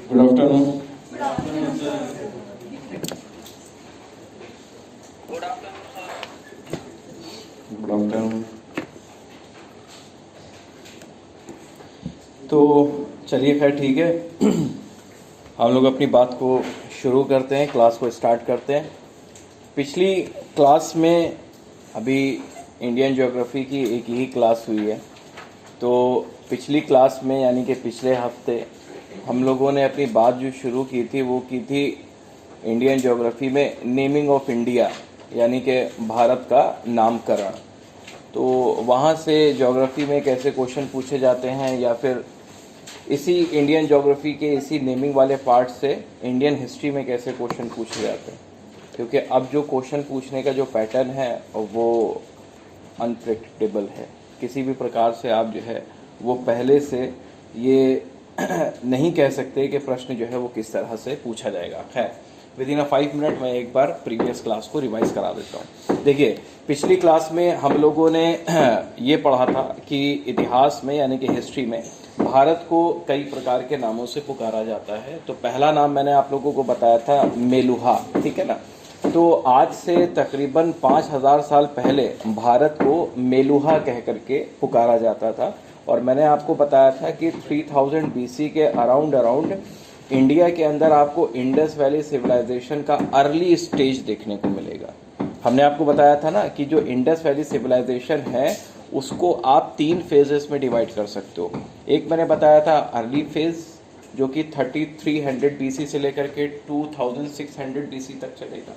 Good afternoon. Good afternoon. तो चलिए खैर ठीक है, हम लोग अपनी बात को शुरू करते हैं, क्लास को स्टार्ट करते हैं। पिछली क्लास में अभी इंडियन ज्योग्राफी की एक ही क्लास हुई है, तो पिछली क्लास में यानी कि पिछले हफ्ते हम लोगों ने अपनी बात जो शुरू की थी वो की थी इंडियन ज्योग्राफी में नेमिंग ऑफ इंडिया यानी कि भारत का नामकरण। तो वहाँ से ज्योग्राफी में कैसे क्वेश्चन पूछे जाते हैं या फिर इसी इंडियन ज्योग्राफी के इसी नेमिंग वाले पार्ट से इंडियन हिस्ट्री में कैसे क्वेश्चन पूछे जाते हैं, क्योंकि अब जो क्वेश्चन पूछने का जो पैटर्न है वो अनप्रेडिक्टेबल है। किसी भी प्रकार से आप जो है वो पहले से ये नहीं कह सकते कि प्रश्न जो है वो किस तरह से पूछा जाएगा। खैर विद इन 5 मिनट मैं एक बार प्रीवियस क्लास को रिवाइज करा देता हूँ। देखिए पिछली क्लास में हम लोगों ने ये पढ़ा था कि इतिहास में यानी कि हिस्ट्री में भारत को कई प्रकार के नामों से पुकारा जाता है। तो पहला नाम मैंने आप लोगों को बताया था मेलुहा, ठीक है ना। तो आज से तकरीबन 5000 साल पहले भारत को मेलुहा कह करके पुकारा जाता था, और मैंने आपको बताया था कि 3000 BC के अराउंड इंडिया के अंदर आपको इंडस वैली सिविलाइजेशन का अर्ली स्टेज देखने को मिलेगा। हमने आपको बताया था ना कि जो इंडस वैली सिविलाइजेशन है उसको आप 3 फेजेस में डिवाइड कर सकते हो। एक मैंने बताया था अर्ली फेज जो कि 3300 BC से लेकर के 2600 BC तक चलेगा।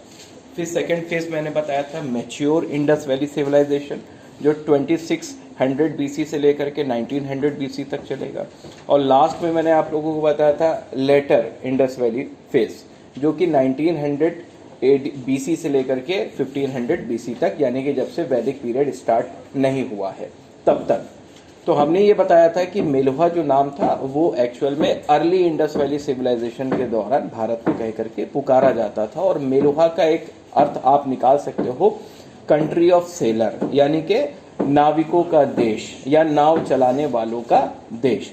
फिर सेकेंड फेज मैंने बताया था मैच्योर इंडस वैली सिविलाइजेशन जो 2600 BC से लेकर के 1900 BC तक चलेगा। और लास्ट में मैंने आप लोगों को बताया था लेटर इंडस वैली फेज जो कि 1900 BC से लेकर के 1500 BC तक, यानी कि जब से वैदिक पीरियड स्टार्ट नहीं हुआ है तब तक। तो हमने ये बताया था कि मेलुहा जो नाम था वो एक्चुअल में अर्ली इंडस वैली सिविलाइजेशन के दौरान भारत को कह करके पुकारा जाता था। और मेलुहा का एक अर्थ आप निकाल सकते हो कंट्री ऑफ सेलर, यानी कि नाविकों का देश या नाव चलाने वालों का देश।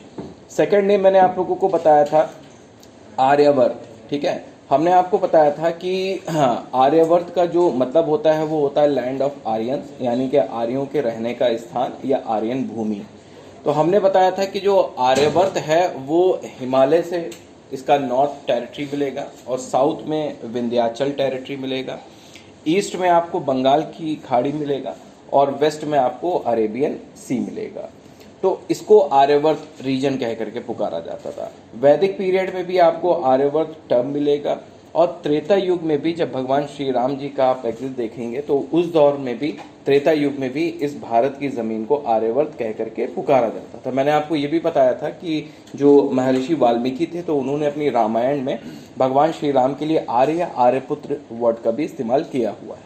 सेकंड नेम मैंने आप लोगों को बताया था आर्यवर्त, ठीक है। हमने आपको बताया था कि आर्यवर्त का जो मतलब होता है वो होता है लैंड ऑफ आर्यंस, यानी कि आर्यों के रहने का स्थान या आर्यन भूमि। तो हमने बताया था कि जो आर्यवर्त है वो हिमालय से इसका नॉर्थ टेरिटरी मिलेगा, और साउथ में विंध्याचल टेरिटरी मिलेगा, ईस्ट में आपको बंगाल की खाड़ी मिलेगा, और वेस्ट में आपको अरेबियन सी मिलेगा। तो इसको आर्यवर्त रीजन कह करके पुकारा जाता था। वैदिक पीरियड में भी आपको आर्यवर्त टर्म मिलेगा, और त्रेता युग में भी जब भगवान श्री राम जी का आप एग्जिस्ट देखेंगे तो उस दौर में भी त्रेता युग में भी इस भारत की जमीन को आर्यवर्त कह करके पुकारा जाता था। मैंने आपको ये भी बताया था कि जो महर्षि वाल्मीकि थे तो उन्होंने अपनी रामायण में भगवान श्री राम के लिए आर्य आर्यपुत्र वर्ड का भी इस्तेमाल किया हुआ है।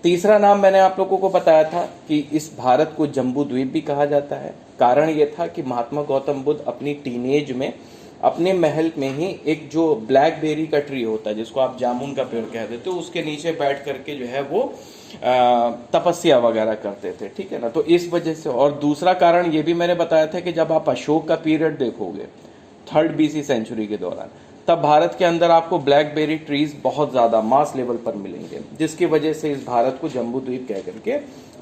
तीसरा नाम मैंने आप लोगों को बताया था कि इस भारत को जम्बू द्वीप भी कहा जाता है। कारण ये था कि महात्मा गौतम बुद्ध अपनी टीनेज में अपने महल में ही एक जो ब्लैकबेरी का ट्री होता है जिसको आप जामुन का पेड़ कह देते हो उसके नीचे बैठ करके जो है वो तपस्या वगैरह करते थे, ठीक है ना। तो इस वजह से, और दूसरा कारण ये भी मैंने बताया था कि जब आप अशोक का पीरियड देखोगे 3rd BC सेंचुरी के दौरान, तब भारत के अंदर आपको ब्लैकबेरी ट्रीज बहुत ज्यादा मास लेवल पर मिलेंगे, जिसकी वजह से इस भारत को जम्बू द्वीप कह करके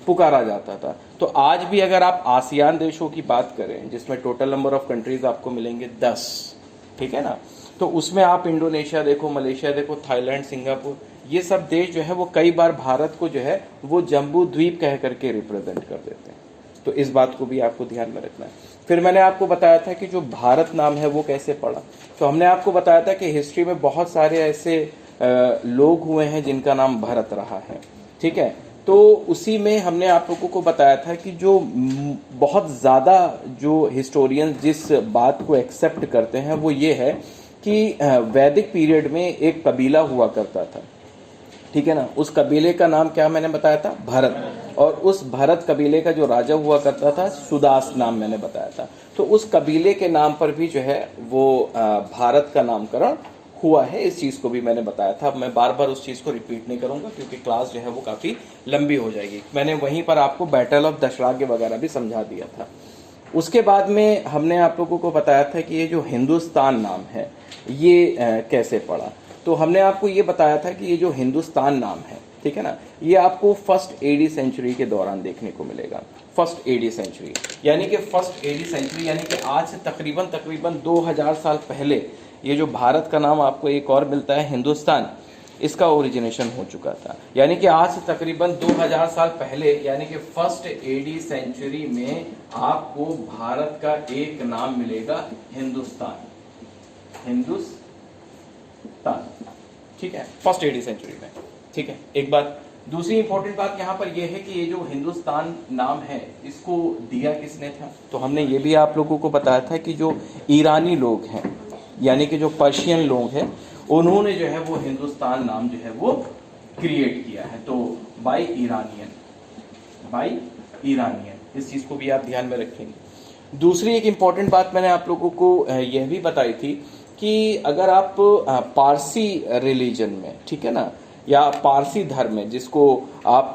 पुकारा जाता था। तो आज भी अगर आप आसियान देशों की बात करें जिसमें टोटल नंबर ऑफ कंट्रीज आपको मिलेंगे 10, ठीक है ना, तो उसमें आप इंडोनेशिया देखो, मलेशिया देखो, थाईलैंड, सिंगापुर, ये सब देश जो है वो कई बार भारत को जो है वो जम्बू द्वीप कह करके रिप्रेजेंट कर देते हैं। तो इस बात को भी आपको ध्यान में रखना है। फिर मैंने आपको बताया था कि जो भारत नाम है वो कैसे पड़ा। तो हमने आपको बताया था कि हिस्ट्री में बहुत सारे ऐसे लोग हुए हैं जिनका नाम भरत रहा है, ठीक है। तो उसी में हमने आप लोगों को बताया था कि जो बहुत ज़्यादा जो हिस्टोरियन जिस बात को एक्सेप्ट करते हैं वो ये है कि वैदिक पीरियड में एक कबीला हुआ करता था, ठीक है ना। उस कबीले का नाम क्या मैंने बताया था, भरत। और उस भरत कबीले का जो राजा हुआ करता था सुदास नाम मैंने बताया था। तो उस कबीले के नाम पर भी जो है वो भारत का नामकरण हुआ है। इस चीज को भी मैंने बताया था। मैं बार बार उस चीज को रिपीट नहीं करूंगा क्योंकि क्लास जो है वो काफी लंबी हो जाएगी। मैंने वहीं पर आपको बैटल ऑफ दशराग्य वगैरह भी समझा दिया था। उसके बाद में हमने आप लोगों को बताया था कि ये जो हिंदुस्तान नाम है ये कैसे पड़ा। तो हमने आपको ये बताया था कि ये जो हिंदुस्तान नाम है, ठीक है ना, ये आपको फर्स्ट एडी सेंचुरी के दौरान देखने को मिलेगा। फर्स्ट एडी सेंचुरी यानी कि फर्स्ट एडी सेंचुरी यानी कि आज से तकरीबन 2000 साल पहले ये जो भारत का नाम आपको एक और मिलता है हिंदुस्तान, इसका ओरिजिनेशन हो चुका था। यानी कि आज से तकरीबन 2000 साल पहले यानी कि फर्स्ट एडी सेंचुरी में आपको भारत का एक नाम मिलेगा, हिंदुस्तान। हिंदुस्तान, ठीक है, फर्स्ट एडी सेंचुरी में, ठीक है। एक बात, दूसरी इंपॉर्टेंट बात यहाँ पर यह है कि ये जो हिंदुस्तान नाम है इसको दिया किसने था। तो हमने ये भी आप लोगों को बताया था कि जो ईरानी लोग हैं यानी कि जो पर्शियन लोग हैं उन्होंने जो है वो हिंदुस्तान नाम जो है वो क्रिएट किया है। तो बाय ईरानियन, इस चीज को भी आप ध्यान में रखेंगे। दूसरी एक इंपॉर्टेंट बात मैंने आप लोगों को यह भी बताई थी कि अगर आप पारसी रिलीजन में, ठीक है ना, या पारसी धर्म में, जिसको आप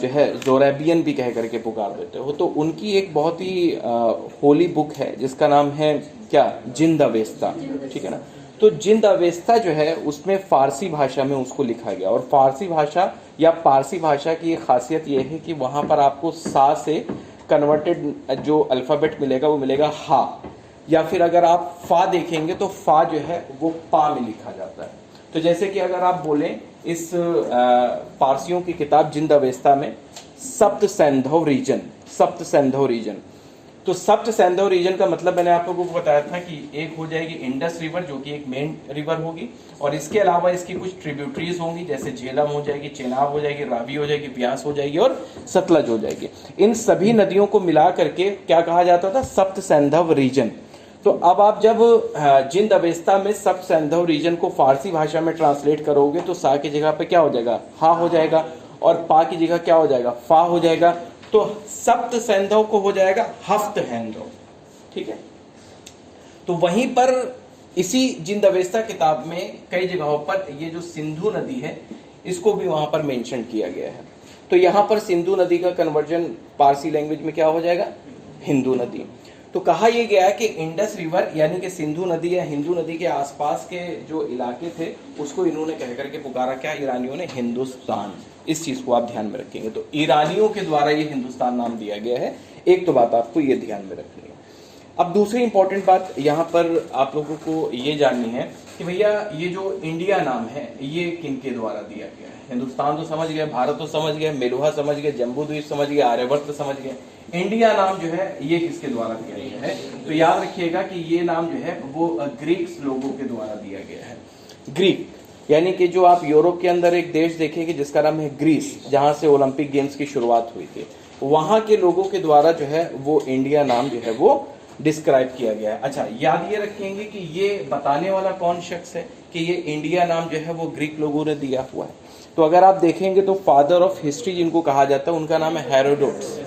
जो है जोरेबियन भी कह करके पुकार देते हो, तो उनकी एक बहुत ही होली बुक है जिसका नाम है क्या, जिंद अवेस्ता, ठीक है ना। तो जिंद अवेस्ता जो है उसमें फारसी भाषा में उसको लिखा गया, और फारसी भाषा या पारसी भाषा की एक खासियत यह है कि वहां पर आपको सा से कन्वर्टेड जो अल्फाबेट मिलेगा वो मिलेगा हा, या फिर अगर आप फा देखेंगे तो फा जो है वो पा में लिखा जाता है। तो जैसे कि अगर आप बोलें इस पारसियों की किताब जिंद अवेस्ता में सप्त सैंधव रीजन, तो सप्त सैंधव रीजन का मतलब मैंने आप लोगों को बताया था कि एक हो जाएगी इंडस रिवर जो कि एक मेन रिवर होगी, और इसके अलावा इसकी कुछ ट्रिब्यूटरीज होंगी, जैसे झेलम हो जाएगी, चेनाब हो जाएगी, रावी हो जाएगी, ब्यास हो जाएगी और सतलज हो जाएगी। इन सभी नदियों को मिला करके क्या कहा जाता था, सप्त सैंधव रीजन। तो अब आप जब जिंद अवेस्ता में सप्त सैंधव रीजन को फारसी भाषा में ट्रांसलेट करोगे तो सा की जगह पे क्या हो जाएगा, हा हो जाएगा, और पा की जगह क्या हो जाएगा, फा हो जाएगा। तो सप्त सैंधव को हो जाएगा हफ्त हैंधव, ठीक है। तो वहीं पर इसी जिंद अवेस्ता किताब में कई जगहों पर ये जो सिंधु नदी है इसको भी वहां पर मेंशन किया गया है। तो यहां पर सिंधु नदी का कन्वर्जन पारसी लैंग्वेज में क्या हो जाएगा, हिंदू नदी। तो कहा यह गया कि इंडस रिवर यानी कि सिंधु नदी या हिंदू नदी के आसपास के जो इलाके थे उसको इन्होंने कह करके पुकारा क्या, ईरानियों ने, हिंदुस्तान। इस चीज को आप ध्यान में रखेंगे। तो ईरानियों के द्वारा ये हिंदुस्तान नाम दिया गया है। एक तो बात आपको ये ध्यान में रखनी है। अब दूसरी इंपॉर्टेंट बात यहाँ पर आप लोगों को ये जाननी है कि भैया ये जो इंडिया नाम है ये किनके द्वारा दिया गया है। हिंदुस्तान तो समझ गए, भारत तो समझ गए, मेलुहा समझ गए, जम्बूद्वीप समझ गए, आर्यभट्ट समझ गए, इंडिया नाम जो है ये किसके द्वारा दिया गया है। तो याद रखिएगा कि ये नाम जो है वो ग्रीक्स लोगों के द्वारा दिया गया है। ग्रीक यानी कि जो आप यूरोप के अंदर एक देश देखेंगे जिसका नाम है ग्रीस, जहां से ओलंपिक गेम्स की शुरुआत हुई थी, वहां के लोगों के द्वारा जो है वो इंडिया नाम जो है वो डिस्क्राइब किया गया है। अच्छा, याद ये रखेंगे कि ये बताने वाला कौन शख्स है कि ये इंडिया नाम जो है वो ग्रीक लोगों ने दिया हुआ है। तो अगर आप देखेंगे तो फादर ऑफ हिस्ट्री जिनको कहा जाता है उनका नाम है हेरोडोटस,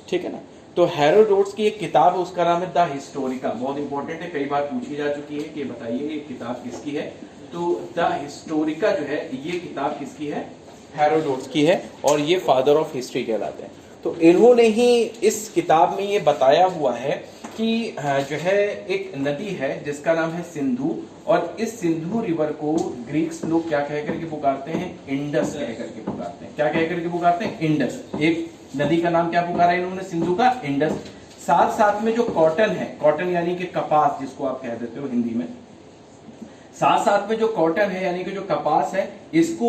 ठीक है ना। तो हेरोडोटस की एक किताब है उसका नाम है द हिस्टोरिका, बहुत इंपॉर्टेंट है, कई बार पूछी जा चुकी है कि बताइए ये किताब किसकी है। तो द हिस्टोरिका जो है ये किताब किसकी है, हेरोडोटस की है, और ये फादर ऑफ हिस्ट्री कहलाते हैं। तो इन्होंने ही इस किताब में ये बताया हुआ है कि जो है एक नदी है जिसका नाम है सिंधु, और इस सिंधु रिवर को ग्रीक्स लोग क्या कह करके पुकारते हैं, इंडस कह करके पुकारते हैं। क्या कह करके पुकारते हैं, इंडस। एक नदी का नाम क्या पुकारा इन्होंने, सिंधु का, इंडस। साथ साथ में जो कॉटन है, कॉटन यानी कि कपास जिसको आप कह देते हो हिंदी में, साथ साथ में जो कॉटन है यानी कि जो कपास है, इसको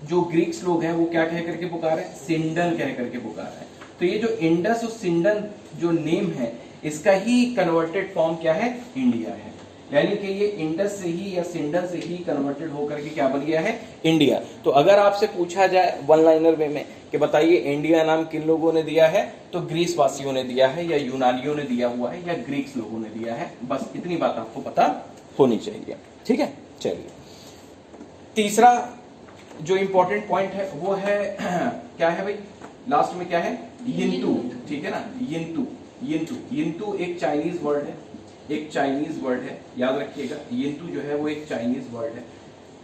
जो ग्रीक्स लोग हैं वो क्या कह करके पुकारे, सिंडन कह करके पुकारा है। तो ये जो इंडस और सिंडन जो नेम है इसका ही कन्वर्टेड फॉर्म क्या है, इंडिया है। यानी कि ये इंडस से ही या सिंडन से ही कन्वर्टेड होकर के क्या बन गया है, इंडिया। तो अगर आपसे पूछा जाए वन लाइनर वे में कि बताइए इंडिया नाम किन लोगों ने दिया है, तो ग्रीस वासियों ने दिया है, या यूनानियों ने दिया हुआ है, या ग्रीक्स लोगों ने दिया है। बस इतनी बात आपको पता होनी चाहिए, ठीक है। चलिए, तीसरा जो इंपॉर्टेंट पॉइंट है वो है क्या है भाई, लास्ट में क्या है, यिंतु, ठीक है ना। यिंतु, यिंतु, यिंतु एक चाइनीज वर्ड है, एक चाइनीज वर्ड है, याद रखिएगा। यिंतु जो है वो एक चाइनीज वर्ड है,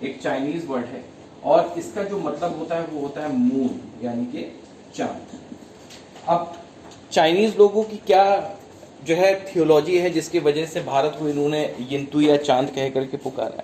एक चाइनीज वर्ड है, और इसका जो मतलब होता है वो होता है मून यानी कि चांद। अब चाइनीज लोगों की क्या जो है थियोलॉजी है जिसकी वजह से भारत को इन्होंने यिंतु या चांद कह करके पुकारा है।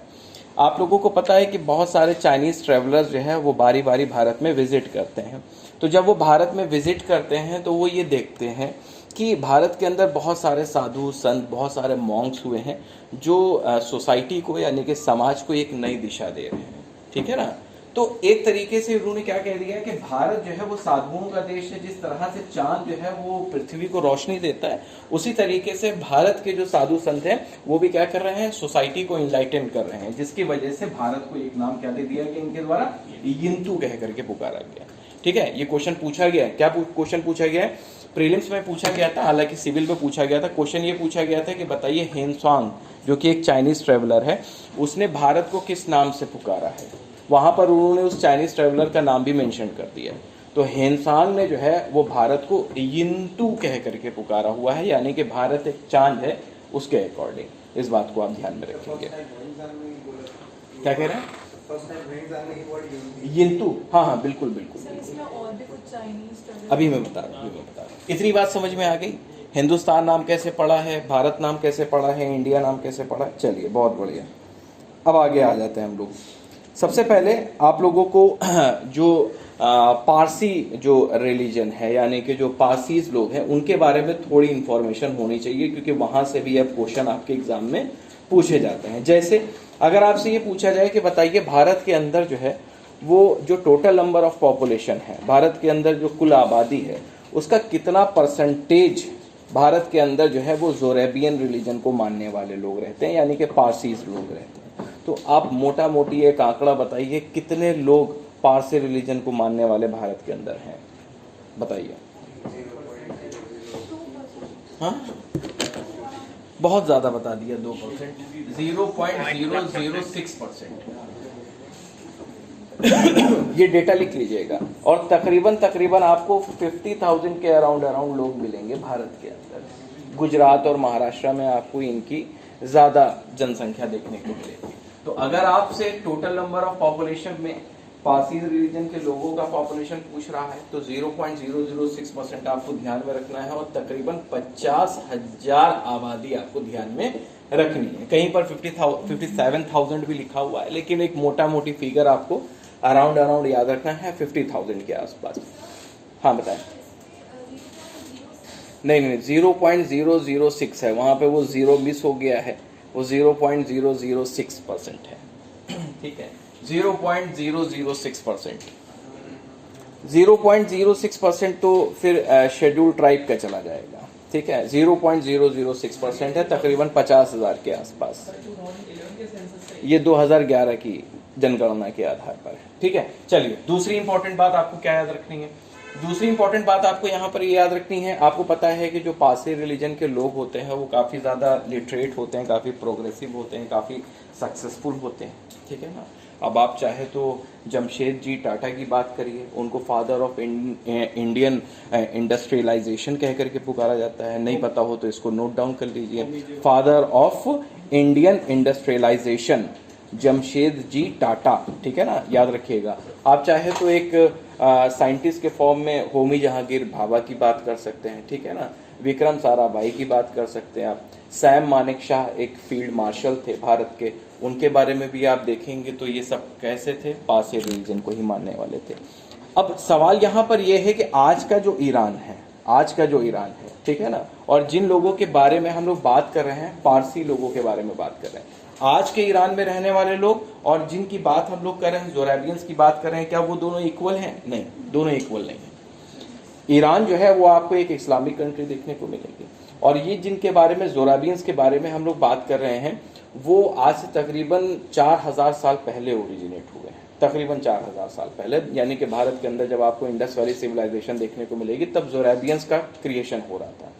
आप लोगों को पता है कि बहुत सारे चाइनीज़ ट्रेवलर्स जो है वो बारी बारी भारत में विजिट करते हैं। तो जब वो भारत में विजिट करते हैं तो वो ये देखते हैं कि भारत के अंदर बहुत सारे साधु संत, बहुत सारे मॉन्क्स हुए हैं जो सोसाइटी को यानी कि समाज को एक नई दिशा दे रहे हैं। ठीक है ना। तो एक तरीके से उन्होंने क्या कह दिया है कि भारत जो है वो साधुओं का देश है। जिस तरह से चांद जो है वो पृथ्वी को रोशनी देता है, उसी तरीके से भारत के जो साधु संत हैं वो भी क्या कर रहे हैं, सोसाइटी को इनलाइटन कर रहे हैं, जिसकी वजह से भारत को एक नाम क्या दे दिया गया इनके द्वारा, यिंतु कह करके पुकारा गया। ठीक है, ये क्वेश्चन पूछा गया है। क्या क्वेश्चन पूछा गया है? प्रीलिम्स में पूछा गया था, हालांकि सिविल में पूछा गया था। क्वेश्चन ये पूछा गया था कि बताइए हेनसांग जो कि एक चाइनीज ट्रेवलर है, उसने भारत को किस नाम से पुकारा है। वहां पर उन्होंने उस चाइनीज ट्रेवलर का नाम भी मेंशन कर दिया। तो हेनसांग ने जो है वो भारत को यिंतु कह करके पुकारा हुआ है, यानी कि भारत एक चांद है उसके अकॉर्डिंग। इस बात को आप ध्यान में रखेंगे। क्या कह रहे हैं? यिंतु, हाँ हाँ बिल्कुल बिल्कुल। अभी मैं बता रहा हूँ। इतनी बात समझ में आ गई? हिंदुस्तान नाम कैसे पड़ा है, भारत नाम कैसे पड़ा है, इंडिया नाम कैसे पड़ा। चलिए बहुत बढ़िया। अब आगे आ जाते हैं हम लोग। सबसे पहले आप लोगों को जो पारसी जो रिलीजन है, यानी कि जो पारसीज लोग हैं, उनके बारे में थोड़ी इंफॉर्मेशन होनी चाहिए, क्योंकि वहां से भी अब क्वेश्चन आपके एग्जाम में पूछे जाते हैं। जैसे अगर आपसे ये पूछा जाए कि बताइए भारत के अंदर जो है वो जो टोटल नंबर ऑफ पॉपुलेशन है, भारत के अंदर जो कुल आबादी है, उसका कितना परसेंटेज भारत के अंदर जो है वो जोरेबियन रिलीजन को मानने वाले लोग रहते हैं, यानी कि पारसीज लोग रहते हैं। तो आप मोटा मोटी एक आंकड़ा बताइए, कितने लोग पारसी रिलीजन को मानने वाले भारत के अंदर हैं, बताइए। हाँ, बहुत ज्यादा बता दिया, 2%, 0.006%। ये डेटा लिख लीजिएगा। और तकरीबन आपको 50,000 के अराउंड लोग मिलेंगे भारत के अंदर। गुजरात और महाराष्ट्र में आपको इनकी ज्यादा जनसंख्या देखने को मिलेगी। तो अगर आपसे टोटल नंबर ऑफ पॉपुलेशन में पारसी रिलीजन के लोगों का पॉपुलेशन पूछ रहा है तो 0.006% आपको ध्यान में रखना है, और तकरीबन 50,000 आबादी आपको ध्यान में रखनी है। कहीं पर 57,000 भी लिखा हुआ है, लेकिन एक मोटा मोटी फिगर आपको अराउंड याद रखना है, 50,000 के आसपास। हाँ बताएं। नहीं 0.006 है, वहां पे वो जीरो मिस हो गया है, वो 0.006% है। ठीक है, 0.006%। 0.06% तो फिर शेड्यूल ट्राइब का चला जाएगा। ठीक है, 0.006% है, तकरीबन 50,000 के आसपास। ये 2011 की जनगणना के आधार पर है। ठीक है, चलिए दूसरी इंपॉर्टेंट बात आपको क्या याद रखनी है? दूसरी इंपॉर्टेंट बात आपको यहाँ पर ये याद रखनी है, आपको पता है कि जो पारसी रिलीजन के लोग होते हैं वो काफ़ी ज़्यादा लिटरेट होते हैं, काफ़ी प्रोग्रेसिव होते हैं, काफ़ी सक्सेसफुल होते हैं। ठीक है ना। अब आप चाहे तो जमशेद जी टाटा की बात करिए, उनको फादर ऑफ इंडियन इंडस्ट्रियलाइजेशन कह करके पुकारा जाता है। नहीं पता हो तो इसको नोट डाउन कर लीजिए, father of Indian industrialisation Jamshed ji Tata. ठीक है ना, याद रखिएगा। आप चाहे तो एक साइंटिस्ट के फॉर्म में होमी जहांगीर भाभा की बात कर सकते हैं। ठीक है ना, विक्रम साराभाई की बात कर सकते हैं आप। सैम मानेकशॉ एक फील्ड मार्शल थे भारत के, उनके बारे में भी आप देखेंगे तो ये सब कैसे थे, पारसी रिलीजन को ही मानने वाले थे। अब सवाल यहाँ पर यह है कि आज का जो ईरान है, ठीक है ना, और जिन लोगों के बारे में हम लोग बात कर रहे हैं, पारसी लोगों के बारे में बात कर रहे हैं, आज के ईरान में रहने वाले लोग और जिनकी बात हम लोग कर रहे हैं, जोराबियंस की बात कर रहे हैं, क्या वो दोनों इक्वल हैं? नहीं, दोनों इक्वल नहीं है। ईरान जो है वो आपको एक इस्लामिक कंट्री देखने को मिलेगी, और ये जिनके बारे में, जोराबियंस के बारे में हम लोग बात कर रहे हैं, वो आज से तकरीबन 4,000 साल पहले ओरिजिनेट हुए हैं, तकरीबन 4,000 साल पहले। यानी कि भारत के अंदर जब आपको इंडस वैली सिविलाइजेशन देखने को मिलेगी, तब जोराबियंस का क्रिएशन हो रहा था।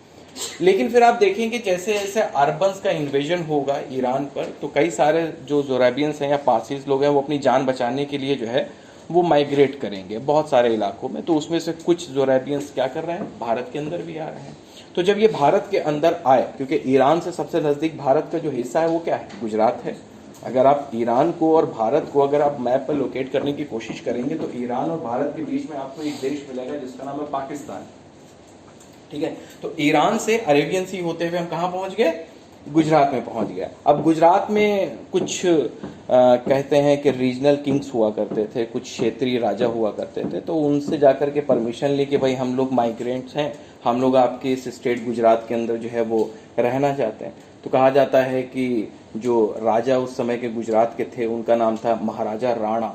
लेकिन फिर आप देखेंगे जैसे जैसे अरबन्स का इन्वेजन होगा ईरान पर, तो कई सारे जो जोराबियंस हैं या पारसीज लोग हैं, वो अपनी जान बचाने के लिए जो है वो माइग्रेट करेंगे बहुत सारे इलाकों में। तो उसमें से कुछ जोराबियंस क्या कर रहे हैं, भारत के अंदर भी आ रहे हैं। तो जब ये भारत के अंदर आए, क्योंकि ईरान से सबसे नज़दीक भारत का जो हिस्सा है वो क्या है, गुजरात है। अगर आप ईरान को और भारत को अगर आप मैप पर लोकेट करने की कोशिश करेंगे तो ईरान और भारत के बीच में आपको एक देश मिलेगा जिसका नाम है पाकिस्तान। ठीक है। तो ईरान से अरेबियन सी होते हुए हम कहाँ पहुंच गए, गुजरात में पहुंच गया। अब गुजरात में कुछ कहते हैं कि रीजनल किंग्स हुआ करते थे, कुछ क्षेत्रीय राजा हुआ करते थे, तो उनसे जाकर के परमिशन ली कि भाई हम लोग माइग्रेंट्स हैं, हम लोग आपके इस स्टेट गुजरात के अंदर जो है वो रहना चाहते हैं। तो कहा जाता है कि जो राजा उस समय के गुजरात के थे उनका नाम था महाराजा राणा,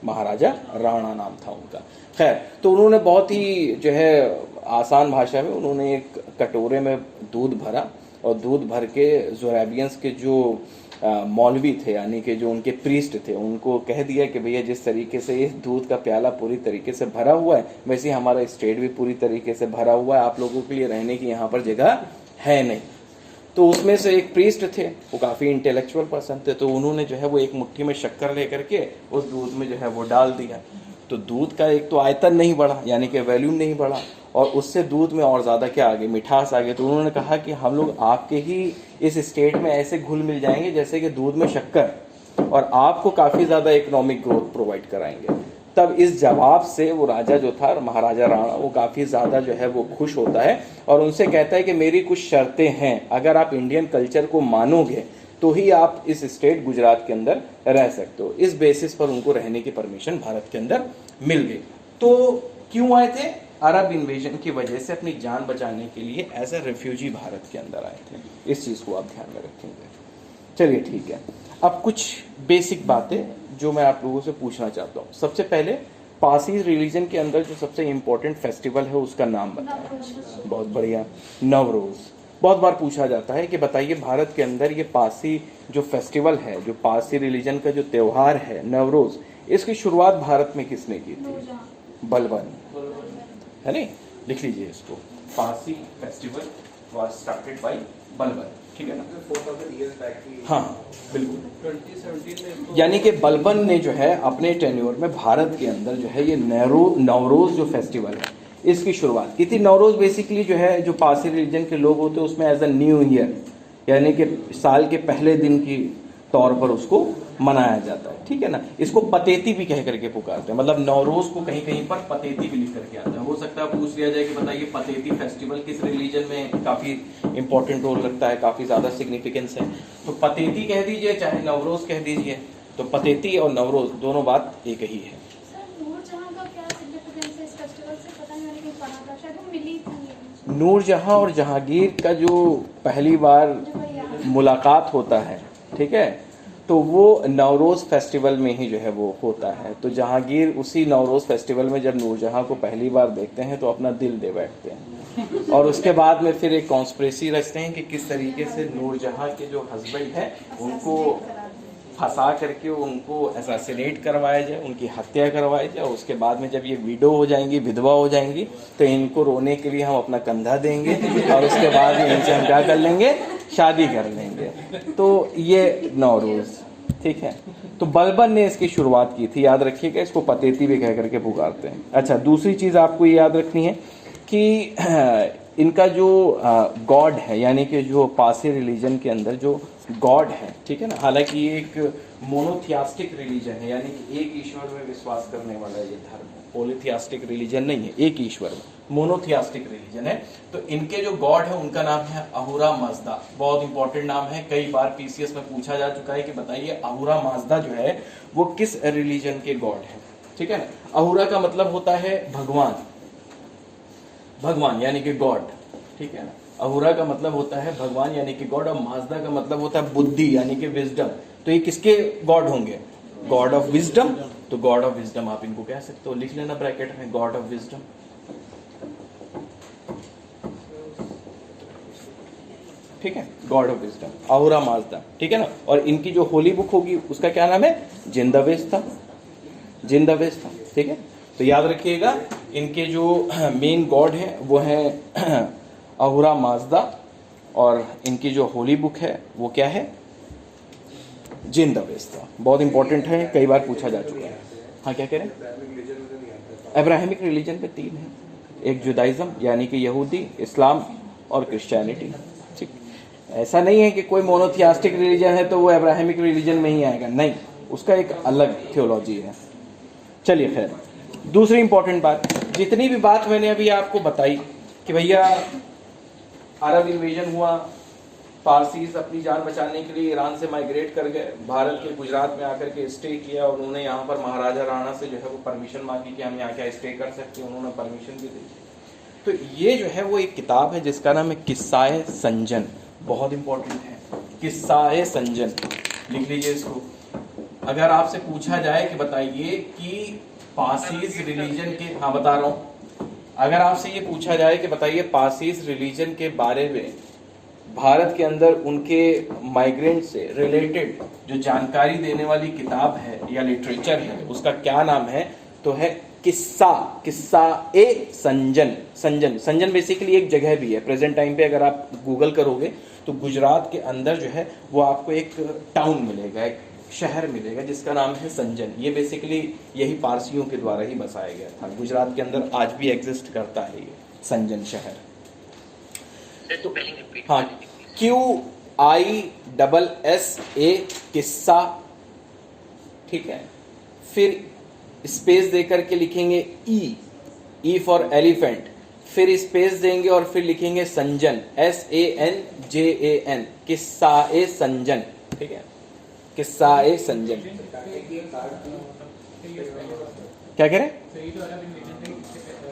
महाराजा राणा नाम था उनका। खैर, तो उन्होंने बहुत ही जो है आसान भाषा में उन्होंने एक कटोरे में दूध भरा और दूध भर के जोराबियंस के जो मौलवी थे यानी कि जो उनके प्रीस्ट थे उनको कह दिया कि भैया जिस तरीके से इस दूध का प्याला पूरी तरीके से भरा हुआ है वैसे हमारा स्टेट भी पूरी तरीके से भरा हुआ है, आप लोगों के लिए रहने की यहाँ पर जगह है नहीं। तो उसमें से एक प्रीस्ट थे, वो काफ़ी इंटेलेक्चुअल पर्सन थे, तो उन्होंने जो है वो एक मुट्ठी में शक्कर लेकर के उस दूध में जो है वो डाल दिया। तो दूध का एक तो आयतन नहीं बढ़ा यानी कि वॉल्यूम नहीं बढ़ा और उससे दूध में और ज़्यादा क्या आ गई, मिठास आ गई। तो उन्होंने कहा कि हम लोग आपके ही इस स्टेट में ऐसे घुल मिल जाएंगे जैसे कि दूध में शक्कर, और आपको काफ़ी ज़्यादा इकोनॉमिक ग्रोथ प्रोवाइड कराएंगे। तब इस जवाब से वो राजा जो था महाराजा राणा वो काफ़ी ज़्यादा जो है वो खुश होता है और उनसे कहता है कि मेरी कुछ शर्तें हैं, अगर आप इंडियन कल्चर को मानोगे तो ही आप इस स्टेट गुजरात के अंदर रह सकते हो। इस बेसिस पर उनको रहने की परमिशन भारत के अंदर मिल गई। तो क्यों आए थे, अरब इन्वेजन की वजह से अपनी जान बचाने के लिए एज ए रेफ्यूजी भारत के अंदर आए थे। इस चीज़ को आप ध्यान में रखेंगे। चलिए ठीक है, अब कुछ बेसिक बातें जो मैं आप लोगों से पूछना चाहता हूँ। सबसे पहले पारसी रिलीजन के अंदर जो सबसे इम्पोर्टेंट फेस्टिवल है उसका नाम बताएं। बहुत बढ़िया, नवरोज। बहुत बार पूछा जाता है कि बताइए भारत के अंदर ये पारसी जो फेस्टिवल है, जो पारसी रिलीजन का जो त्यौहार है नवरोज, इसकी शुरुआत भारत में किसने की थी, बलबन, है नहीं, लिख लीजिए इसको, Parsi festival was started by Balban, ठीक है ना, 4000 ईयर्स बैक की। हाँ बिल्कुल, 2017 में। यानी कि बलबन ने जो है अपने टेन्योर में भारत के अंदर जो है ये नवरोज जो फेस्टिवल है इसकी शुरुआत की थी। नवरोज बेसिकली जो है जो पारसी रिलीजन के लोग होते हैं उसमें एज अ न्यू ईयर यानी कि साल के पहले दिन की तौर पर उसको मनाया जाता है, ठीक है ना। इसको पतेती भी कह करके पुकारते हैं, मतलब नवरोज को कहीं कहीं पर पतेती भी लिख करके आता है। हो सकता है पूछ लिया जाए कि बताइए पतेती फेस्टिवल किस रिलीजन में काफी इंपॉर्टेंट रोल रखता है, काफी ज्यादा सिग्निफिकेंस है, तो पतेती कह दीजिए चाहे नवरोज कह दीजिए, तो पतेती और नवरोज दोनों बात एक ही है। नूरजहां और जहांगीर का जो पहली बार मुलाकात होता है, ठीक है, तो वो नवरोज फेस्टिवल में ही जो है वो होता है। तो जहांगीर उसी नवरोज फेस्टिवल में जब नूरजहां को पहली बार देखते हैं तो अपना दिल दे बैठते हैं और उसके बाद में फिर एक कॉन्स्पिरेसी रचते हैं कि किस तरीके से नूरजहां के जो हस्बैंड है उनको फंसा करके उनको असैसिनेट करवाया जाए, उनकी हत्या करवाई जाए। उसके बाद में जब ये विडो हो जाएंगी, विधवा हो जाएंगी, तो इनको रोने के लिए हम अपना कंधा देंगे और उसके बाद में इनसे हम क्या कर लेंगे, शादी कर लेंगे। तो ये नवरोज, ठीक है। तो बलबन ने इसकी शुरुआत की थी, याद रखिएगा, इसको पतेती भी कह करके पुकारते हैं। अच्छा, दूसरी चीज़ आपको ये याद रखनी है कि इनका जो गॉड है यानी कि जो पारसी रिलीजन के अंदर जो गॉड है, ठीक है ना, हालांकि ये एक मोनोथियास्टिक रिलीजन है यानी कि एक ईश्वर में विश्वास करने वाला ये धर्म है, पॉलीथियास्टिक रिलीजन नहीं है, एक ईश्वर में मोनोथियास्टिक रिलीजन है। तो इनके जो गॉड है उनका नाम है अहुरा माजदा, बहुत इंपॉर्टेंट नाम है, कई बार पीसीएस में पूछा जा चुका है कि बताइए अहुरा माजदा जो है वो किस रिलीजन के गॉड है, ठीक है ना। अहुरा का मतलब होता है भगवान, भगवान यानी कि गॉड, ठीक है ना। अहुरा का मतलब होता है भगवान यानी कि गॉड, और माजदा का मतलब होता है बुद्धि यानी कि विजडम। तो ये किसके गॉड होंगे, गॉड ऑफ विजडम। तो गॉड ऑफ विजडम आप इनको कह सकते हो, लिख लेना ब्रैकेट में, गॉड ऑफ विजडम, ठीक है, गॉड ऑफ विजडम, अहुरा माजदा, ठीक है ना। और इनकी जो होली बुक होगी उसका क्या नाम है, जिंदावेस्ता, जिंदावेस्ता, ठीक है। तो याद रखिएगा इनके जो मेन गॉड है वो है अहुरा माजदा और इनकी जो होली बुक है वो क्या है, जिंदावेस्ता। बहुत इंपॉर्टेंट है, कई बार पूछा जा चुका है। हाँ क्या कह रहे हैं, अब्राहमिक रिलीजन पे 3 है, एक जुदाइज्म यानी कि यहूदी, इस्लाम और क्रिश्चियनिटी, ठीक। ऐसा नहीं है कि कोई मोनोथियास्टिक रिलीजन है तो वो अब्राहमिक रिलीजन में ही आएगा, नहीं, उसका एक अलग थियोलॉजी है। चलिए खैर, दूसरी इंपॉर्टेंट बात, जितनी भी बात मैंने अभी आपको बताई कि भैया अरब इन्वेजन हुआ, पारसीज अपनी जान बचाने के लिए ईरान से माइग्रेट कर गए, भारत के गुजरात में आकर के स्टे किया और उन्होंने यहाँ पर महाराजा राणा से जो है वो परमिशन मांगी कि हम यहाँ क्या स्टे कर सकते हैं, उन्होंने परमिशन भी दी। तो ये जो है वो एक किताब है जिसका नाम है किस्सा-ए संजन, बहुत इंपॉर्टेंट है, किस्सा-ए संजन, लिख लीजिए इसको। अगर आपसे पूछा जाए कि बताइए कि पारसीज रिलीजन के, हाँ बता रहा हूँ, अगर आपसे ये पूछा जाए कि बताइए पारसीज रिलीजन के बारे में भारत के अंदर उनके माइग्रेंट से रिलेटेड जो जानकारी देने वाली किताब है या लिटरेचर है उसका क्या नाम है, तो है किस्सा-ए संजन। संजन बेसिकली एक जगह भी है, प्रेजेंट टाइम पे अगर आप गूगल करोगे तो गुजरात के अंदर जो है वो आपको एक टाउन मिलेगा, एक शहर मिलेगा जिसका नाम है संजन। ये बेसिकली यही पारसियों के द्वारा ही बसाया गया था, गुजरात के अंदर आज भी एग्जिस्ट करता है ये संजन शहर। तो हाँ, QISSA किस्सा, ठीक है, फिर स्पेस देकर के लिखेंगे ई फॉर एलिफेंट, फिर स्पेस देंगे और फिर लिखेंगे संजन, SANJAN, किस्सा-ए संजन, ठीक है, किस्सा-ए संजन। क्या कह रहे हैं?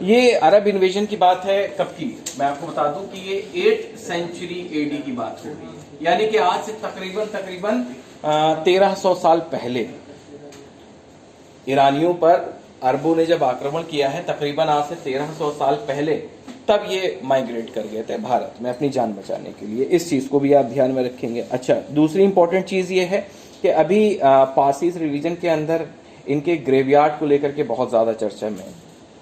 ये अरब इन्वेजन की बात है, कब की मैं आपको बता दूं कि ये 8th सेंचुरी AD की बात हो रही है, यानी कि आज से तकरीबन 1300 साल पहले ईरानियों पर अरबों ने जब आक्रमण किया है, तकरीबन आज से 1300 साल पहले, तब ये माइग्रेट कर गए थे भारत में अपनी जान बचाने के लिए। इस चीज को भी आप ध्यान में रखेंगे। अच्छा, दूसरी इंपॉर्टेंट चीज ये है कि अभी पारसीज रिलीजन के अंदर इनके ग्रेवयार्ड को लेकर के बहुत ज्यादा चर्चा में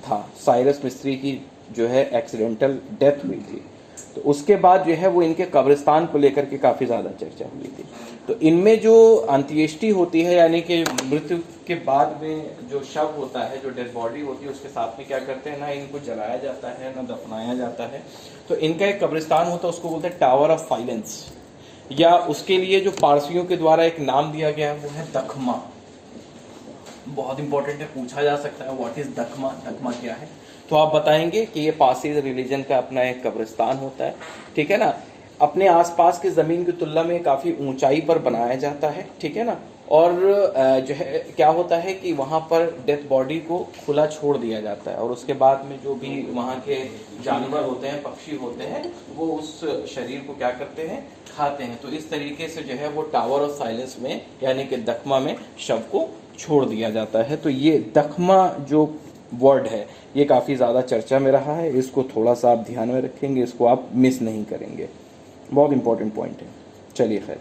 था। साइरस मिस्त्री की जो है एक्सीडेंटल डेथ हुई थी, तो उसके बाद जो है वो इनके कब्रिस्तान को लेकर के काफी ज्यादा चर्चा हुई थी। तो इनमें जो अंत्येष्टि होती है, यानी कि मृत्यु के बाद में जो शव होता है, जो डेड बॉडी होती है, उसके साथ में क्या करते हैं, ना इनको जलाया जाता है ना दफनाया जाता है। तो इनका एक कब्रिस्तान होता है, उसको बोलते हैं टावर ऑफ साइलेंस, या उसके लिए जो पारसियों के द्वारा एक नाम दिया गया है वो है दखमा। बहुत इंपॉर्टेंट है, पूछा जा सकता है व्हाट इज दखमा, दखमा क्या है, तो आप बताएंगे कि ये पारसी रिलीजन का अपना एक कब्रिस्तान होता है, ठीक है ना, अपने आसपास की जमीन की तुलना में काफी ऊंचाई पर बनाया जाता है, ठीक है ना, और जो है क्या होता है कि वहां पर डेथ बॉडी को खुला छोड़ दिया जाता है और उसके बाद में जो भी वहां के जानवर होते हैं, पक्षी होते हैं, वो उस शरीर को क्या करते हैं, खाते हैं। तो इस तरीके से जो है वो टावर ऑफ साइलेंस में, यानी कि दखमा में शव को छोड़ दिया जाता है। तो ये दखमा जो वर्ड है ये काफी ज्यादा चर्चा में रहा है, इसको थोड़ा सा आप ध्यान में रखेंगे, इसको आप मिस नहीं करेंगे, बहुत इंपॉर्टेंट पॉइंट है। चलिए खैर,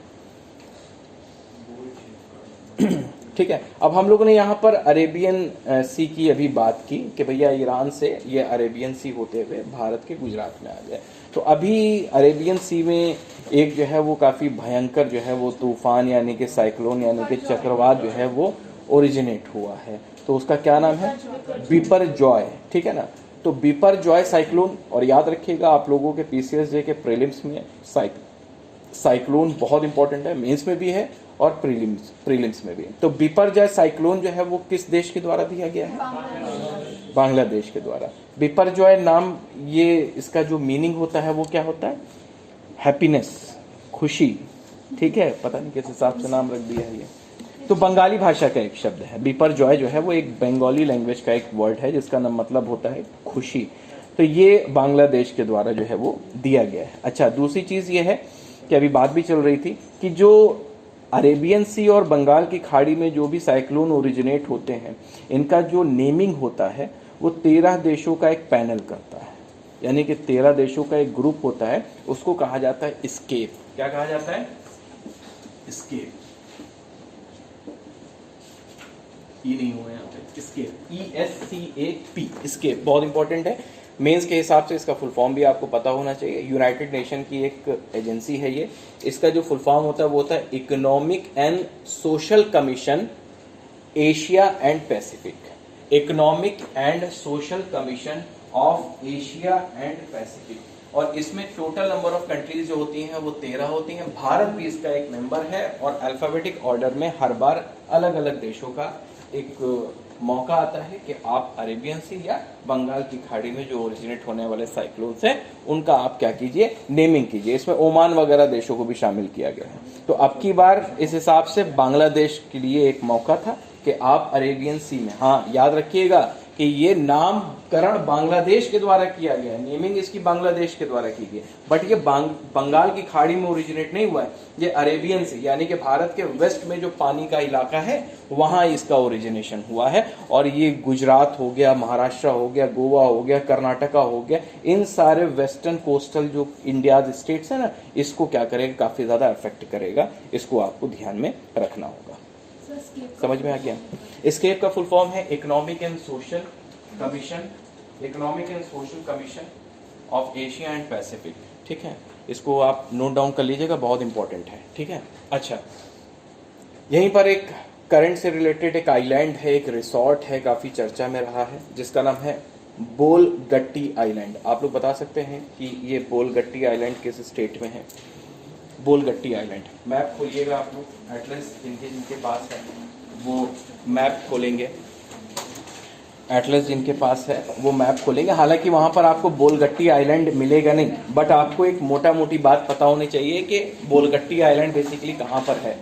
ठीक है। अब हम लोगों ने यहाँ पर अरेबियन सी की अभी बात की कि भैया ईरान से ये अरेबियन सी होते हुए भारत के गुजरात में आ गए। तो अभी अरेबियन सी में एक जो है वो काफी भयंकर जो है वो तूफान यानी कि साइक्लोन यानी कि चक्रवात जो है वो ओरिजिनेट हुआ है। तो उसका क्या नाम है, बिपरजॉय, ठीक है ना। तो बिपरजॉय साइक्लोन, और याद रखिएगा आप लोगों के PCSJ के प्रीलिम्स में साइक्लोन बहुत इंपॉर्टेंट है, मेंस में भी है और प्रीलिम्स में भी। तो बिपरजॉय साइक्लोन जो है वो किस देश के द्वारा दिया गया है, बांग्लादेश के द्वारा। बिपरजॉय नाम, ये इसका जो मीनिंग होता है वो क्या होता है, हैप्पीनेस, खुशी, ठीक है, पता नहीं किस हिसाब से नाम रख दिया है ये। तो बंगाली भाषा का एक शब्द है बिपरजॉय, जो है वो एक बंगाली लैंग्वेज का एक वर्ड है जिसका नाम मतलब होता है खुशी। तो ये बांग्लादेश के द्वारा जो है वो दिया गया है। अच्छा, दूसरी चीज ये है कि अभी बात भी चल रही थी कि जो अरेबियन सी और बंगाल की खाड़ी में जो भी साइक्लोन ओरिजिनेट होते हैं, इनका जो नेमिंग होता है वो 13 देशों का एक पैनल करता है, यानी कि 13 देशों का एक ग्रुप होता है, उसको कहा जाता है स्केप। क्या कहा जाता है, स्केप। ये नहीं हुआ यहाँ पे, स्केप, ESCAP, स्केप बहुत इंपॉर्टेंट है। मेंस के हिसाब से इसका फुल फॉर्म भी आपको पता होना चाहिए। यूनाइटेड नेशन की एक एजेंसी है ये, इसका जो फुल फॉर्म होता है वो होता है economic and social commission Asia and Pacific. Economic and social commission of Asia and Pacific. और इसमें टोटल नंबर ऑफ कंट्रीज जो होती हैं वो 13 होती हैं। भारत भी इसका एक मेंबर है और अल्फाबेटिक ऑर्डर में हर बार अलग अलग देशों का एक मौका आता है कि आप अरेबियन सी या बंगाल की खाड़ी में जो ओरिजिनेट होने वाले साइक्लोन्स हैं उनका आप क्या कीजिए, नेमिंग कीजिए। इसमें ओमान वगैरह देशों को भी शामिल किया गया है। तो अब की बार इस हिसाब से बांग्लादेश के लिए एक मौका था कि आप अरेबियन सी में, हाँ याद रखिएगा कि ये नामकरण बांग्लादेश के द्वारा किया गया है, नेमिंग इसकी बांग्लादेश के द्वारा की गई, बट ये बंगाल की खाड़ी में ओरिजिनेट नहीं हुआ है, ये अरेबियन सी यानी कि भारत के वेस्ट में जो पानी का इलाका है वहां इसका ओरिजिनेशन हुआ है। और ये गुजरात हो गया, महाराष्ट्र हो गया, गोवा हो गया, कर्नाटका हो गया, इन सारे वेस्टर्न कोस्टल जो इंडिया स्टेट्स है ना, इसको क्या करेगा, काफी ज्यादा अफेक्ट करेगा। इसको आपको ध्यान में रखना होगा। समझ में आ गया? एस्केप का फुल फॉर्म है economic and social commission, economic and social commission of Asia and Pacific. ठीक है, इसको आप नोट डाउन कर लीजिएगा, बहुत इंपॉर्टेंट है। ठीक है, अच्छा, यहीं पर एक करंट से रिलेटेड एक आइलैंड है, एक रिसोर्ट है, काफी चर्चा में रहा है, जिसका नाम है बोलगट्टी आइलैंड। आप लोग बता सकते हैं कि ये बोलगट्टी आइलैंड किस स्टेट में है? बोलगट्टी आइलैंड, मैप खोलिएगा आप लोग, एटलस जिनके जिनके पास है वो मैप खोलेंगे, एटलस जिनके पास है वो मैप खोलेंगे। हालांकि वहां पर आपको बोलगट्टी आइलैंड मिलेगा नहीं, बट आपको एक मोटा मोटी बात पता होनी चाहिए कि बोलगट्टी आइलैंड बेसिकली कहां पर है।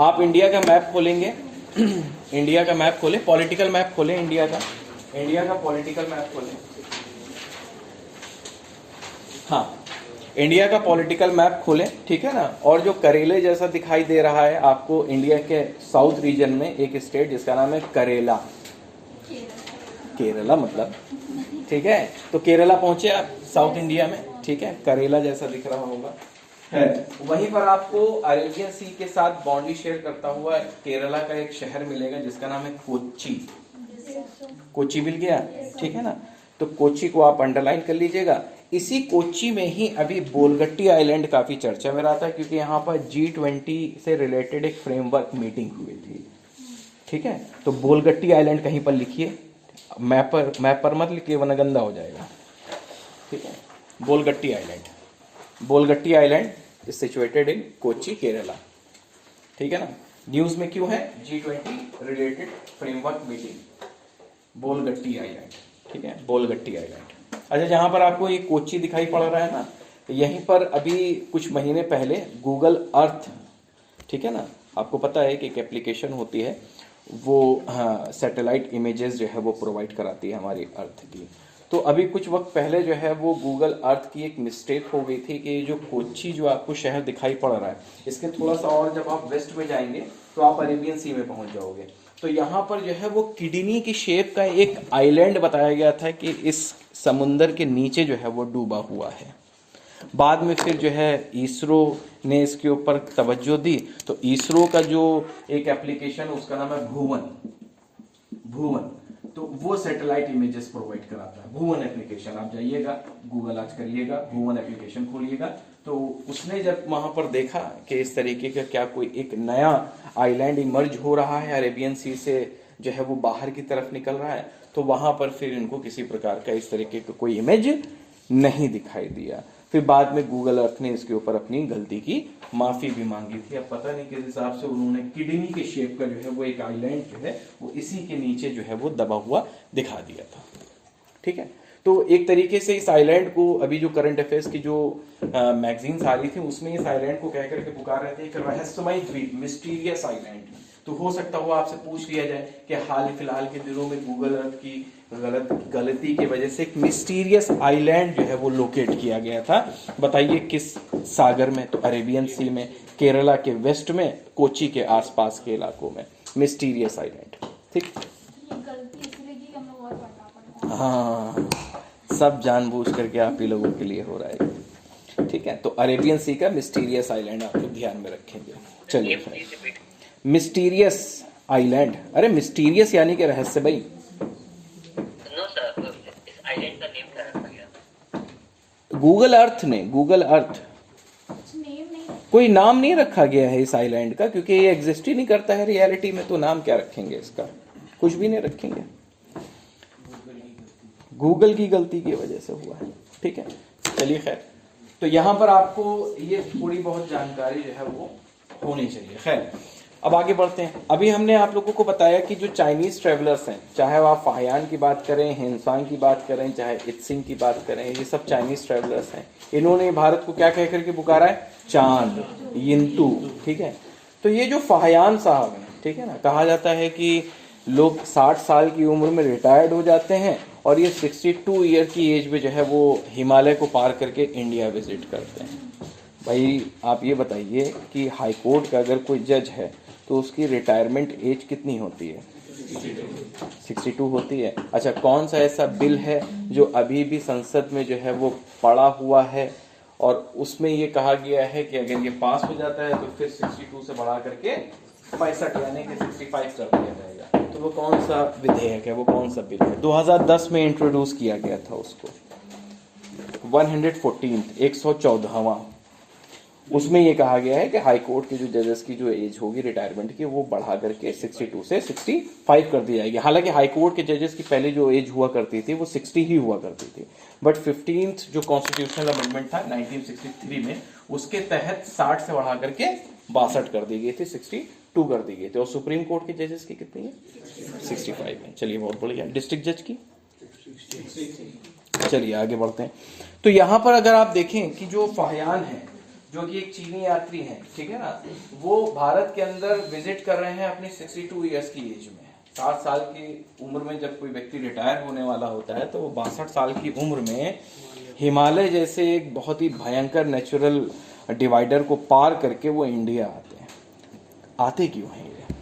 आप इंडिया का मैप खोलेंगे, इंडिया का मैप खोले, पॉलिटिकल मैप खोले, इंडिया का पॉलिटिकल मैप खोले, हाँ इंडिया का पॉलिटिकल मैप खोलें, ठीक है ना। और जो करेले जैसा दिखाई दे रहा है आपको, इंडिया के साउथ रीजन में एक स्टेट जिसका नाम है करेला, केरला मतलब, ठीक है। तो केरला पहुंचे आप साउथ इंडिया में, ठीक है, करेला जैसा दिख रहा होगा है। वहीं पर आपको अरेबियन सी के साथ बाउंड्री शेयर करता हुआ केरला का एक शहर मिलेगा जिसका नाम है कोच्चि। कोच्चि मिल गया, ठीक है ना। तो कोच्चि को आप अंडरलाइन कर लीजिएगा। इसी कोच्चि में ही अभी बोलगट्टी आइलैंड काफी चर्चा में रहा था, क्योंकि यहाँ पर G20 से रिलेटेड एक फ्रेमवर्क मीटिंग हुई थी, ठीक है। तो बोलगट्टी आइलैंड कहीं पर लिखिए, मैप पर मत लिखिए वरना गंदा हो जाएगा, ठीक है। Bolgatty island is situated in Kochi, Kerala, ठीक है ना। न्यूज में क्यों है? G20 related framework meeting, Bolgatty island, ठीक है, बोलगट्टी आइलैंड। अच्छा, जहां पर आपको ये कोच्चि दिखाई पड़ रहा है ना, तो यहीं पर अभी कुछ महीने पहले गूगल अर्थ, ठीक है ना, आपको पता है कि एक एप्लीकेशन होती है वो, हाँ, सैटेलाइट इमेजेस जो है वो प्रोवाइड कराती है हमारी अर्थ की। तो अभी कुछ वक्त पहले जो है वो गूगल अर्थ की एक मिस्टेक हो गई थी कि जो कोच्चि जो आपको शहर दिखाई पड़ रहा है, इसके थोड़ा सा और जब आप वेस्ट में जाएंगे तो आप अरेबियन सी में पहुंच जाओगे। तो यहाँ पर जो है वो किडनी की शेप का एक आइलैंड बताया गया था कि इस समुंदर के नीचे जो है वो डूबा हुआ है। बाद में फिर जो है इसरो ने इसके ऊपर तवज्जो दी, तो इसरो का जो एक एप्लीकेशन उसका नाम है भुवन, तो वो सैटेलाइट इमेजेस प्रोवाइड कराता है। भुवन एप्लीकेशन, आप जाइएगा गूगल आज करिएगा, भुवन एप्लीकेशन खोलिएगा, तो उसने जब वहां पर देखा कि इस तरीके का क्या कोई एक नया आइलैंड इमर्ज हो रहा है, अरेबियन सी से जो है वो बाहर की तरफ निकल रहा है, तो वहां पर फिर इनको किसी प्रकार का इस तरीके का कोई इमेज नहीं दिखाई दिया। फिर बाद में गूगल अर्थ ने इसके ऊपर अपनी गलती की माफी भी मांगी थी। अब पता नहीं किस हिसाब से उन्होंने किडनी के शेप का जो है वो एक आइलैंड जो है वो इसी के नीचे जो है वो दबा हुआ दिखा दिया था, ठीक है। तो एक तरीके से इस आइलैंड को अभी जो करंट अफेयर्स की जो मैगजीन्स आ रही थी उसमें इस आइलैंड को कह करके पुकार रहे थे कि रहस्यमय द्वीप, मिस्टीरियस आइलैंड। तो हो सकता हो आपसे पूछ लिया जाए कि हाल फिलहाल के दिनों में गूगल अर्थ की गलती की वजह से एक मिस्टीरियस आइलैंड जो है वो लोकेट किया गया था, बताइए किस सागर में? तो अरेबियन सी में, केरला के वेस्ट में, कोच्चि के आसपास के इलाकों में मिस्टीरियस आइलैंड, ठीक। हाँ, सब जानबूझ करके आप ही लोगों के लिए हो रहा है, ठीक है। तो अरेबियन सी का मिस्टीरियस आइलैंड आप लोग ध्यान में रखेंगे। चलिए, मिस्टीरियस आइलैंड, अरे मिस्टीरियस यानी कि रहस्य भाई। गूगल अर्थ कोई नाम नहीं रखा गया है इस आइलैंड का, क्योंकि ये एग्जिस्ट ही नहीं करता है रियलिटी में, तो नाम क्या रखेंगे इसका? कुछ भी नहीं रखेंगे, गूगल की गलती की वजह से हुआ है, ठीक है। चलिए खैर, तो यहां पर आपको ये थोड़ी बहुत जानकारी जो है वो होनी चाहिए। खैर, अब आगे बढ़ते हैं। अभी हमने आप लोगों को बताया कि जो चाइनीज ट्रेवलर्स हैं, चाहे आप फाहियान की बात करें, हिंसांग की बात करें, चाहे इत्सिंग की बात करें, ये सब चाइनीज ट्रेवलर्स हैं। इन्होंने भारत को क्या कह करके पुकारा है? चांद, यिंतु, ठीक है। तो ये जो फाहियान साहब हैं, ठीक है ना, कहा जाता है कि लोग 60 साल की उम्र में रिटायर्ड हो जाते हैं और ये 62 ईयर की एज में जो है वो हिमालय को पार करके इंडिया विजिट करते हैं। भाई आप ये बताइए कि हाई कोर्ट का अगर कोई जज है तो उसकी रिटायरमेंट एज कितनी होती है? 62 होती है। अच्छा, कौन सा ऐसा बिल है जो अभी भी संसद में जो है वो पड़ा हुआ है और उसमें ये कहा गया है कि अगर ये पास हो जाता है तो फिर 62 से बढ़ा करके 65 यानी कि 65 कर दिया जाएगा? तो वो कौन सा विधेयक है, वो कौन सा बिल है? 2010 में इंट्रोड्यूस किया गया था उसको, 114वां। उसमें ये कहा गया है कि हाई कोर्ट के जो जजेस की जो एज होगी रिटायरमेंट की, वो बढ़ा करके 62 से 65 कर दी जाएगी। हालांकि हाई कोर्ट के जजेस की पहले जो एज हुआ करती थी वो 60 ही हुआ करती थी, बट 15th जो कॉन्स्टिट्यूशनल अमेंडमेंट था 1963 में, उसके तहत 60 से बढ़ा करके 62 कर दी गई थी, 62 कर दी गई थी। और सुप्रीम कोर्ट के जजेस की कितनी है? 65 है। चलिए, बहुत बढ़िया। डिस्ट्रिक्ट जज की? चलिए आगे बढ़ते हैं। तो यहां पर अगर आप देखें कि जो फाहियान है, जो कि एक चीनी यात्री हैं, ठीक है ना, वो भारत के अंदर विजिट कर रहे हैं अपनी 62 ईयर्स की एज में। 60 साल की उम्र में जब कोई व्यक्ति रिटायर होने वाला होता है तो वो 62 साल की उम्र में हिमालय जैसे एक बहुत ही भयंकर नेचुरल डिवाइडर को पार करके वो इंडिया आते हैं। आते क्यों हैं ये?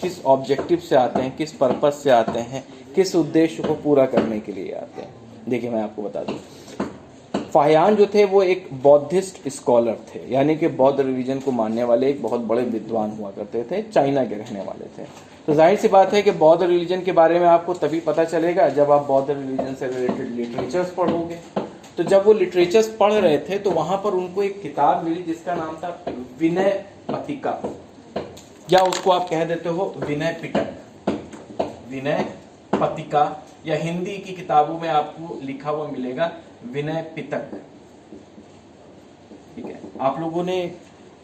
किस ऑब्जेक्टिव से आते हैं, किस पर्पस से आते हैं, किस उद्देश्य को पूरा करने के लिए आते हैं? देखिए मैं आपको बता दूं, फाहियान जो थे वो एक बौद्धिस्ट स्कॉलर थे, यानी कि बौद्ध रिलीजन को मानने वाले एक बहुत बड़े विद्वान हुआ करते थे, चाइना के रहने वाले थे। तो जाहिर सी बात है कि बौद्ध रिलीजन के बारे में आपको तभी पता चलेगा जब आप बौद्ध रिलीजन से रिलेटेड लिटरेचर्स पढ़ोगे। तो जब वो लिटरेचर्स पढ़ रहे थे तो वहां पर उनको एक किताब मिली जिसका नाम था विनय पतिका, या उसको आप कह देते हो विनय पिटक। विनय पतिका, या हिंदी की किताबों में आपको लिखा हुआ मिलेगा विनय पिटक, ठीक है। आप लोगों ने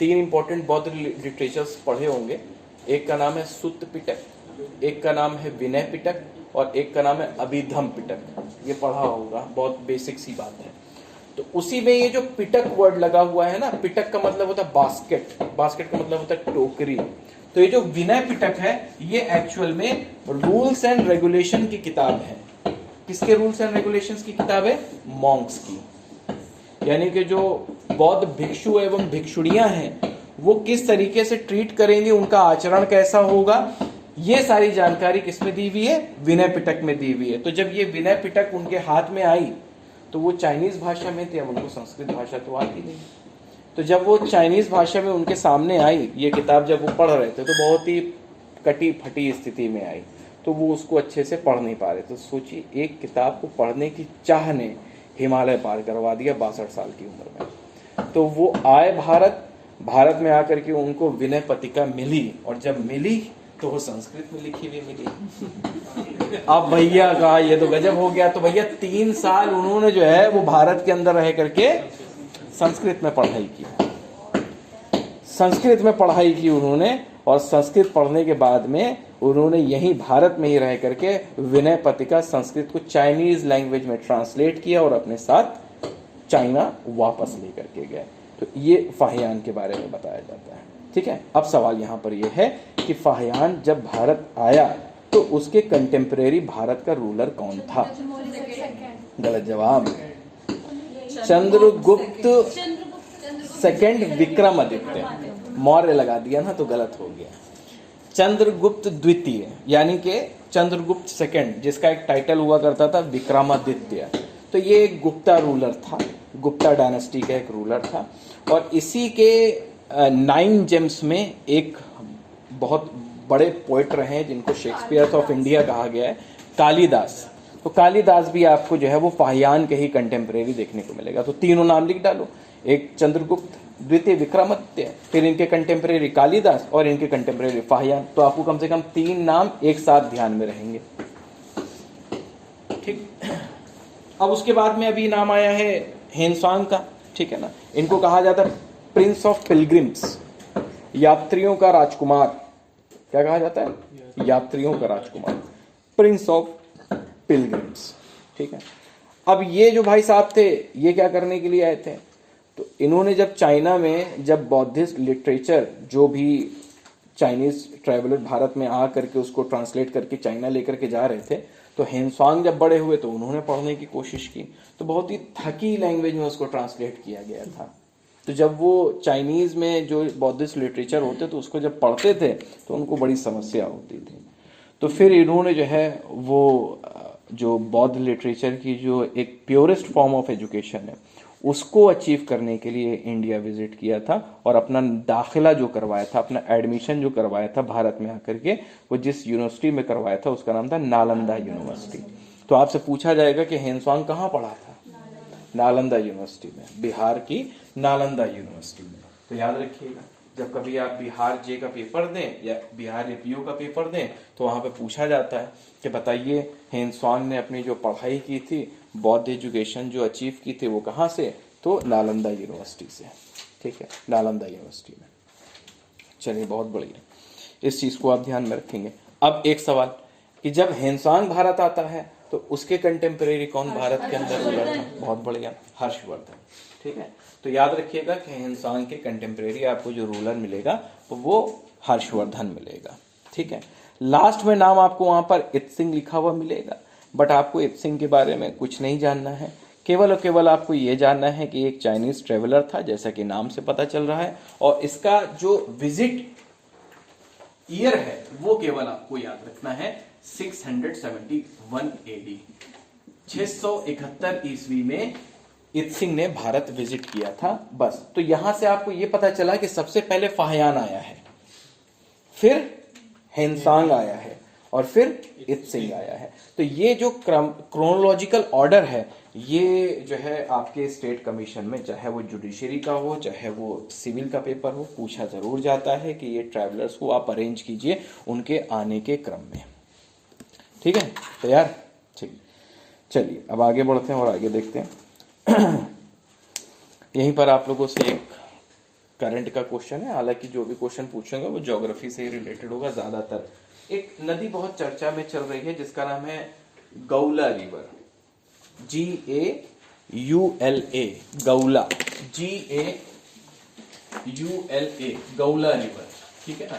3 इंपॉर्टेंट बौद्ध लिटरेचर्स पढ़े होंगे। एक का नाम है सुत्त पिटक, एक का नाम है विनय पिटक और एक का नाम है अभिधम पिटक। ये पढ़ा होगा, बहुत बेसिक सी बात है। तो उसी में ये जो पिटक वर्ड लगा हुआ है ना, पिटक का मतलब होता है बास्केट, बास्केट का मतलब होता है टोकरी। तो ये जो विनय पिटक है ये एक्चुअल में रूल्स एंड रेगुलेशन की किताब है। किसके रूल्स एंड रेगुलेशंस की किताब है? मॉन्क्स की। यानी कि जो बौद्ध भिक्षु एवं भिक्षुणियां हैं वो किस तरीके से ट्रीट करेंगे, उनका आचरण कैसा होगा, ये सारी जानकारी किसमें दी हुई है? विनय पिटक में दी हुई है। तो जब ये विनय पिटक उनके हाथ में आई तो वो चाइनीज भाषा में थी, अब उनको संस्कृत भाषा तो आती नहीं। तो जब वो चाइनीज भाषा में उनके सामने आई ये किताब, जब वो पढ़ रहे थे तो बहुत ही कटी फटी स्थिति में आई, तो वो उसको अच्छे से पढ़ नहीं पा रहे। तो सोचिए, एक किताब को पढ़ने की चाह ने हिमालय पार करवा दिया 62 साल की उम्र में। तो वो आए भारत में आकर के उनको विनय पतिका मिली, और जब मिली तो वो संस्कृत में लिखी हुई मिली। अब भैया कहा ये तो गजब हो गया। तो भैया 3 साल उन्होंने जो है वो भारत के अंदर रह करके संस्कृत में पढ़ाई की, संस्कृत में पढ़ाई की उन्होंने। और संस्कृत पढ़ने के बाद में उन्होंने यहीं भारत में ही रह करके विनय पतिका संस्कृत को चाइनीज लैंग्वेज में ट्रांसलेट किया और अपने साथ चाइना वापस लेकर के गए। तो ये फाहियान के बारे में बताया जाता है, ठीक है। अब सवाल यहाँ पर यह है कि फाहियान जब भारत आया तो उसके कंटेम्परेरी भारत का रूलर कौन था? गलत जवाब, चंद्रगुप्त सेकंड विक्रमादित्य। मौर्य लगा दिया ना तो गलत हो गया। चंद्रगुप्त द्वितीय यानी कि चंद्रगुप्त सेकंड, जिसका एक टाइटल हुआ करता था विक्रमादित्य। तो ये एक गुप्ता रूलर था, गुप्ता डायनेस्टी का एक रूलर था। और इसी के 9 जेम्स में एक बहुत बड़े पोएट रहे हैं जिनको शेक्सपियर ऑफ इंडिया कहा गया है, कालिदास। तो कालिदास भी आपको जो है वो फाहियान के ही कंटेम्परेरी देखने को मिलेगा। तो तीनों नाम लिख डालो, एक चंद्रगुप्त, द्वितीय विक्रमादित्य, फिर इनके कंटेम्परेरी कालिदास और इनके कंटेम्परेरी फाहियान। तो आपको कम से कम 3 नाम एक साथ ध्यान में रहेंगे, ठीक। अब उसके बाद में अभी नाम आया है हिंसांग का, ठीक है ना। इनको कहा जाता है प्रिंस ऑफ पिलग्रिम्स। यात्रियों का राजकुमार, क्या कहा जाता है? यात्रियों का राजकुमार, प्रिंस ऑफ पिलग्रिम्स। ठीक है, अब ये जो भाई साहब थे ये क्या करने के लिए आए थे? तो इन्होंने जब चाइना में जब बौद्धिस्ट लिटरेचर जो भी चाइनीज ट्रैवलर भारत में आ करके उसको ट्रांसलेट करके चाइना लेकर के जा रहे थे, तो हेनसांग जब बड़े हुए तो उन्होंने पढ़ने की कोशिश की, तो बहुत ही थकी लैंग्वेज में उसको ट्रांसलेट किया गया था। तो जब वो चाइनीज में जो बौद्धिस्ट लिटरेचर होते तो उसको जब पढ़ते थे तो उनको बड़ी समस्या होती थी। तो फिर इन्होंने जो है वो जो बौद्ध लिटरेचर की जो एक प्योरेस्ट फॉर्म ऑफ एजुकेशन है उसको अचीव करने के लिए इंडिया विजिट किया था और अपना दाखिला जो करवाया था, अपना एडमिशन जो करवाया था भारत में आकर के, वो जिस यूनिवर्सिटी में करवाया था उसका नाम था नालंदा यूनिवर्सिटी। तो आपसे पूछा जाएगा कि हेनसांग कहाँ पढ़ा था? नालंदा यूनिवर्सिटी में, बिहार की नालंदा यूनिवर्सिटी में। तो याद रखिएगा, जब कभी आप बिहार जे का पेपर दें या बिहार एपीयू का पेपर दें तो वहां पे पूछा जाता है कि बताइए हेनसांग ने अपनी जो पढ़ाई की थी, बौद्ध एजुकेशन जो अचीव की थी वो कहाँ से? तो नालंदा यूनिवर्सिटी से। ठीक है, नालंदा यूनिवर्सिटी में। चलिए, बहुत बढ़िया, इस चीज को आप ध्यान में रखेंगे। अब एक सवाल कि जब हेनसांग भारत आता है तो उसके कंटेम्परेरी कौन भारत के अंदर रूलर था? बहुत बढ़िया, हर्षवर्धन। ठीक है, तो याद रखिएगा कि हेनसांग के कंटेम्परेरी आपको जो रूलर मिलेगा तो वो हर्षवर्धन मिलेगा। ठीक है, लास्ट में नाम आपको वहां पर इत्सिंग लिखा हुआ मिलेगा, बट आपको इत्सिंग के बारे में कुछ नहीं जानना है। केवल और केवल आपको ये जानना है कि एक चाइनीज ट्रेवलर था, जैसा कि नाम से पता चल रहा है, और इसका जो विजिट ईयर है वो केवल आपको याद रखना है 671 एडी, 671 ईस्वी में इत्सिंग ने भारत विजिट किया था। बस, तो यहां से आपको यह पता चला कि सबसे पहले फाहयान आया है, फिर हेनसांग आया है और फिर इत्सिंग आया है। तो ये जो क्रोनोलॉजिकल ऑर्डर है ये जो है आपके स्टेट कमीशन में, चाहे वो जुडिशरी का हो चाहे वो सिविल का पेपर हो, पूछा जरूर जाता है कि ये ट्रैवलर्स को आप अरेंज कीजिए उनके आने के क्रम में। ठीक है, तैयार? ठीक, चलिए अब आगे बढ़ते हैं और आगे देखते हैं। यहीं पर आप लोगों से एक करंट का क्वेश्चन है, हालांकि जो भी क्वेश्चन पूछेंगे वो ज्योग्राफी से ही रिलेटेड होगा ज्यादातर। एक नदी बहुत चर्चा में चल रही है जिसका नाम है Gaula river, GAULA, Gaula, GAULA, Gaula river. ठीक है ना,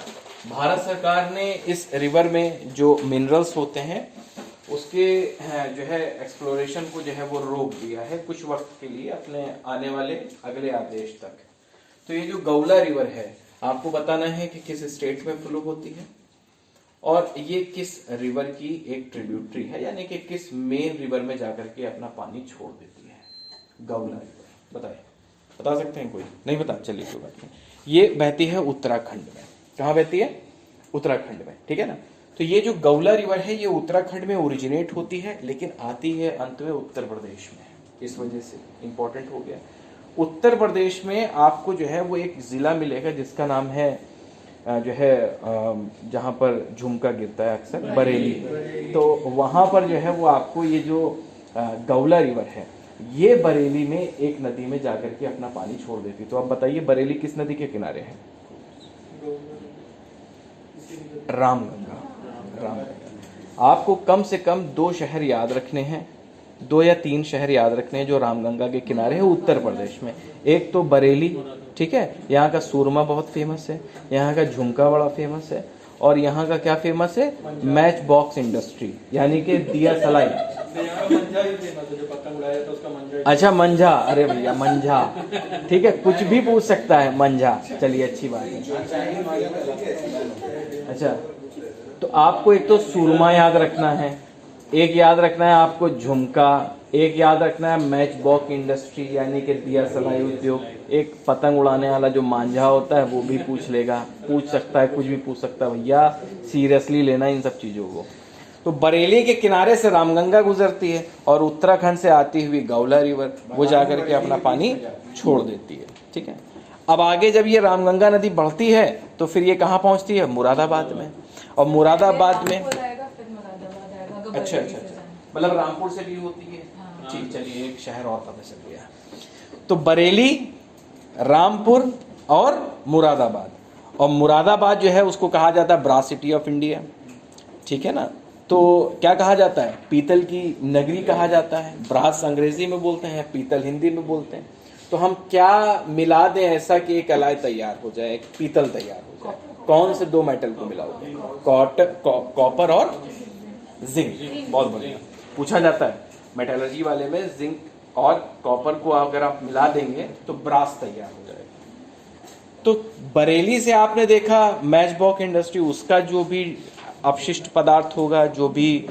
भारत सरकार ने इस रिवर में जो मिनरल्स होते हैं उसके जो है एक्सप्लोरेशन को जो है वो रोक दिया है कुछ वक्त के लिए, अपने आने वाले अगले आदेश तक। तो ये जो गौला रिवर है आपको बताना है कि किस स्टेट में फ्लो होती है और ये किस रिवर की एक ट्रिब्यूटरी है, यानी कि किस मेन रिवर में जाकर के अपना पानी छोड़ देती है गौला रिवर। बताइए, बता सकते हैं? कोई नहीं बता? चलिए कोई बात नहीं। ये बहती है उत्तराखंड में। कहाँ बहती है? उत्तराखंड में। ठीक है ना, तो ये जो गौला रिवर है ये उत्तराखंड में ओरिजिनेट होती है लेकिन आती है अंत में उत्तर प्रदेश में, इस वजह से इंपॉर्टेंट हो गया। उत्तर प्रदेश में आपको जो है वो एक जिला मिलेगा जिसका नाम है जो है जहां पर झुमका गिरता है अक्सर, बरेली। तो वहां पर जो है वो आपको ये जो गौला रिवर है ये बरेली में एक नदी में जाकर के अपना पानी छोड़ देती। तो अब बताइए बरेली किस नदी के किनारे है? रामगंगा। रामगंगा। आपको कम से कम 2 शहर याद रखने हैं, 2 या 3 शहर याद रखने हैं जो रामगंगा के किनारे है उत्तर प्रदेश में। एक तो बरेली, ठीक है, यहाँ का सूरमा बहुत फेमस है, यहाँ का झुमका बड़ा फेमस है, और यहाँ का क्या फेमस है? मैच बॉक्स इंडस्ट्री, यानी कि दिया सलाई। अच्छा, मंझा। अरे भैया मंझा, ठीक है, कुछ भी पूछ सकता है मंझा। चलिए अच्छी बात है। अच्छा, तो आपको एक तो सूरमा याद रखना है, एक याद रखना है आपको झुमका, एक याद रखना है मैच बॉक्स इंडस्ट्री यानी कि दिया सलाई उद्योग, एक पतंग उड़ाने वाला जो मांझा होता है वो भी पूछ लेगा, पूछ सकता है, कुछ भी पूछ सकता है। भैया सीरियसली लेना इन सब चीजों को। तो बरेली के किनारे से रामगंगा गुजरती है और उत्तराखंड से आती हुई गौला रिवर वो जाकर के अपना पानी छोड़ देती है। ठीक है, अब आगे जब ये रामगंगा नदी बढ़ती है तो फिर ये कहाँ पहुंचती है? मुरादाबाद में। और मुरादाबाद में अच्छा, मतलब रामपुर से भी होती है। ठीक, चलिए एक शहर और पता चल गया। तो बरेली, रामपुर और मुरादाबाद, और मुरादाबाद जो है उसको कहा जाता है ब्रास सिटी ऑफ इंडिया, ठीक है ना। तो क्या कहा जाता है, पीतल की नगरी कहा जाता है। ब्रास अंग्रेजी में बोलते हैं, पीतल हिंदी में बोलते हैं। तो हम क्या मिला दें ऐसा कि एक एलॉय तैयार हो जाए, एक पीतल तैयार हो जाए। कौन से दो मेटल को मिलाओगे, कॉपर और जिंक। बहुत बढ़िया, पूछा जाता है मेटलर्जी वाले में, जिंक और कॉपर को अगर आप मिला देंगे तो ब्रास तैयार हो जाएगा। तो बरेली से आपने देखा मैचबॉक्स इंडस्ट्री, उसका जो भी अपशिष्ट पदार्थ होगा, जो भी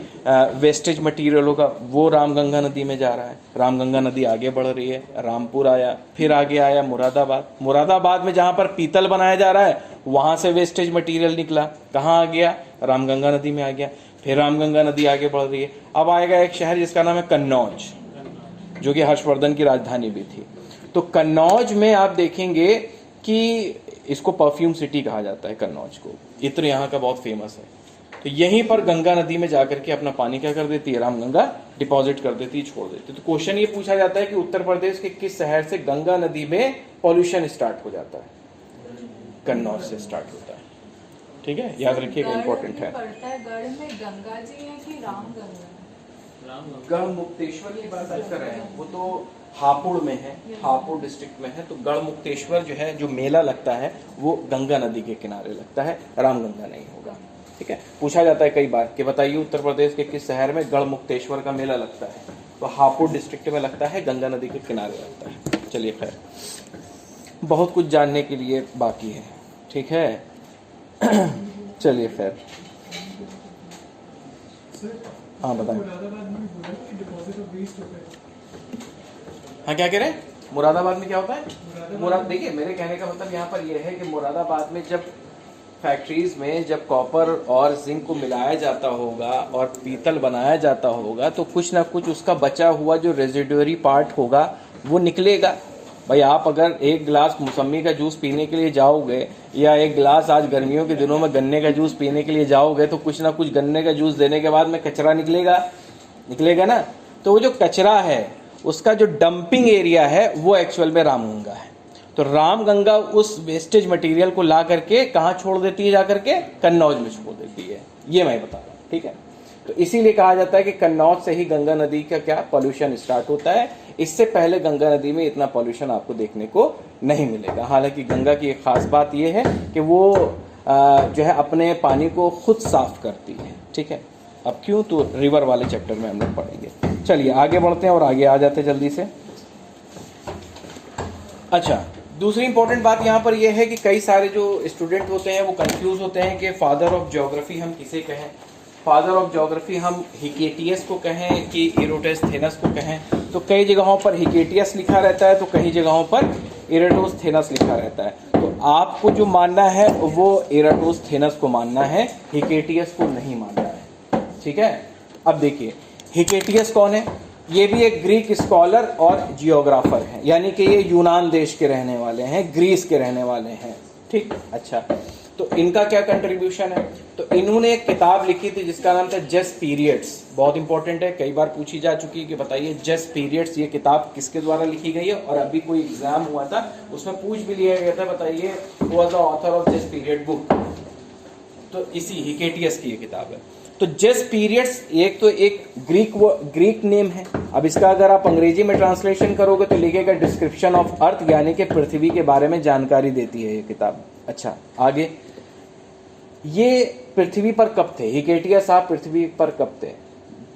वेस्टेज मटेरियल होगा, वो रामगंगा नदी में जा रहा है। रामगंगा नदी आगे बढ़ रही है, रामपुर आया, फिर आगे आया मुरादाबाद। मुरादाबाद में जहां पर पीतल बनाया जा रहा है वहां से वेस्टेज मटेरियल निकला, कहाँ आ गया, रामगंगा नदी में आ गया। फिर रामगंगा नदी आगे बढ़ रही है, अब आएगा एक शहर जिसका नाम है कन्नौज, जो कि हर्षवर्धन की राजधानी भी थी। तो कन्नौज में आप देखेंगे कि इसको परफ्यूम सिटी कहा जाता है कन्नौज को, इत्र यहाँ का बहुत फेमस है। तो यहीं पर गंगा नदी में जाकर के अपना पानी क्या कर देती है, रामगंगा डिपॉजिट कर देती है, छोड़ देती है। तो क्वेश्चन ये पूछा जाता है कि उत्तर प्रदेश के किस शहर से गंगा नदी में पॉल्यूशन स्टार्ट हो जाता है, कन्नौज से स्टार्ट होता है, ठीक है, याद रखिएगा, इंपॉर्टेंट है। गढ़ में गंगा जी है कि रामगंगा? गढ़ मुक्तेश्वर की बात कर रहे हैं, वो तो हापुड़ में है, हापुड़ डिस्ट्रिक्ट में है। तो गढ़ मुक्तेश्वर जो है, जो मेला लगता है वो गंगा नदी के किनारे लगता है, रामगंगा नहीं होगा, ठीक है। पूछा जाता है कई बार कि बताइए उत्तर प्रदेश के किस शहर में गढ़ मुक्तेश्वर का मेला लगता है, तो हापुड़ डिस्ट्रिक्ट में लगता है, गंगा नदी के किनारे लगता है। चलिए खैर, बहुत कुछ जानने के लिए बाकी है, ठीक है। चलिए खैर, हाँ बताएं। हाँ क्या कह रहे हैं, मुरादाबाद में क्या होता है? देखिए मेरे कहने का मतलब यहाँ पर यह है कि मुरादाबाद में जब फैक्ट्रीज में जब कॉपर और जिंक को मिलाया जाता होगा और पीतल बनाया जाता होगा, तो कुछ ना कुछ उसका बचा हुआ जो रेजिडुअरी पार्ट होगा वो निकलेगा। भाई आप अगर एक गिलास मौसमी का जूस पीने के लिए जाओगे, या एक गिलास आज गर्मियों के दिनों में गन्ने का जूस पीने के लिए जाओगे, तो कुछ ना कुछ गन्ने का जूस देने के बाद में कचरा निकलेगा ना। तो वो जो कचरा है उसका जो डंपिंग एरिया है वो एक्चुअल में रामगंगा है। तो रामगंगा उस वेस्टेज मटेरियल को ला करके कहाँ छोड़ देती है, जाकर के कन्नौज में छोड़ देती है, ये मैं बता रहा हूँ, ठीक है। तो इसीलिए कहा जाता है कि कन्नौज से ही गंगा नदी का क्या पॉल्यूशन स्टार्ट होता है। इससे पहले गंगा नदी में इतना पॉल्यूशन आपको देखने को नहीं मिलेगा। हालांकि गंगा की एक खास बात यह है कि वो जो है अपने पानी को खुद साफ करती है, ठीक है। अब क्यों, तो रिवर वाले चैप्टर में हम लोग पढ़ेंगे। चलिए आगे बढ़ते हैं और आगे आ जाते हैं जल्दी से। अच्छा, दूसरी इंपॉर्टेंट बात यहाँ पर यह है कि कई सारे जो स्टूडेंट होते हैं वो कंफ्यूज होते हैं कि फादर ऑफ ज्योग्राफी हम किसे कहें। फादर ऑफ ज्योग्राफी हम हिकेटियस को कहें कि इरोटेस्थेनस को कहें। तो कई जगहों पर हिकेटियस लिखा रहता है, तो कई जगहों पर इरेटोस्थेनस लिखा रहता है। तो आपको जो मानना है वो इरेटोस्थेनस को मानना है, हिकेटियस को नहीं मानना है, ठीक है। अब देखिए हिकेटियस कौन है, ये भी एक ग्रीक स्कॉलर और जियोग्राफर हैं, यानी कि ये यूनान देश के रहने वाले हैं, ग्रीस के रहने वाले हैं, ठीक। अच्छा, तो इनका क्या कंट्रीब्यूशन है, तो इन्होंने एक किताब लिखी थी जिसका नाम था जस्ट पीरियड्स। बहुत इंपॉर्टेंट है, कई बार पूछी जा चुकी है कि बताइए जस्ट पीरियड्स ये किताब किसके द्वारा लिखी गई है। और अभी कोई एग्जाम हुआ था उसमें पूछ भी लिया गया था, बताइए who was the author of just period book. तो इसी हिकेटियस की ये किताब है। तो जस्ट पीरियड्स एक तो एक ग्रीक नेम है। अब इसका अगर आप अंग्रेजी में ट्रांसलेशन करोगे तो लिखेगा डिस्क्रिप्शन ऑफ अर्थ, यानी कि पृथ्वी के बारे में जानकारी देती है ये किताब। अच्छा, आगे ये पृथ्वी पर कब थे, हिकेटियस साहब पृथ्वी पर कब थे?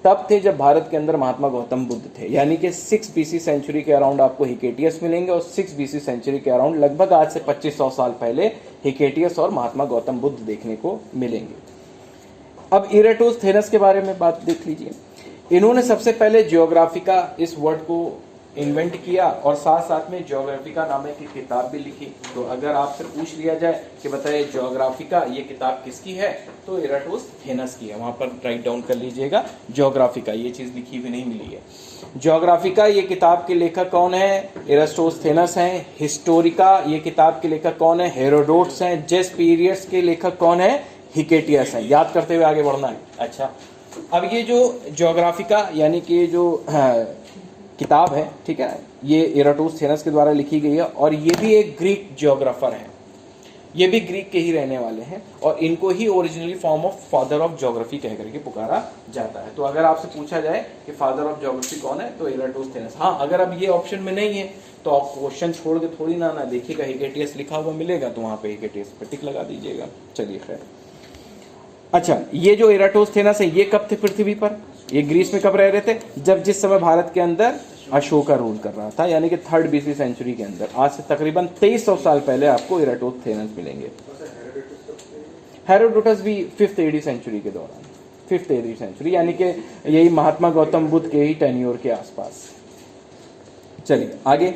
तब थे जब भारत के अंदर महात्मा गौतम बुद्ध थे, यानी कि 6 BC सेंचुरी के अराउंड आपको हिकेटियस मिलेंगे। और 6 BC सेंचुरी के अराउंड लगभग आज से 2500 साल पहले हिकेटियस और महात्मा गौतम बुद्ध देखने को मिलेंगे। अब इरेटोस्थेनस के बारे में बात देख लीजिए। इन्होंने सबसे पहले जियोग्राफिका इस वर्ड को इन्वेंट किया और साथ साथ में जियोग्राफिका नाम की किताब भी लिखी। तो अगर आपसे पूछ लिया जाए कि बताइए जियोग्राफिका ये किताब किसकी है, तो इरेटोस्थेनस की है। वहां पर राइट डाउन कर लीजिएगा, जियोग्राफिका ये चीज लिखी हुई नहीं मिली है। जियोग्राफिका ये किताब के लेखक कौन है, इरेटोस्थेनस हैं। हिस्टोरिका ये किताब के लेखक कौन है, हेरोडोटस हैं। जस्ट पीरियड्स के लेखक कौन है, हिकेटियस है। याद करते हुए आगे बढ़ना है। अच्छा, अब ये जो जियोग्राफिका यानी कि जो किताब है, ठीक है, ये इरेटोस्थेनस के द्वारा लिखी गई है और ये भी एक ग्रीक जियोग्राफर है। ये भी ग्रीक के ही रहने वाले हैं और इनको ही originally form of father of geography कह करके पुकारा जाता है। तो अगर आपसे पूछा जाए कि फादर ऑफ ज्योग्राफी कौन है तो इराटोस्थेनस। हाँ, अगर अब ये ऑप्शन में नहीं है तो आप क्वेश्चन छोड़ के थोड़ी ना देखिएगा, हेकेटियस लिखा हुआ मिलेगा तो वहां पे हेकेटियस पे टिक लगा दीजिएगा। चलिए खैर, अच्छा, ये जो इराटोस्थेनस है ये कब थे पृथ्वी पर? ये ग्रीस में कब रह रहे थे? जब जिस समय भारत के अंदर अशोका रूल कर रहा था, यानी कि 3rd BC सेंचुरी के अंदर। आज से तकरीबन 2300 साल पहले आपको इराटोस्थेनस मिलेंगे। हेरोडोटस भी 5th AD सेंचुरी के दौरान, 5th AD सेंचुरी, यानी कि यही महात्मा गौतम बुद्ध के ही टेन्योर के आसपास। चलिए आगे,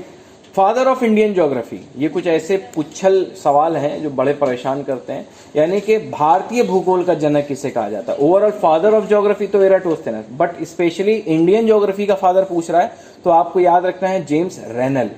फादर ऑफ इंडियन ज्योग्राफी, ये कुछ ऐसे पुच्छल सवाल हैं जो बड़े परेशान करते हैं। यानी कि भारतीय भूगोल का जनक किसे कहा जाता है? ओवरऑल फादर ऑफ ज्योग्राफी तो इराटोस्थेनस, बट स्पेशली इंडियन ज्योग्राफी का फादर पूछ रहा है तो आपको याद रखना है जेम्स रेनल।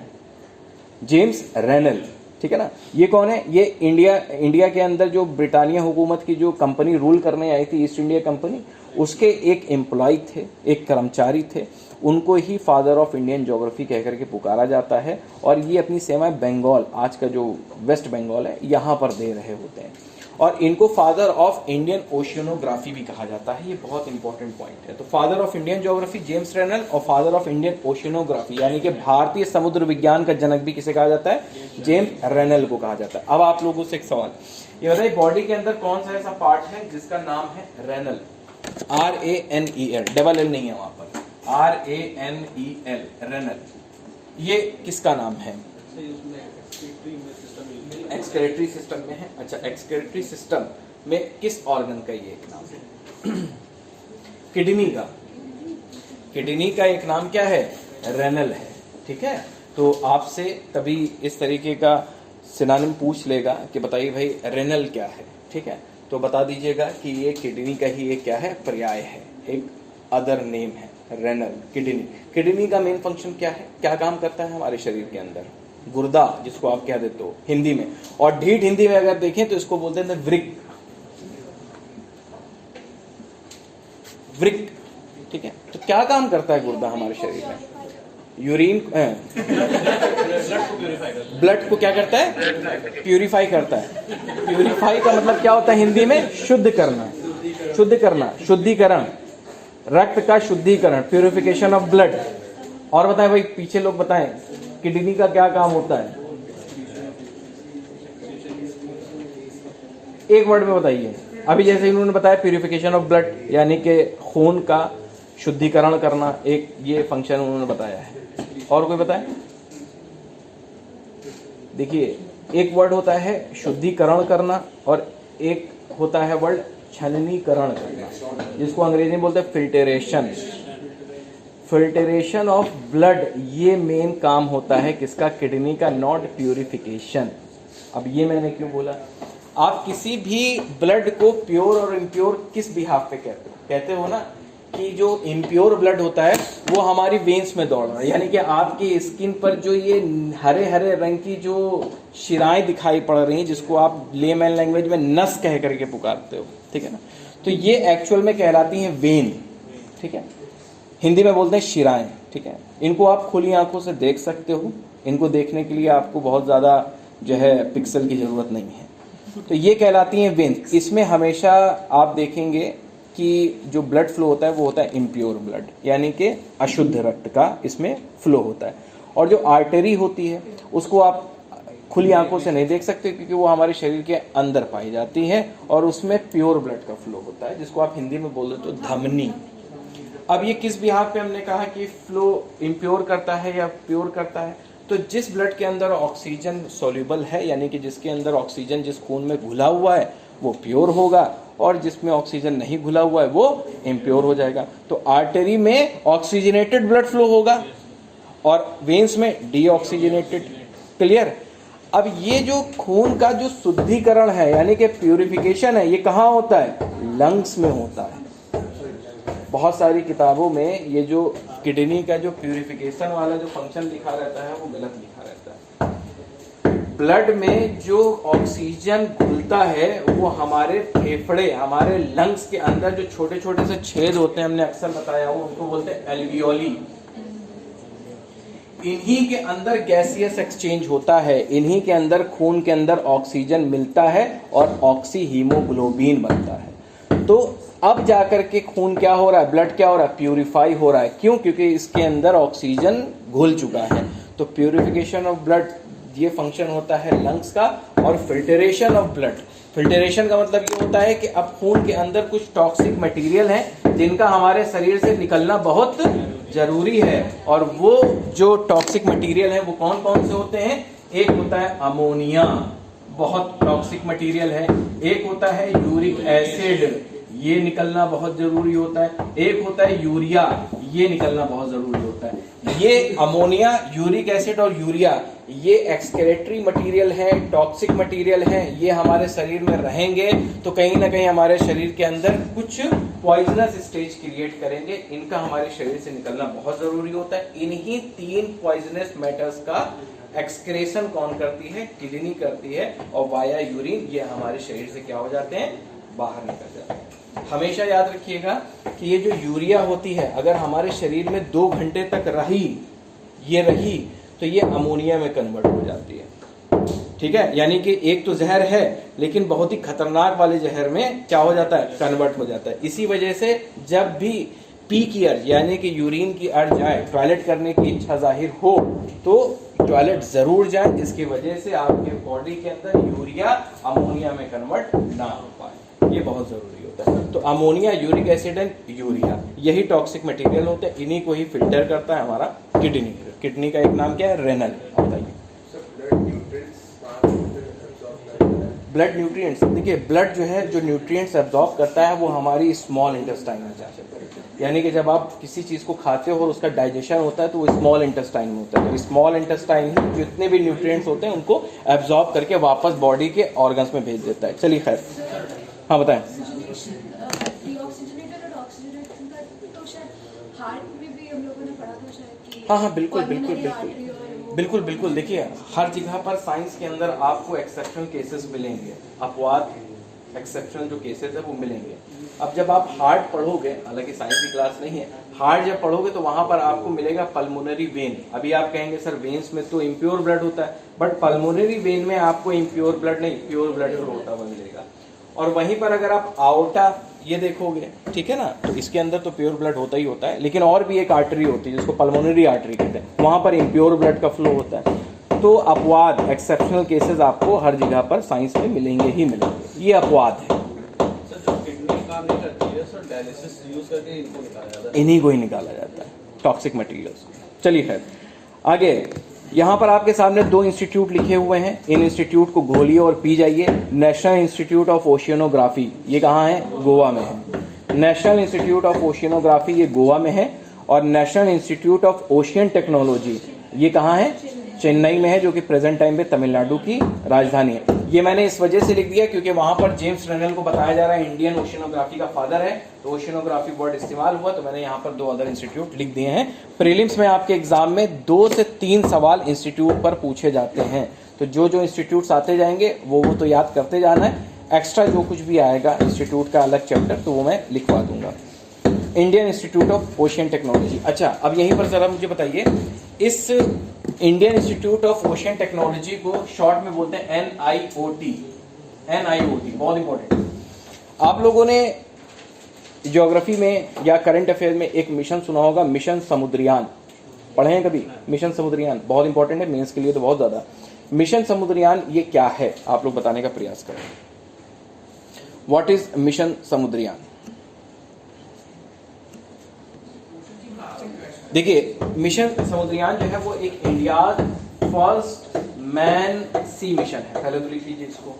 जेम्स रेनल, ठीक है ना। ये कौन है? ये इंडिया के अंदर जो ब्रिटानिया हुकूमत की जो कंपनी रूल करने आई थी, ईस्ट इंडिया कंपनी, उसके एक एम्प्लॉय थे, एक कर्मचारी थे। उनको ही फादर ऑफ इंडियन ज्योग्राफी कह करके पुकारा जाता है। और ये अपनी सेवाएं बंगाल, आज का जो वेस्ट बंगाल है, यहाँ पर दे रहे होते हैं। और इनको फादर ऑफ इंडियन ओशियनोग्राफी भी कहा जाता है। ये बहुत इंपॉर्टेंट पॉइंट है। तो father of Indian geography James Rennell, और फादर ऑफ इंडियन ओशियनोग्राफी यानी कि भारतीय समुद्र विज्ञान का जनक भी किसे कहा जाता है? जेम्स रेनल को कहा जाता है। अब आप लोगों से एक सवाल, ये बताइए बॉडी के अंदर कौन सा ऐसा पार्ट है जिसका नाम है रेनल? RANEL, डबल एल नहीं है वहां पर, RANEL, रेनल। ये किसका नाम है? एक्सक्रेटरी सिस्टम में है। अच्छा, एक्सक्रेटरी सिस्टम में किस ऑर्गन का ये एक नाम है? किडनी का। किडनी का एक नाम क्या है? रेनल है। ठीक है, तो आपसे कभी इस तरीके का सिनोनिम पूछ लेगा कि बताइए भाई रेनल क्या है, ठीक है, तो बता दीजिएगा कि ये किडनी का ही एक क्या है? पर्याय है, एक अदर नेम है रेनल, किडनी। किडनी का मेन फंक्शन क्या है? क्या काम करता है हमारे शरीर के अंदर? गुर्दा, जिसको आप कह देते हो हिंदी में, और ढीठ हिंदी में अगर देखें तो इसको बोलते हैं वृक्क। वृक्क, ठीक है। तो क्या काम करता है गुर्दा हमारे शरीर में? यूरिन, ब्लड को क्या करता है? प्यूरिफाई करता है। प्यूरिफाई का मतलब क्या होता है हिंदी में? शुद्ध करना, शुद्ध करना, शुद्धिकरण, रक्त का शुद्धिकरण, प्यूरिफिकेशन ऑफ ब्लड। और बताएं भाई, पीछे लोग बताएं किडनी का क्या काम होता है? एक वर्ड में बताइए। अभी जैसे इन्होंने बताया प्यूरिफिकेशन ऑफ ब्लड, यानी कि खून का शुद्धिकरण करना, एक ये फंक्शन उन्होंने बताया है। और कोई बताए? देखिए, एक वर्ड होता है शुद्धिकरण करना और एक होता है वर्ड छलनीकरण करना, जिसको अंग्रेजी में बोलते हैं फिल्टरेशन। फिल्टरेशन ऑफ ब्लड, ये मेन काम होता है किसका? किडनी का, नॉट प्यूरिफिकेशन। अब ये मैंने क्यों बोला? आप किसी भी ब्लड को प्योर और इम्प्योर किस बिहाफ पे कहते हो? कहते हो ना कि जो इम्प्योर ब्लड होता है वो हमारी वेन्स में दौड़ रहा है, यानी कि आपकी स्किन पर जो ये हरे हरे रंग की जो शिराएं दिखाई पड़ रही हैं, जिसको आप लेमैन लैंग्वेज में नस कह करके पुकारते हो, ठीक है ना, तो ये एक्चुअल में कहलाती हैं वेन, ठीक है। हिंदी में बोलते हैं शिराएं, ठीक है। इनको आप खुली आंखों से देख सकते हो। इनको देखने के लिए आपको बहुत ज़्यादा जो है पिक्सल की ज़रूरत नहीं है। तो ये कहलाती हैं वेन्स। इसमें हमेशा आप देखेंगे कि जो ब्लड फ्लो होता है वो होता है इम्प्योर ब्लड, यानी कि अशुद्ध रक्त का इसमें फ्लो होता है। और जो आर्टरी होती है उसको आप खुली आंखों से नहीं देख सकते, क्योंकि वो हमारे शरीर के अंदर पाई जाती है और उसमें प्योर ब्लड का फ्लो होता है, जिसको आप हिंदी में बोल देते हो धमनी। अब ये किस बिहाफ पे हमने कहा कि फ्लो इम्प्योर करता है या प्योर करता है? तो जिस ब्लड के अंदर ऑक्सीजन सोल्यूबल है, यानी कि जिसके अंदर ऑक्सीजन जिस खून में घुला हुआ है वो प्योर होगा, और जिसमें ऑक्सीजन नहीं घुला हुआ है वो इम्प्योर हो जाएगा। तो आर्टरी में ऑक्सीजनेटेड ब्लड फ्लो होगा और वेन्स में डीऑक्सीजनेटेड। क्लियर? अब ये जो खून का जो शुद्धिकरण है यानी कि प्यूरिफिकेशन है, ये कहाँ होता है? लंग्स में होता है। बहुत सारी किताबों में ये जो किडनी का जो प्यूरिफिकेशन वाला जो फंक्शन लिखा रहता है वो गलत लिखा रहता है। ब्लड में जो ऑक्सीजन घुलता है वो हमारे फेफड़े, हमारे लंग्स के अंदर जो छोटे छोटे से छेद होते हैं, हमने अक्सर बताया, वो उनको बोलते हैं एल्वियोली। इन्हीं के अंदर गैसियस एक्सचेंज होता है, इन्हीं के अंदर खून के अंदर ऑक्सीजन मिलता है और ऑक्सी हीमोग्लोबिन बनता है। तो अब जाकर के खून क्या हो रहा है, ब्लड क्या हो रहा है, प्यूरिफाई हो रहा है। क्यों? क्योंकि इसके अंदर ऑक्सीजन घुल चुका है। तो प्यूरिफिकेशन ऑफ ब्लड ये फंक्शन होता है लंग्स का। और फिल्टरेशन ऑफ ब्लड, फिल्टरेशन का मतलब ये होता है कि अब खून के अंदर कुछ टॉक्सिक मटेरियल है जिनका हमारे शरीर से निकलना बहुत जरूरी है। और वो जो टॉक्सिक मटेरियल है वो कौन कौन से होते हैं? एक होता है अमोनिया, बहुत टॉक्सिक मटेरियल है। एक होता है यूरिक एसिड, ये निकलना बहुत जरूरी होता है। एक होता है यूरिया, ये निकलना बहुत जरूरी होता है। ये अमोनिया, यूरिक एसिड और यूरिया ये एक्सक्रेटरी मटेरियल है, टॉक्सिक मटेरियल है। ये हमारे शरीर में रहेंगे तो कहीं ना कहीं हमारे शरीर के अंदर कुछ पॉइजनस स्टेज क्रिएट करेंगे। इनका हमारे शरीर से निकलना बहुत जरूरी होता है। इन्हीं 3 पॉइजनस मैटर्स का एक्सक्रेशन कौन करती है? किडनी करती है। और वाया यूरिन ये हमारे शरीर से क्या हो जाते हैं? बाहर निकल जाते हैं। हमेशा याद रखिएगा कि ये जो यूरिया होती है अगर हमारे शरीर में 2 घंटे तक रही तो ये अमोनिया में कन्वर्ट हो जाती है। ठीक है, यानी कि एक तो जहर है लेकिन बहुत ही खतरनाक वाले जहर में क्या हो जाता है? कन्वर्ट हो जाता है। इसी वजह से जब भी पीक ईयर यानी कि यूरिन की अर्ज आए, टॉयलेट करने की इच्छा जाहिर हो तो टॉयलेट जरूर जाए। इसकी वजह से आपके बॉडी के अंदर यूरिया अमोनिया में कन्वर्ट ना हो पाए, ये बहुत जरूरी होता है। तो ammonia, uric acid and urea यही टॉक्सिक मटेरियल होते हैं। इन्हीं को ही फिल्टर करता है हमारा किडनी। किडनी का एक नाम क्या है? रेनल। बताइए। ब्लड न्यूट्रिएंट्स, देखिए ब्लड जो है जो न्यूट्रिएंट्स एब्जॉर्ब करता है वो हमारी स्मॉल इंटेस्टाइन में जाता है। यानी कि जब आप किसी चीज को खाते हो और उसका डाइजेशन होता है तो वो स्मॉल इंटेस्टाइन में होता है। तो स्मॉल इंटेस्टाइन ही जितने भी न्यूट्रिएंट्स होते हैं उनको एब्जॉर्ब करके वापस बॉडी के ऑर्गन्स में भेज देता है। चलिए खैर, हाँ बताएं। हाँ, बिल्कुल बिल्कुल बिल्कुल बिल्कुल बिल्कुल। देखिए हर जगह पर साइंस के अंदर आपको एक्सेप्शनल केसेस मिलेंगे, अपवाद एक्सेप्शनल जो केसेस है वो मिलेंगे। अब जब आप हार्ट पढ़ोगे, हालांकि साइंस की क्लास नहीं है, हार्ट जब पढ़ोगे तो वहां पर आपको मिलेगा पल्मोनरी वेन। अभी आप कहेंगे सर वेन्स में तो इम्प्योर ब्लड होता है, बट पल्मोनरी वेन में आपको इम्प्योर ब्लड नहीं, प्योर ब्लड होता हुआ मिलेगा। और वहीं पर अगर आप आउटा ये देखोगे, ठीक है ना, तो इसके अंदर तो प्योर ब्लड होता ही होता है। लेकिन और भी एक आर्टरी होती है जिसको पल्मोनरी आर्टरी कहते हैं, वहां पर इम्प्योर ब्लड का फ्लो होता है। तो अपवाद एक्सेप्शनल केसेस आपको हर जगह पर साइंस में मिलेंगे ही मिलेंगे, ये अपवाद है। इन्हीं को ही निकाला जाता है, टॉक्सिक मटेरियल्स। चलिए खैर आगे, यहाँ पर आपके सामने 2 इंस्टीट्यूट लिखे हुए हैं। इन इंस्टीट्यूट को घोलिए और पी जाइए। नेशनल इंस्टीट्यूट ऑफ ओशियनोग्राफी ये कहाँ है? गोवा में है। नेशनल इंस्टीट्यूट ऑफ ओशियनोग्राफी ये गोवा में है। और national institute of ocean technology ये कहाँ है? चेन्नई में है, जो कि प्रेजेंट टाइम पे तमिलनाडु की राजधानी है। ये मैंने इस वजह से लिख दिया क्योंकि वहां पर जेम्स रेनल को बताया जा रहा है इंडियन ओशियनोग्राफी का फादर है, तो ओशियनोग्राफी वर्ड इस्तेमाल हुआ, तो मैंने यहाँ पर 2 अदर इंस्टीट्यूट लिख दिए हैं। प्रीलिम्स में आपके एग्जाम में 2 से 3 सवाल इंस्टीट्यूट पर पूछे जाते हैं, तो जो जो इंस्टीट्यूट आते जाएंगे वो तो याद करते जाना है। एक्स्ट्रा जो कुछ भी आएगा इंस्टीट्यूट का अलग चैप्टर तो वो मैं लिखवा दूंगा। Indian institute of ocean technology. अच्छा, अब यहीं पर जरा मुझे बताइए, इस Indian institute of ocean technology को शॉर्ट में बोलते हैं NIOT। NIOT बहुत इंपॉर्टेंट। आप लोगों ने ज्योग्राफी में या करंट अफेयर में एक मिशन सुना होगा, मिशन समुद्रयान। पढ़े हैं कभी? मिशन समुद्रयान बहुत इंपॉर्टेंट है, मेंस के लिए तो बहुत ज्यादा। मिशन समुद्रयान ये क्या है आप लोग बताने का प्रयास करें। What is mission Samudrayaan? देखिए मिशन समुद्रयान जो है वो एक India's first man sea mission है। पहले तो लिख लीजिए इसको,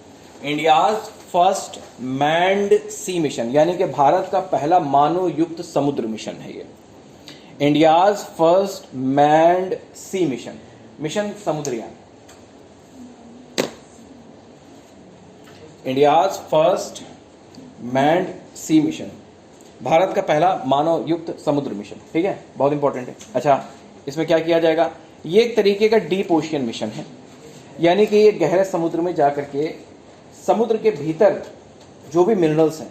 India's first manned sea mission, यानी कि भारत का पहला मानव युक्त समुद्र मिशन है ये। India's first manned sea mission, mission Samudrayaan. India's first manned sea mission, Bharat का पहला मानव युक्त समुद्र मिशन। ठीक है, बहुत इंपॉर्टेंट है। अच्छा, इसमें क्या किया जाएगा? ये एक तरीके का डीप ओशियन मिशन है, यानी कि ये गहरे समुद्र में जाकर के समुद्र के भीतर जो भी मिनरल्स हैं,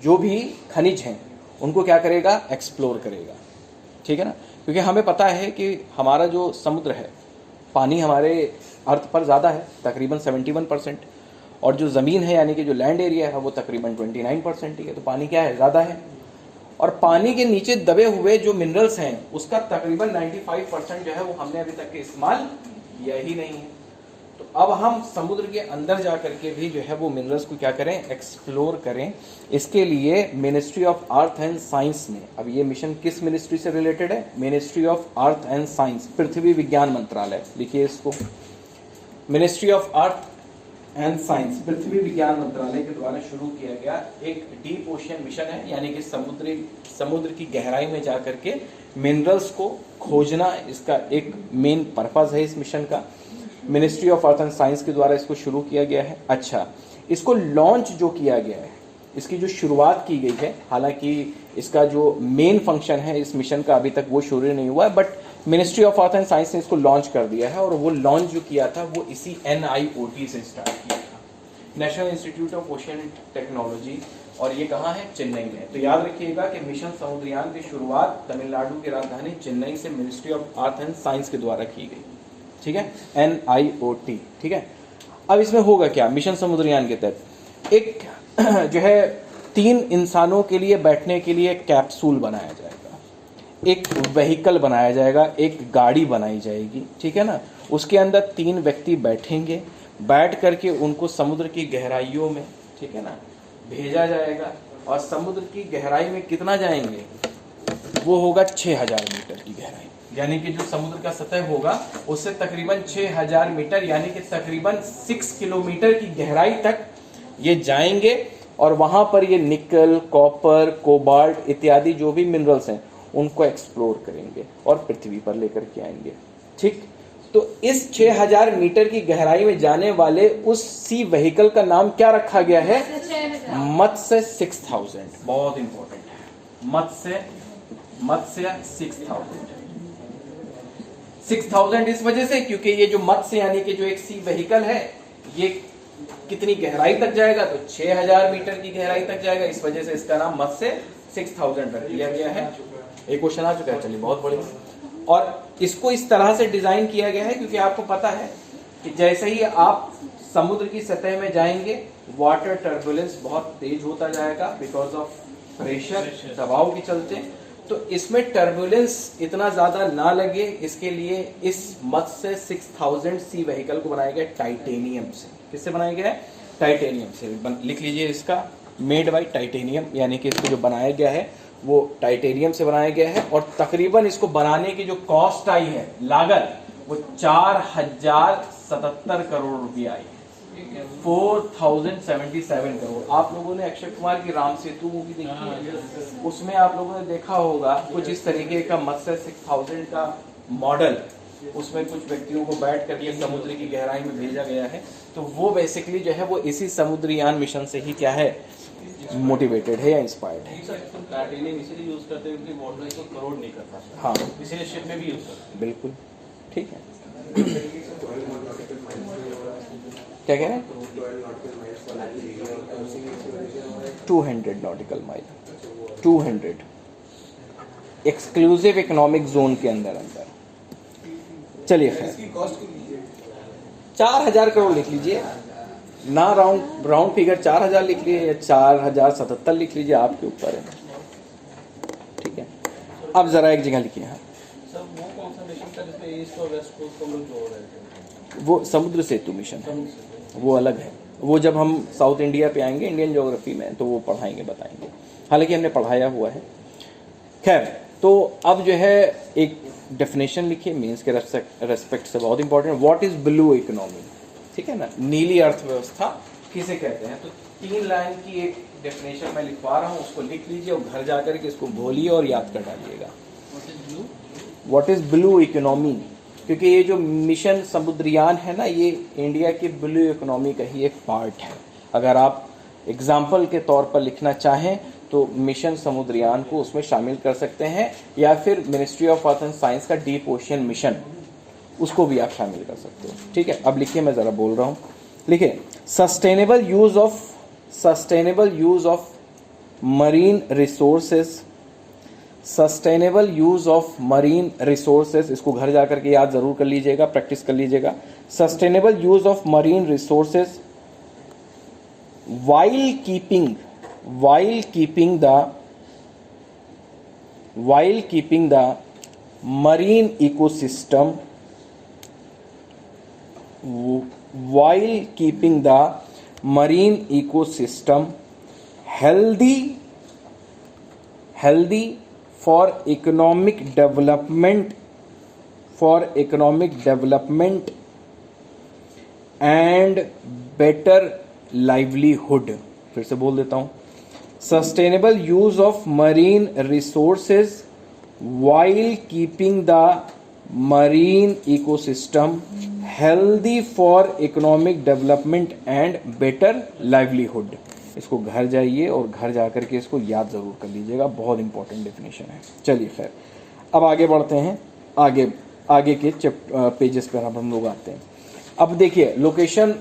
जो भी खनिज हैं, उनको क्या करेगा? एक्सप्लोर करेगा। ठीक है ना, क्योंकि हमें पता है कि हमारा जो समुद्र है, पानी हमारे अर्थ पर ज़्यादा है, तकरीबन 71%, और जो ज़मीन है यानी कि जो लैंड एरिया है वो तकरीबन 29% ही है। तो पानी क्या है, ज़्यादा है। और पानी के नीचे दबे हुए जो मिनरल्स हैं उसका तकरीबन 95% जो है वो हमने अभी तक के इस्तेमाल किया ही नहीं है। तो अब हम समुद्र के अंदर जा करके भी जो है वो मिनरल्स को क्या करें, एक्सप्लोर करें। इसके लिए ministry of earth and science ने, अब ये मिशन किस मिनिस्ट्री से रिलेटेड है, ministry of earth and science, पृथ्वी विज्ञान मंत्रालय, लिखिए इसको, ministry of earth and science, पृथ्वी विज्ञान मंत्रालय के द्वारा शुरू किया गया एक डीप ओशियन मिशन है, यानी कि समुद्र की गहराई में जाकर के मिनरल्स को खोजना, इसका एक मेन पर्पस है इस मिशन का। Ministry of earth and science के द्वारा इसको शुरू किया गया है। अच्छा, इसको लॉन्च जो किया गया है, इसकी जो शुरुआत की गई है, हालांकि इसका जो मेन फंक्शन है इस मिशन का अभी तक वो शुरू नहीं हुआ है, but ministry of earth and science ने इसको लॉन्च कर दिया है। और वो लॉन्च जो किया था वो इसी NIOT से स्टार्ट किया था, national institute of ocean technology, और ये कहाँ है, चेन्नई में। तो याद रखिएगा कि मिशन समुद्रयान की शुरुआत तमिलनाडु की राजधानी चेन्नई से ministry of earth and science के द्वारा की गई, ठीक है, NIOT, ठीक है। अब इसमें होगा क्या, मिशन समुद्रयान के तहत एक जो है 3 इंसानों के लिए बैठने के लिए कैप्सूल बनाया जाएगा, एक व्हीकल बनाया जाएगा, एक गाड़ी बनाई जाएगी, ठीक है ना। उसके अंदर 3 व्यक्ति बैठेंगे, बैठ करके उनको समुद्र की गहराइयों में, ठीक है ना, भेजा जाएगा। और समुद्र की गहराई में कितना जाएंगे, वो होगा 6000 मीटर की गहराई, यानी कि जो समुद्र का सतह होगा उससे तकरीबन 6000 मीटर यानी कि तकरीबन 6 किलोमीटर की गहराई तक ये जाएंगे। और वहां पर ये निकल, कॉपर, कोबाल्ट इत्यादि जो भी मिनरल्स हैं उनको एक्सप्लोर करेंगे और पृथ्वी पर लेकर के आएंगे, ठीक। तो इस 6000 मीटर की गहराई में जाने वाले उस सी व्हीकल का नाम क्या रखा गया है, मत्स्य 6000, बहुत इंपॉर्टेंट है, मत्स्य 6000 इस वजह से क्योंकि ये जो मत्स्य यानी कि जो एक सी व्हीकल है ये कितनी गहराई तक जाएगा, तो 6000 मीटर की गहराई तक जाएगा, इस वजह से इसका नाम मत्स्य 6000 रख दिया गया है। एक क्वेश्चन आ चुका है, चलिए बहुत बढ़िया। और इसको इस तरह से डिजाइन किया गया है क्योंकि आपको पता है कि जैसे ही आप समुद्र की सतह में जाएंगे वाटर टर्बुलेंस बहुत तेज होता जाएगा बिकॉज ऑफ प्रेशर, दबाव के चलते। तो इसमें टर्बुलेंस इतना ज्यादा ना लगे, इसके लिए इस मत्स्य 6000 सी व्हीकल को बनाया गया टाइटेनियम से। किससे बनाया गया है, टाइटेनियम से। लिख लीजिए इसका, मेड बाय टाइटेनियम, यानी कि इसको जो बनाया गया है वो टाइटेनियम से बनाया गया है। और तकरीबन इसको बनाने की जो कॉस्ट आई है, लागत, वो 4077 करोड़ रुपया आई, 4077 करोड़। आप लोगों ने अक्षय कुमार की राम सेतु मूवी देखी है, उसमें आप लोगों ने देखा होगा कुछ इस तरीके का मत्स्य 6000 का मॉडल, उसमें कुछ व्यक्तियों को बैठ करके समुद्र की गहराई में भेजा गया है। तो वो बेसिकली जो है वो इसी समुद्रयान मिशन से ही क्या है, मोटिवेटेड है या इंस्पायर्ड है। टाइटेनियम इसीलिए यूज करते हैं क्योंकि वाटर को करोड नहीं कर पाता, हाँ इसीलिए शिप में भी यूज करते हैं। बिल्कुल ठीक है। क्या कह रहे हैं, 200 nautical mile, 200 exclusive economic zone के अंदर। चलिए खैर, 4000 करोड़ लिख लीजिए ना, राउंड फिगर 4000 लिख लीजिए या 4077 लिख लीजिए, आपके ऊपर है, ठीक है। अब जरा एक जगह लिखिए, हाँ सर वो कौन सा मिशन था जिसमें ईस्ट और वेस्ट कोस्ट को हम लोग जोड़ रहे थे, वो समुद्र सेतु मिशन है, वो अलग है। वो जब हम साउथ इंडिया पे आएंगे इंडियन ज्योग्राफी में तो वो पढ़ाएंगे, बताएंगे, हालांकि हमने पढ़ाया हुआ है। खैर, तो अब जो है एक डेफिनेशन लिखिए मेंस के रेस्पेक्ट से, बहुत important. What is blue economy, ठीक है ना, नीली अर्थव्यवस्था किसे कहते हैं। तो 3 लाइन की एक डेफिनेशन मैं लिखवा रहा हूँ, उसको लिख लीजिए और घर जाकर के इसको भूलिए और याद कर डालिएगा। व्हाट इज ब्लू इकोनॉमी, क्योंकि ये जो मिशन समुद्रयान है ना, ये इंडिया की ब्लू इकोनॉमी का ही एक पार्ट है। अगर आप एग्जाम्पल के तौर पर लिखना चाहें तो मिशन समुद्रयान को उसमें शामिल कर सकते हैं, या फिर ministry of earth and science का डीप ओशियन मिशन, उसको भी आप शामिल कर सकते हो, ठीक है। अब लिखिए, मैं ज़रा बोल रहा हूँ, लिखिए, sustainable use of marine resources sustainable use of marine resources, इसको घर जाकर के याद जरूर कर लीजिएगा, प्रैक्टिस कर लीजिएगा। Sustainable use of marine resources while keeping the marine ecosystem healthy for economic development and better livelihood। फिर से बोल देता हूं, sustainable use of marine resources while keeping the marine ecosystem healthy for economic development and better livelihood। इसको घर जाइए और घर जाकर के इसको याद जरूर कर लीजिएगा, बहुत इंपॉर्टेंट डेफिनेशन है। चलिए खैर, अब आगे बढ़ते हैं, आगे के पेजेस पर अब हम लोग आते हैं। अब देखिए, location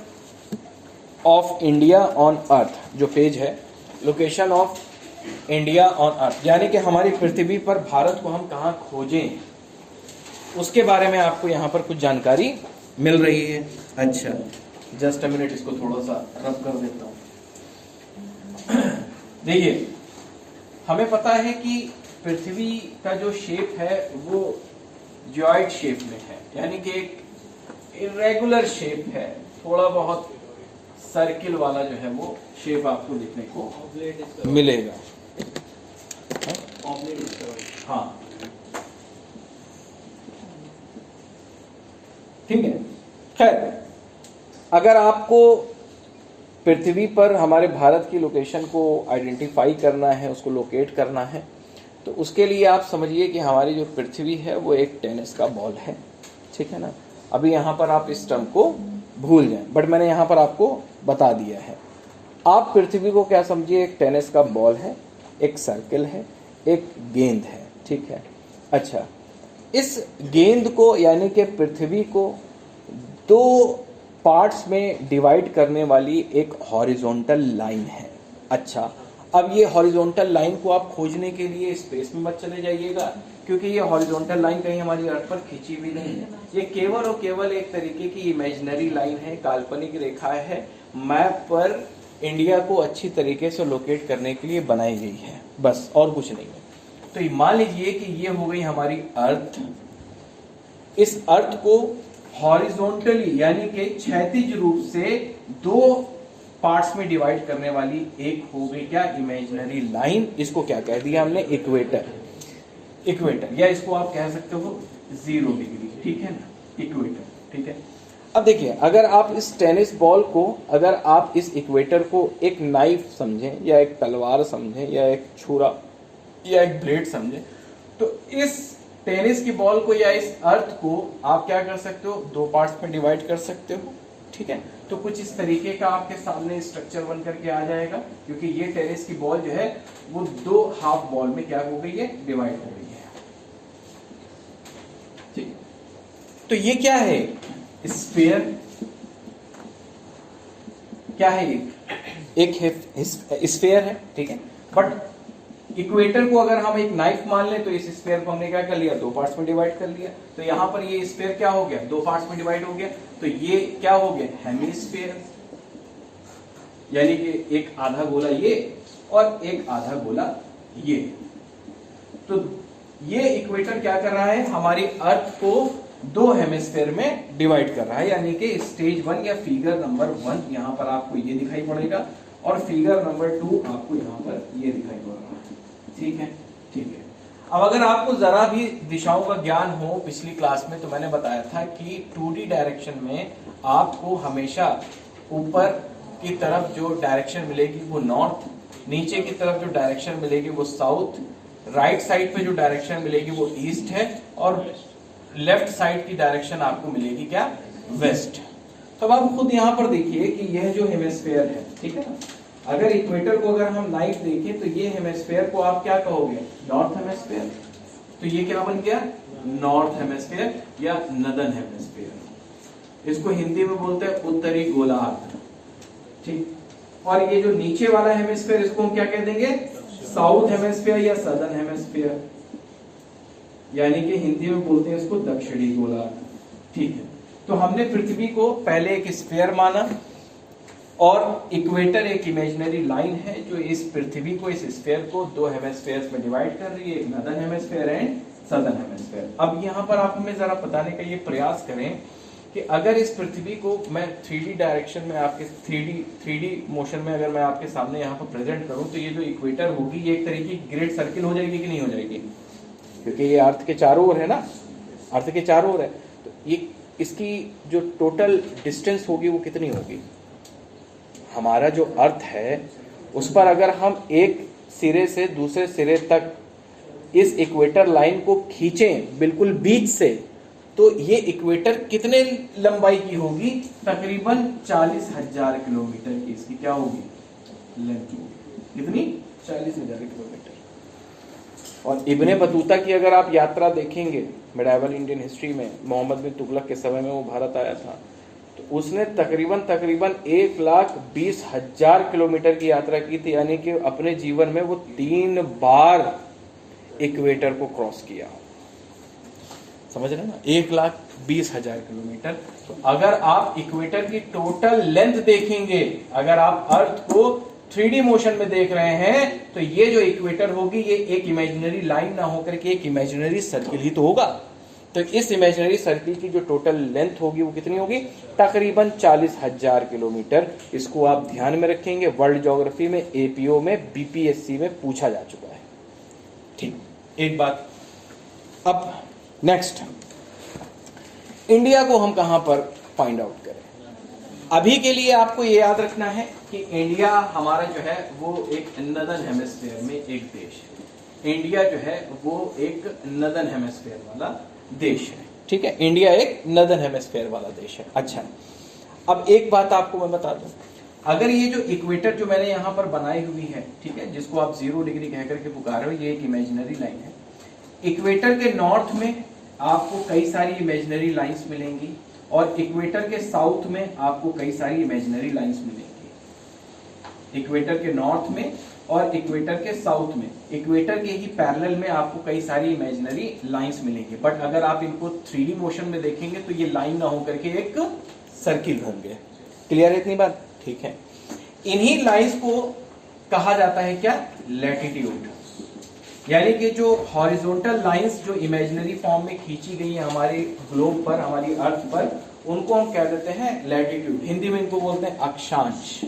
of India on earth, जो पेज है, location of India on earth, यानी कि हमारी पृथ्वी पर भारत को हम कहाँ खोजें, उसके बारे में आपको यहाँ पर कुछ जानकारी मिल रही है। अच्छा, जस्ट अ मिनट, इसको थोड़ा सा रब कर देता हूँ। देखिए, हमें पता है कि पृथ्वी का जो शेप है वो ज्वाइड शेप में है, यानी कि एक इरेगुलर शेप है, थोड़ा बहुत सर्किल वाला जो है वो शेप आपको देखने को मिलेगा। हाँ, ठीक है। खैर, अगर आपको पृथ्वी पर हमारे भारत की लोकेशन को आइडेंटिफाई करना है, उसको लोकेट करना है, तो उसके लिए आप समझिए कि हमारी जो पृथ्वी है वो एक टेनिस का बॉल है, ठीक है ना। अभी यहाँ पर आप इस टर्म को भूल जाएं, बट मैंने यहाँ पर आपको बता दिया है। आप पृथ्वी को क्या समझिए, एक टेनिस का बॉल है, एक सर्कल है, एक गेंद है, ठीक है। अच्छा, इस गेंद को यानी कि पृथ्वी को दो पार्ट्स में डिवाइड करने वाली एक हॉरिजॉन्टल लाइन है। अच्छा, अब ये हॉरिजॉन्टल लाइन को आप खोजने के लिए स्पेस में मत चले जाइएगा, क्योंकि ये हॉरिजॉन्टल लाइन कहीं हमारी अर्थ पर खींची हुई नहीं है। ये केवल और केवल एक तरीके की इमेजिनरी लाइन है, काल्पनिक रेखा है, मैप पर इंडिया को अच्छी तरीके से लोकेट करने के लिए बनाई गई है, बस, और कुछ नहीं है। तो मान लीजिए कि ये हो गई हमारी अर्थ। इस अर्थ को हॉरिजॉन्टली यानी कि क्षैतिज रूप से दो पार्ट्स में डिवाइड करने वाली एक हो गई क्या, इमेजिनरी लाइन। इसको क्या कह दिया हमने, इक्वेटर। इक्वेटर, या इसको आप कह सकते हो 0 डिग्री, ठीक है ना, इक्वेटर, ठीक है। अब देखिए, अगर आप इस टेनिस बॉल को, अगर आप इस इक्वेटर को एक नाइफ समझें, या एक तलवार समझें, या एक छुरा या एक ब्लेड समझें, तो इस टेनिस की बॉल को या इस अर्थ को आप क्या कर सकते हो, दो पार्ट्स में डिवाइड कर सकते हो, ठीक है। तो कुछ इस तरीके का आपके सामने स्ट्रक्चर बन करके आ जाएगा, क्योंकि ये टेनिस की बॉल जो है वो दो हाफ बॉल में क्या हो गई है, डिवाइड हो गई है, ठीक। तो ये क्या है, स्फीयर। क्या है, एक स्फीयर है, ठीक है। बट इक्वेटर को अगर हम एक नाइफ मान लें, तो इस स्फीयर को हमने क्या कर लिया, दो पार्ट्स में डिवाइड कर लिया। तो यहां पर ये स्फीयर क्या हो गया, दो पार्ट्स में डिवाइड हो गया। तो ये क्या हो गया, हेमिस्फीयर, यानी कि एक आधा गोला ये और एक आधा गोला ये। तो ये इक्वेटर क्या कर रहा है, हमारी अर्थ को दो हेमिस्फीयर में डिवाइड कर रहा है, यानी कि स्टेज 1 या फिगर नंबर 1 यहां पर आपको ये दिखाई पड़ेगा, और फिगर नंबर 2 आपको यहां पर ये दिखाई पड़ रहा है, ठीक है, ठीक है। अब अगर आपको जरा भी दिशाओं का ज्ञान हो, पिछली क्लास में तो मैंने बताया था कि 2D डायरेक्शन में आपको हमेशा ऊपर की तरफ जो डायरेक्शन मिलेगी वो नॉर्थ, नीचे की तरफ जो डायरेक्शन मिलेगी वो साउथ, राइट साइड पे जो डायरेक्शन मिलेगी वो ईस्ट है, और लेफ्ट साइड की डायरेक्शन आपको मिलेगी क्या, वेस्ट। तो अब आप खुद यहाँ पर देखिए कि यह जो हेमिस्फीयर है, ठीक है ना, अगर इक्वेटर को अगर हम नाइफ देखें तो ये हेमिस्फीयर को आप क्या कहोगे, नॉर्थ हेमिस्फीयर। तो ये क्या बन गया, नॉर्थ हेमिस्फीयर या नदर्न हेमिस्फीयर। इसको हिंदी में बोलते हैं उत्तरी गोलार्ध, ठीक। और ये जो नीचे वाला हेमिस्फीयर, इसको हम क्या कह देंगे, साउथ हेमिस्फीयर या सदर्न हेमिस्फीयर, यानी कि हिंदी में बोलते हैं इसको दक्षिणी गोलार्ध। ठीक है, तो हमने पृथ्वी को पहले एक स्फीयर माना और इक्वेटर एक इमेजिनरी लाइन है जो इस पृथ्वी को, इस स्फीयर को दो हेमिस्फीयर्स में डिवाइड कर रही है, एक northern hemisphere and southern hemisphere. अब यहाँ पर आप हमें जरा बताने का ये प्रयास करें कि अगर इस पृथ्वी को मैं 3D डायरेक्शन में, आपके 3D मोशन में अगर मैं आपके सामने यहाँ पर प्रेजेंट करूं, तो ये जो इक्वेटर होगी ये एक तरीके की ग्रेट सर्किल हो जाएगी कि नहीं हो जाएगी? क्योंकि ये अर्थ के चारों ओर है ना, अर्थ के चारों ओर है, तो ये इसकी जो टोटल डिस्टेंस होगी वो कितनी होगी? हमारा जो अर्थ है उस पर अगर हम एक सिरे से दूसरे सिरे तक इस इक्वेटर लाइन को खींचें बिल्कुल बीच से, तो ये इक्वेटर कितने लंबाई की होगी? तकरीबन 40,000 किलोमीटर की इसकी क्या होगी? लेंथ होगी। कितनी? 40,000 किलोमीटर। और इब्ने बतूता की अगर आप यात्रा देखेंगे मिडाइवल इंडियन हिस्ट्री में, मोहम्मद बिन तुगलक के समय में वो भारत आया था, तो उसने तकरीबन 1,20,000 किलोमीटर की यात्रा की थी, यानी कि अपने जीवन में वो 3 बार इक्वेटर को क्रॉस किया। समझ रहे ना? 1,20,000 किलोमीटर। तो अगर आप इक्वेटर की टोटल लेंथ देखेंगे, अगर आप अर्थ को 3D मोशन में देख रहे हैं, तो ये जो इक्वेटर होगी ये एक इमेजिनरी लाइन ना होकर के एक इमेजिनरी सर्किल ही तो होगा। तो इस इमेजिनरी सर्किल की जो टोटल लेंथ होगी वो कितनी होगी? तकरीबन 40,000 किलोमीटर। इसको आप ध्यान में रखेंगे, वर्ल्ड ज्योग्राफी में, APO में, BPSC में पूछा जा चुका है। ठीक, एक बात। अब नेक्स्ट, इंडिया को हम कहां पर फाइंड आउट करें? अभी के लिए आपको ये याद रखना है कि इंडिया हमारा जो है वो एक नॉर्दर्न हेमिस्फीयर में एक देश है। इंडिया जो है वो एक नॉर्दर्न हेमिस्फीयर वाला देश है। ठीक है, इंडिया एक नॉर्दर्न हेमिस्फीयर वाला देश है। अच्छा, अब एक बात आपको मैं बता दूं, अगर ये जो इक्वेटर जो मैंने यहाँ पर बनाई हुई है, ठीक है, जिसको आप 0 डिग्री कह करके पुकार रहे हो, ये एक इमेजिनरी लाइन है। इक्वेटर के नॉर्थ में आपको कई सारी इमेजिनरी लाइंस मिलेंगी और इक्वेटर के साउथ में आपको कई सारी इमेजिनरी लाइंस मिलेंगी। इक्वेटर के नॉर्थ में और इक्वेटर के साउथ में, इक्वेटर के ही पैरेलल में आपको कई सारी इमेजिनरी लाइंस मिलेंगी। बट अगर आप इनको 3D मोशन में देखेंगे तो ये लाइन ना होकर के एक सर्किल होंगे। क्लियर है इतनी बात? ठीक है, इन्हीं लाइंस को कहा जाता है क्या? लैटिट्यूड। यानी कि जो हॉरिजॉन्टल लाइंस जो इमेजिनरी फॉर्म में खींची गई है हमारे ग्लोब पर, हमारी अर्थ पर, उनको हम कह देते हैं लैटिट्यूड। हिंदी में इनको बोलते हैं अक्षांश।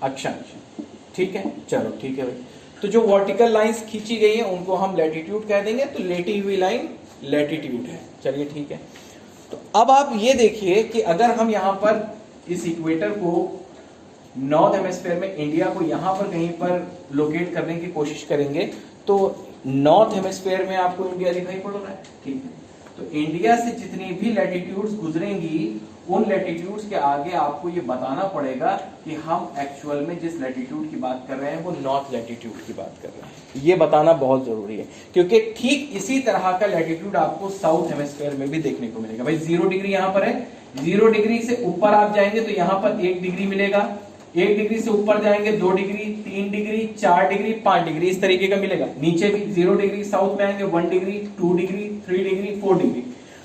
अक्षांश, ठीक है, चलो ठीक है भाई। तो जो वर्टिकल लाइंस खींची गई है उनको हम लैटिट्यूड कह देंगे, तो लेटी हुई लाइन लैटिट्यूड है। चलिए ठीक है, तो अब आप ये देखिए कि अगर हम यहां पर इस इक्वेटर को नॉर्थ हेमिस्फीयर में, इंडिया को यहां पर कहीं पर लोकेट करने की कोशिश करेंगे, तो नॉर्थ हेमिस्फीयर में आपको इंडिया दिखाई पड़ रहा है। ठीक है, तो इंडिया से जितनी भी लैटिट्यूड्स गुजरेंगी, उन लैटिट्यूड्स के आगे आपको ये बताना पड़ेगा कि हम एक्चुअल में जिस लैटिट्यूड की बात कर रहे हैं वो नॉर्थ लैटिट्यूड की बात कर रहे हैं। ये बताना बहुत जरूरी है, क्योंकि ठीक इसी तरह का लैटिट्यूड आपको साउथ हेमिस्फीयर में भी देखने को मिलेगा। भाई 0 डिग्री यहां पर है, 0 डिग्री से ऊपर आप जाएंगे तो यहां पर 1 डिग्री मिलेगा, 1 डिग्री से ऊपर जाएंगे 2 डिग्री, 3 डिग्री, 4 डिग्री, 5 डिग्री, इस तरीके का मिलेगा। नीचे भी 0 डिग्री साउथ में आएंगे 1 degree, 2 degree, 3 degree, 4 degree.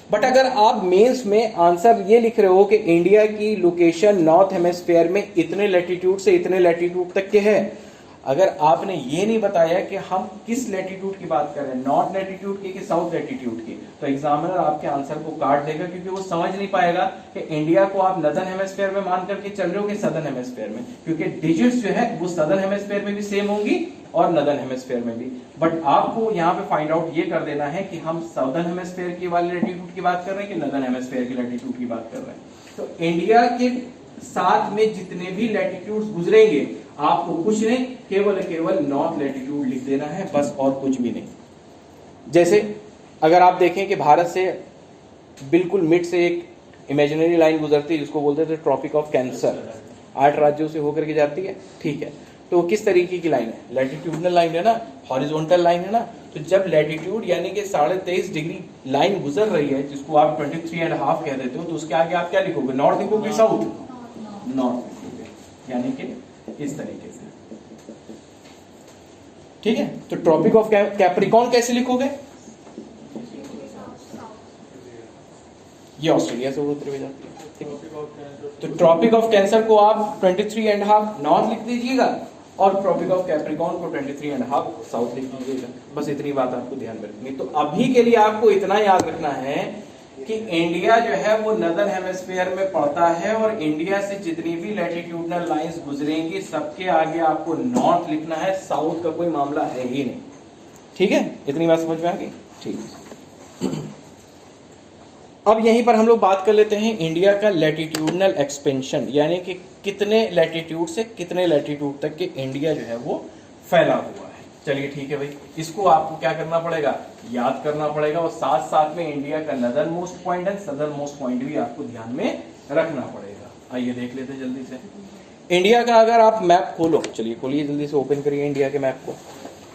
But अगर आप मेंस में आंसर ये लिख रहे हो कि इंडिया की लोकेशन नॉर्थ हेमिस्फीयर में इतने लैटिट्यूड से इतने लैटिट्यूड तक के है, अगर आपने ये नहीं बताया कि हम किस लैटिट्यूड की बात कर रहे हैं, नॉर्थ लैटिट्यूड की कि साउथ लैटिट्यूड की, तो एग्जामिनर आपके आंसर को काट देगा, क्योंकि वो समझ नहीं पाएगा कि इंडिया को आप नॉर्दर्न हेमिस्फीयर में मान करके चल रहे हो कि सदर्न हेमिस्फीयर में, क्योंकि डिजिट्स जो है वो सदर्न हेमिस्फीयर में भी सेम होंगी और नॉर्दर्न हेमिस्फीयर में भी। बट आपको यहाँ पे फाइंड आउट ये कर देना है कि हम साउदर्न हेमिस्फीयर की वाली लैटिट्यूड की बात कर रहे हैं कि नॉर्दर्न हेमिस्फीयर की लैटिट्यूड की बात कर रहे हैं। तो इंडिया के साथ में जितने भी लैटिट्यूड्स गुजरेंगे, आपको कुछ नहीं, केवल नॉर्थ लैटिट्यूड लिख देना है, बस, और कुछ भी नहीं। जैसे अगर आप देखें कि भारत से बिल्कुल मिड से एक इमेजिनरी लाइन गुजरती है जिसको बोलते थे ट्रॉपिक ऑफ कैंसर, 8 राज्यों से होकर के जाती है। ठीक है, तो वो किस तरीके की लाइन है? लैटिट्यूडनल लाइन है ना, हॉरिजॉन्टल लाइन है ना। तो जब लैटिट्यूड यानी कि 23.5 डिग्री लाइन गुजर रही है, जिसको आप 23.5 कह देते हो, तो उसके आगे आप क्या लिखोगे? नॉर्थ लिखोगे, साउथ? नॉर्थ लिखोगे, यानी कि इस तरीके से। ठीक है, तो ट्रॉपिक ऑफ कैप्रिकॉर्न कैसे लिखोगे? ये ऑस्ट्रेलिया से होते हुए जाती है, ठीक है। तो ट्रॉपिक ऑफ कैंसर को आप 23.5 नॉर्थ लिख दीजिएगा और ट्रॉपिक ऑफ कैप्रिकॉर्न को 23.5 साउथ लिख दीजिएगा। बस इतनी बात आपको ध्यान में रखनी। तो अभी के लिए आपको इतना याद रखना है कि इंडिया जो है वो नदर्न हेमिस्फीयर में पड़ता है और इंडिया से जितनी भी लैटिट्यूडनल लाइंस गुजरेंगी सबके आगे आपको नॉर्थ लिखना है, साउथ का कोई मामला है ही नहीं, ठीक है। इतनी बात समझ में आ गई, ठीक है। अब यहीं पर हम लोग बात कर लेते हैं इंडिया का लैटिट्यूडनल एक्सपेंशन, यानी कि कितने लैटिट्यूड से कितने लैटिट्यूड तक के इंडिया जो है वो फैला हुआ है। चलिए ठीक है भाई, इसको आपको क्या करना पड़ेगा, याद करना पड़ेगा और साथ साथ में इंडिया का northern most point and southern most point भी आपको ध्यान में रखना पड़ेगा। आइए देख लेते हैं जल्दी से इंडिया का। अगर आप मैप खोलो, चलिए खोलिए जल्दी से, ओपन करिए इंडिया के मैप को।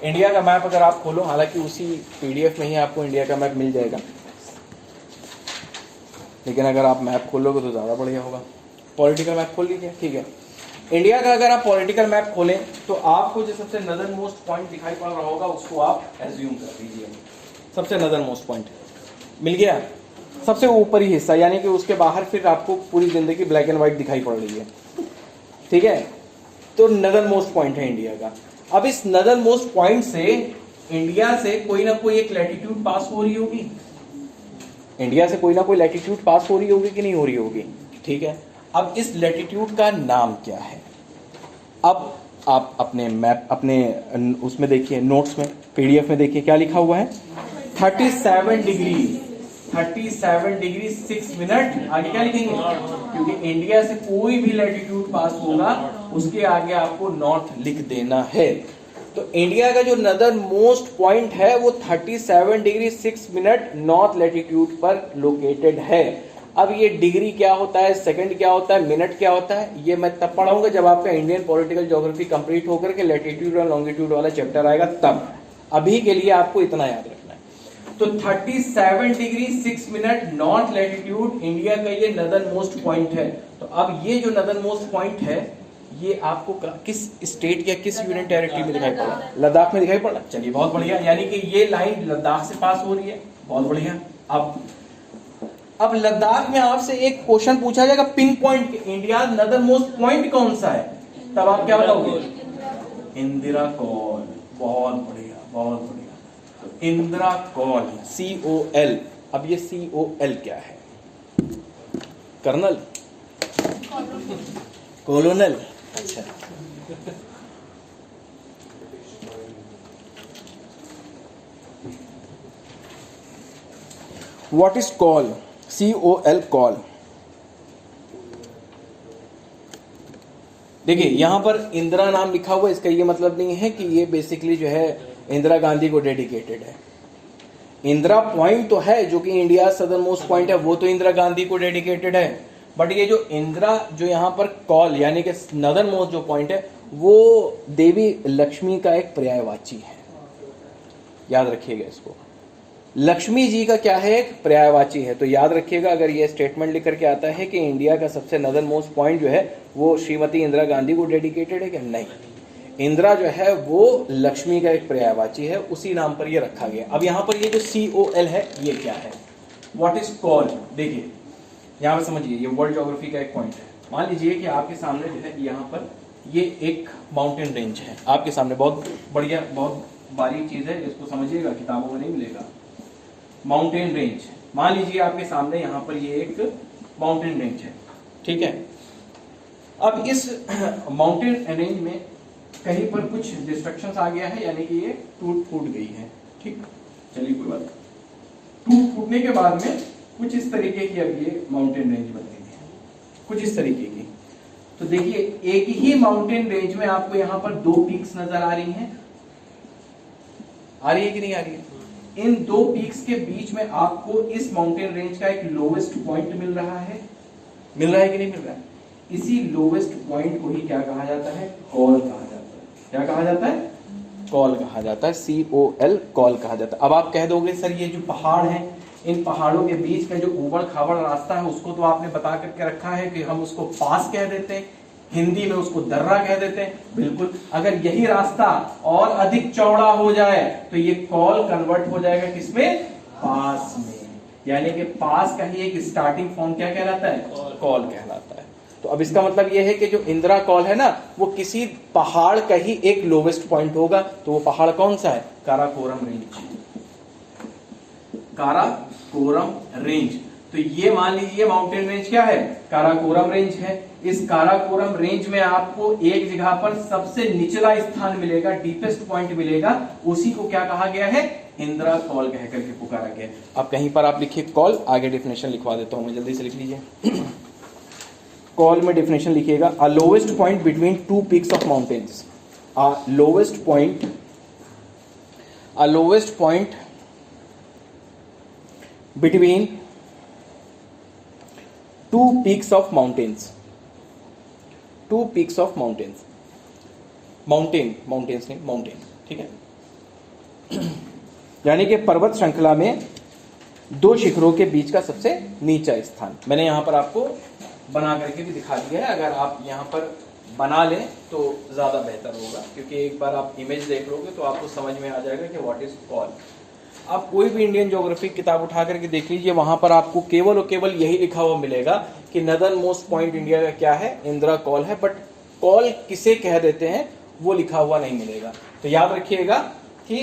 इंडिया का मैप अगर आप खोलो, हालांकि उसी पीडीएफ में ही आपको इंडिया का मैप मिल जाएगा, लेकिन अगर आप मैप खोलोगे तो ज़्यादा बढ़िया होगा। पॉलिटिकल मैप खोल लीजिए, ठीक है। इंडिया का अगर आप पॉलिटिकल मैप खोलें तो आपको जो सबसे नदर्न मोस्ट पॉइंट दिखाई पड़ रहा होगा उसको आप एज्यूम कर लीजिए। सबसे नदर्न मोस्ट पॉइंट मिल गया, सबसे ऊपरी हिस्सा, यानी कि उसके बाहर फिर आपको पूरी जिंदगी ब्लैक एंड व्हाइट दिखाई पड़ रही है, ठीक है। तो नदर्न मोस्ट पॉइंट है इंडिया का। अब इस नदर्न मोस्ट पॉइंट से इंडिया से कोई ना कोई एक लैटिट्यूड पास हो रही होगी, इंडिया से कोई ना कोई लैटिट्यूड पास हो रही होगी कि नहीं हो रही होगी, ठीक है। अब इस लैटिट्यूड का नाम क्या है? अब आप अपने मैप, अपने उसमें देखिए, नोट्स में, पीडीएफ में देखिए क्या लिखा हुआ है, 37 डिग्री 6 मिनट। आगे क्या लिखेंगे, क्योंकि इंडिया से कोई भी लैटिट्यूड पास होगा उसके आगे आपको नॉर्थ लिख देना है। तो इंडिया का जो नदर्न मोस्ट पॉइंट है वो 37 डिग्री 6 मिनट नॉर्थ लैटिट्यूड पर लोकेटेड है। अब ये डिग्री क्या होता है, सेकंड क्या होता है, मिनट क्या होता है, ये मैं तब पढ़ाऊंगा जब आपका इंडियन पॉलिटिकल ज्योग्राफी कंप्लीट होकर के लैटिट्यूड और लॉन्गिट्यूड वाला चैप्टर आएगा तब। अभी के लिए आपको इतना याद रखना है। तो 37 degree 6 minute north latitude India का ये नदर्न मोस्ट पॉइंट है। तो अब ये जो नदर्न मोस्ट पॉइंट है ये आपको किस स्टेट या किस यूनियन टेरिटरी में दिखाई पड़ा, लद्दाख में दिखाई पड़ा। चलिए बहुत बढ़िया, यानी कि ये लाइन लद्दाख से पास हो रही है, बहुत बढ़िया। अब लद्दाख में आपसे एक क्वेश्चन पूछा जाएगा, pin point India northern most point कौन सा है, तब आप क्या बताओगे, इंदिरा कॉल। बहुत बढ़िया, बहुत बढ़िया। तो इंदिरा कॉल, COL। अब ये COL क्या है, कर्नल, कॉलोनल, अच्छा। What is call, COL call. देखिए यहां पर इंदिरा नाम लिखा हुआ है, इसका ये मतलब नहीं है कि ये बेसिकली जो है इंदिरा गांधी को डेडिकेटेड है। इंदिरा पॉइंट तो है जो कि इंडिया सदर्न मोस्ट पॉइंट है, वो तो इंदिरा गांधी को डेडिकेटेड है। बट ये जो इंदिरा जो यहाँ पर कॉल यानी कि नदर्न मोस्ट जो पॉइंट है वो देवी लक्ष्मी का एक पर्यायवाची है, याद रखिएगा इसको। लक्ष्मी जी का क्या है, एक पर्यायवाची है। तो याद रखिएगा, अगर ये स्टेटमेंट लिख करके आता है कि इंडिया का सबसे नदर्न मोस्ट पॉइंट जो है वो श्रीमती इंदिरा गांधी को डेडिकेटेड है, कि नहीं, इंदिरा जो है वो लक्ष्मी का एक पर्यायवाची है, उसी नाम पर ये रखा गया। अब यहाँ पर ये जो COL है ये क्या है, व्हाट इज कॉल। देखिए यहाँ पर समझिए, ये वर्ल्ड ज्योग्राफी का एक पॉइंट है। मान लीजिए कि आपके सामने जो है यहाँ पर ये एक माउंटेन रेंज है आपके सामने, बहुत बढ़िया, बहुत बारीक चीज है, इसको समझिएगा, किताबों में नहीं मिलेगा। माउंटेन रेंज, मान लीजिए आपके सामने यहाँ पर ये एक माउंटेन रेंज है, ठीक है। अब इस माउंटेन रेंज में कहीं पर कुछ डिस्ट्रक्शंस आ गया है, यानी कि ये फूट गई है, ठीक। चलिए कोई बात, फूटने के बाद में कुछ इस तरीके की अब ये माउंटेन रेंज बन गई है, कुछ इस तरीके की। तो देखिए एक ही माउंटेन रेंज में आपको यहाँ पर 2 पीक्स नजर आ रही हैं, आ रही है कि नहीं आ रही है। इन 2 पीक्स के बीच में आपको इस माउंटेन रेंज का एक लोवेस्ट पॉइंट मिल रहा है कि नहीं मिल रहा है। इसी लोवेस्ट पॉइंट को ही क्या कहा जाता है, कॉल कहा जाता है। क्या कहा जाता है, कॉल कहा जाता है, COL कॉल कहा जाता है। अब आप कह दोगे सर ये जो पहाड़ है, इन पहाड़ों के बीच का जो उबड़ खाबड़ रास्ता है उसको तो आपने बता करके रखा है कि हम उसको पास कह देते हैं, हिंदी में उसको दर्रा कह देते हैं। बिल्कुल, अगर यही रास्ता और अधिक चौड़ा हो जाए तो ये कॉल कन्वर्ट हो जाएगा किसमें, पास में। यानी कि पास का ही एक स्टार्टिंग फॉर्म क्या कहलाता है, कॉल कहलाता है। तो अब इसका मतलब यह है कि जो इंदिरा कॉल है ना, वो किसी पहाड़ का ही एक लोवेस्ट पॉइंट होगा। तो वो पहाड़ कौन सा है, काराकोरम रेंज, काराकोरम रेंज। तो ये मान लीजिए माउंटेन रेंज क्या है, काराकोरम रेंज है। इस काराकोरम रेंज में आपको एक जगह पर सबसे निचला स्थान मिलेगा, डीपेस्ट पॉइंट मिलेगा, उसी को क्या कहा गया है, इंदिरा कॉल कह करके पुकारा गया। अब कहीं पर आप लिखिए कॉल, आगे डेफिनेशन लिखवा देता हूं मैं, जल्दी से लिख लीजिए। कॉल में डेफिनेशन लिखिएगा, a lowest point between two peaks of mountains, a lowest point between two peaks of mountains, two peaks of mountains, mountains नहीं, माउंटेन, ठीक है। यानी कि पर्वत श्रृंखला में दो शिखरों के बीच का सबसे नीचा स्थान। मैंने यहां पर आपको बना करके भी दिखा दिया है, अगर आप यहां पर बना लें तो ज्यादा बेहतर होगा, क्योंकि एक बार आप इमेज देख लोगे तो आपको समझ में आ जाएगा कि व्हाट इज कॉल। आप कोई भी इंडियन ज्योग्राफी किताब उठा करके देख लीजिए, वहां पर आपको केवल और केवल यही लिखा हुआ मिलेगा कि नदर्न मोस्ट पॉइंट इंडिया का क्या है, इंदिरा कॉल है, बट कॉल किसे कह देते हैं वो लिखा हुआ नहीं मिलेगा। तो याद रखिएगा कि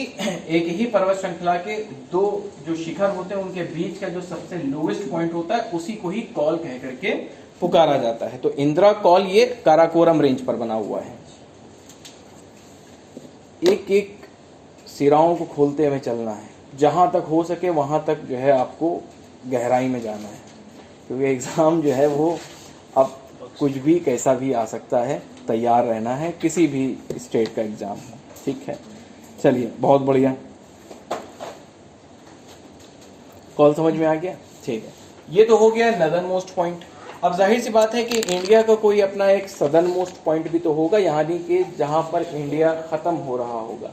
एक ही पर्वत श्रृंखला के दो जो शिखर होते हैं उनके बीच का जो सबसे लोवेस्ट पॉइंट होता है उसी को ही कॉल कह करके पुकारा जाता है। तो इंदिरा कॉल ये काराकोरम रेंज पर बना हुआ है। एक एक सिराओं को खोलते हुए चलना है, जहां तक हो सके वहां तक जो है आपको गहराई में जाना है, क्योंकि एग्जाम जो है वो अब कुछ भी कैसा भी आ सकता है, तैयार रहना है, किसी भी स्टेट का एग्जाम हो, ठीक है। चलिए बहुत बढ़िया, कॉल समझ में आ गया, ठीक है। ये तो हो गया नदर्न मोस्ट पॉइंट। अब जाहिर सी बात है कि इंडिया का कोई अपना एक सदर्न मोस्ट पॉइंट भी तो होगा, यानी कि जहां पर इंडिया खत्म हो रहा होगा।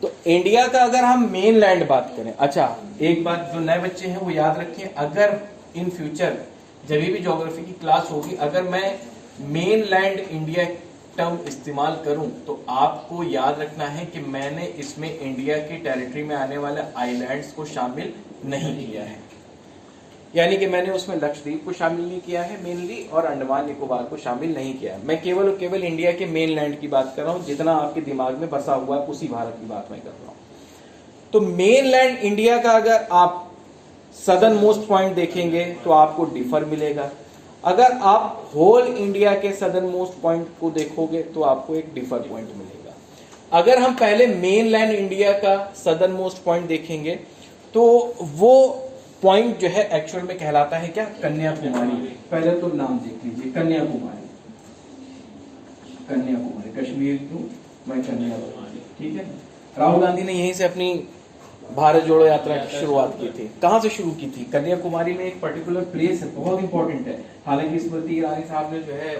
तो इंडिया का अगर हम मेन लैंड बात करें, अच्छा एक बात जो नए बच्चे हैं वो याद रखें, अगर इन फ्यूचर जब भी ज्योग्राफी की क्लास होगी, अगर मैं मेन लैंड इंडिया टर्म इस्तेमाल करूं तो आपको याद रखना है कि मैंने इसमें इंडिया की टेरिटरी में आने वाले आइलैंड्स को शामिल नहीं किया है, यानी कि मैंने उसमें लक्षद्वीप को शामिल नहीं किया है मेनली, और अंडमान निकोबार को शामिल नहीं किया है। मैं केवल और केवल इंडिया के मेन लैंड की बात कर रहा हूं, जितना आपके दिमाग में बसा हुआ है उसी भारत की बात मैं कर रहा हूं। तो मेन लैंड इंडिया का अगर आप सदर्न मोस्ट पॉइंट देखेंगे तो आपको डिफर मिलेगा, अगर आप होल इंडिया के सदर्न मोस्ट पॉइंट को देखोगे तो आपको एक डिफर पॉइंट मिलेगा। अगर हम पहले मेन लैंड इंडिया का सदर्न मोस्ट पॉइंट देखेंगे तो वो पॉइंट जो है एक्चुअल में कहलाता है क्या, कन्याकुमारी। पहले तो नाम देख लीजिए, कन्याकुमारी, कन्याकुमारी, कश्मीर टू मैं कन्याकुमारी, ठीक है। राहुल गांधी ने यहीं से अपनी भारत जोड़ो यात्रा की शुरुआत की थी। कहां से शुरू की थी, कन्याकुमारी में एक पर्टिकुलर प्लेस है, बहुत इंपॉर्टेंट है। हालांकि स्मृति ईरानी साहब ने जो है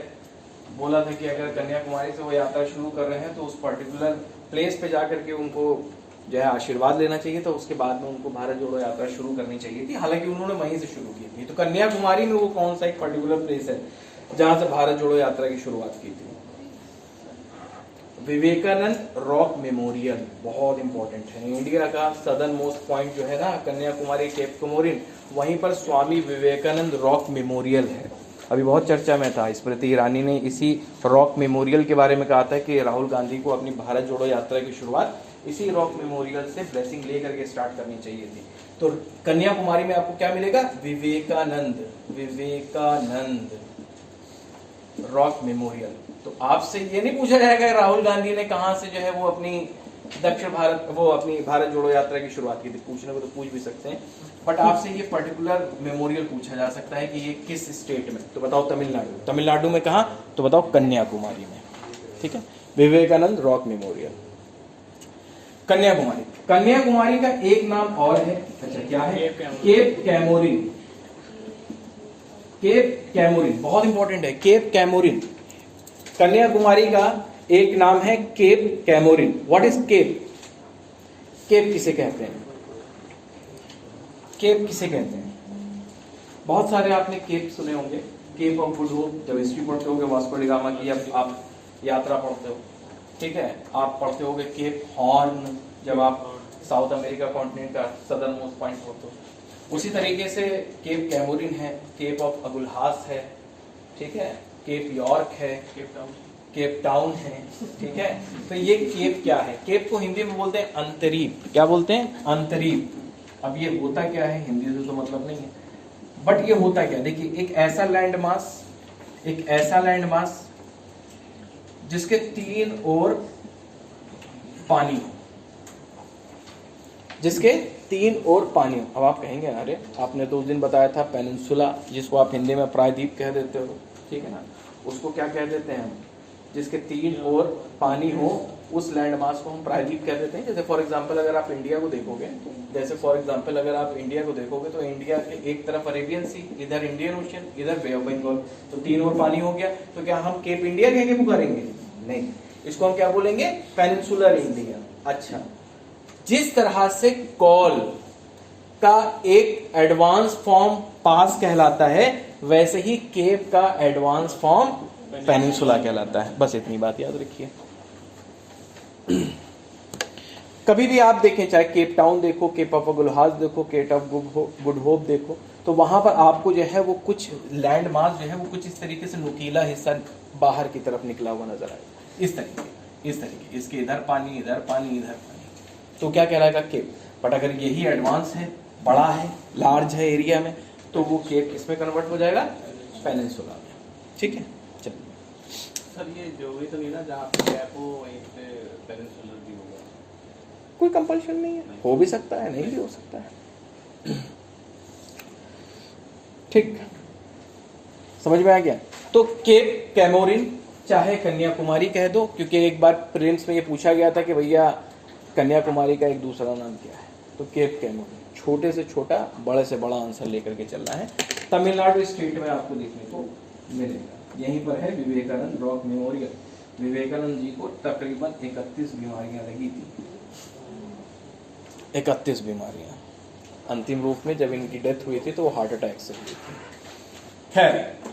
बोला था कि अगर कन्याकुमारी से वो यात्रा शुरू कर रहे हैं तो उस पर्टिकुलर प्लेस पे जाकर के उनको जो है आशीर्वाद लेना चाहिए था, उसके बाद में उनको भारत जोड़ो यात्रा शुरू करनी चाहिए थी। हालांकि उन्होंने वहीं से शुरू की थी। तो कन्याकुमारी में वो कौन सा एक पर्टिकुलर प्लेस है जहां से भारत जोड़ो यात्रा की शुरुआत की थी, विवेकानंद रॉक मेमोरियल, बहुत इंपॉर्टेंट है। इंडिया का सदर्न मोस्ट पॉइंट जो है ना कन्याकुमारी, केप कोमोरिन, वहीं पर स्वामी विवेकानंद रॉक मेमोरियल है। अभी बहुत चर्चा में था, स्मृति ईरानी ने इसी रॉक मेमोरियल के बारे में कहा था कि राहुल गांधी को अपनी भारत जोड़ो यात्रा की शुरुआत इसी रॉक मेमोरियल से ब्लेसिंग लेकर के स्टार्ट करनी चाहिए थी। तो कन्याकुमारी में आपको क्या मिलेगा, विवेकानंद, विवेकानंद रॉक मेमोरियल। तो आपसे ये नहीं पूछा जाएगा राहुल गांधी ने कहां से जो है वो अपनी दक्षिण भारत, वो अपनी भारत जोड़ो यात्रा की शुरुआत की थी। पूछने को तो पूछ भी सकते हैं, बट आपसे ये पर्टिकुलर मेमोरियल पूछा जा सकता है कि ये किस स्टेट में, तो बताओ तमिलनाडु। तमिलनाडु में कहां, तो बताओ कन्याकुमारी में, ठीक है। Vivekananda rock memorial, Kanyakumari. कन्याकुमारी का एक नाम और है, अच्छा क्या है, केप कैमोरिन। केप कैमोरिन बहुत इंपॉर्टेंट है, केप कैमोरिन। कन्याकुमारी का एक नाम है cape Comorin. What is cape, cape किसे कहते हैं, केप किसे कहते हैं, बहुत सारे आपने केप सुने होंगे। केप ऑफ गुड होप जब हिस्ट्री पढ़ते होगे, वास्को डी गामा की जब आप यात्रा पढ़ते हो, ठीक है। आप पढ़ते होगे केप हॉर्न जब आप साउथ अमेरिका कॉन्टिनेंट का सदर्न मोस्ट पॉइंट होते हो। उसी तरीके से केप कैमोरिन है, केप ऑफ अगुलहास है, ठीक है, केप यॉर्क है, केप टाउन है, ठीक है। तो ये केप क्या है? केप को हिंदी में बोलते हैं अंतरीप। क्या बोलते हैं? अंतरीप। अब ये होता क्या है, हिंदी से तो मतलब नहीं है, बट ये होता क्या, देखिए, एक ऐसा लैंड मास जिसके तीन ओर पानी हो, जिसके तीन ओर पानी हो। अब आप कहेंगे, अरे आपने तो उस दिन बताया था पेनिनसुला, जिसको आप हिंदी में प्रायद्वीप कह देते हो, ठीक है ना, उसको क्या कह देते हैं हम? जिसके तीन ओर पानी हो, उस लैंड मास को हम प्रायद्वीप कह देते हैं। जैसे फॉर एग्जांपल अगर आप इंडिया को देखोगे, तो इंडिया के एक तरफ अरेबियन सी, इधर इंडियन ओशन, इधर बे ऑफ बंगाल, तो तीन ओर पानी हो गया। तो क्या हम केप इंडिया कह के पुकारेंगे? नहीं, इसको हम क्या बोलेंगे? Peninsular India. अच्छा, जिस तरह से कॉल का एक एडवांस फॉर्म पास कहलाता है, वैसे ही केप का एडवांस फॉर्म पेनिनसुला कहलाता है। बस इतनी बात याद रखिए। कभी भी आप देखें, चाहे केप टाउन देखो, केप ऑफ अगुलहास देखो, केप ऑफ गुड होप देखो, तो वहां पर आपको जो है वो कुछ लैंड मास जो है वो कुछ इस तरीके से नुकीला हिस्सा बाहर की तरफ निकला हुआ नजर आएगा, इस तरीके, इसके इधर पानी, इधर पानी, इधर पानी, तो क्या कहलाएगा? केप। बट अगर यही एडवांस है, बड़ा है, लार्ज है एरिया में, तो वो केप किसमें कन्वर्ट हो जाएगा? पेनिनसुला में। ठीक है, चलिए। सर ये जरूरी तो नहीं ना जहाँ पे गैप हो वहीं पे पेनिनसुलर भी होगा? कोई कंपल्शन नहीं है, हो भी सकता है, नहीं भी हो सकता है। ठीक, समझ में आ गया? तो केप कैमोरिन चाहे कन्याकुमारी कह दो, क्योंकि एक बार प्रीलिम्स में ये पूछा गया था कि भैया कन्याकुमारी का एक दूसरा नाम क्या है, तो केप कैमोरिन। छोटे से छोटा, बड़े से बड़ा आंसर लेकर के चलना है। तमिलनाडु स्टेट में आपको देखने को मिलेगा। यहीं पर है विवेकानंद रॉक मेमोरियल। विवेकानंद जी को तकरीबन 31 बीमारियां लगी थी। 31 बीमारियां। अंतिम रूप में जब इनकी डेथ हुई थी तो वो हार्ट अटैक से हुई थी। खैर,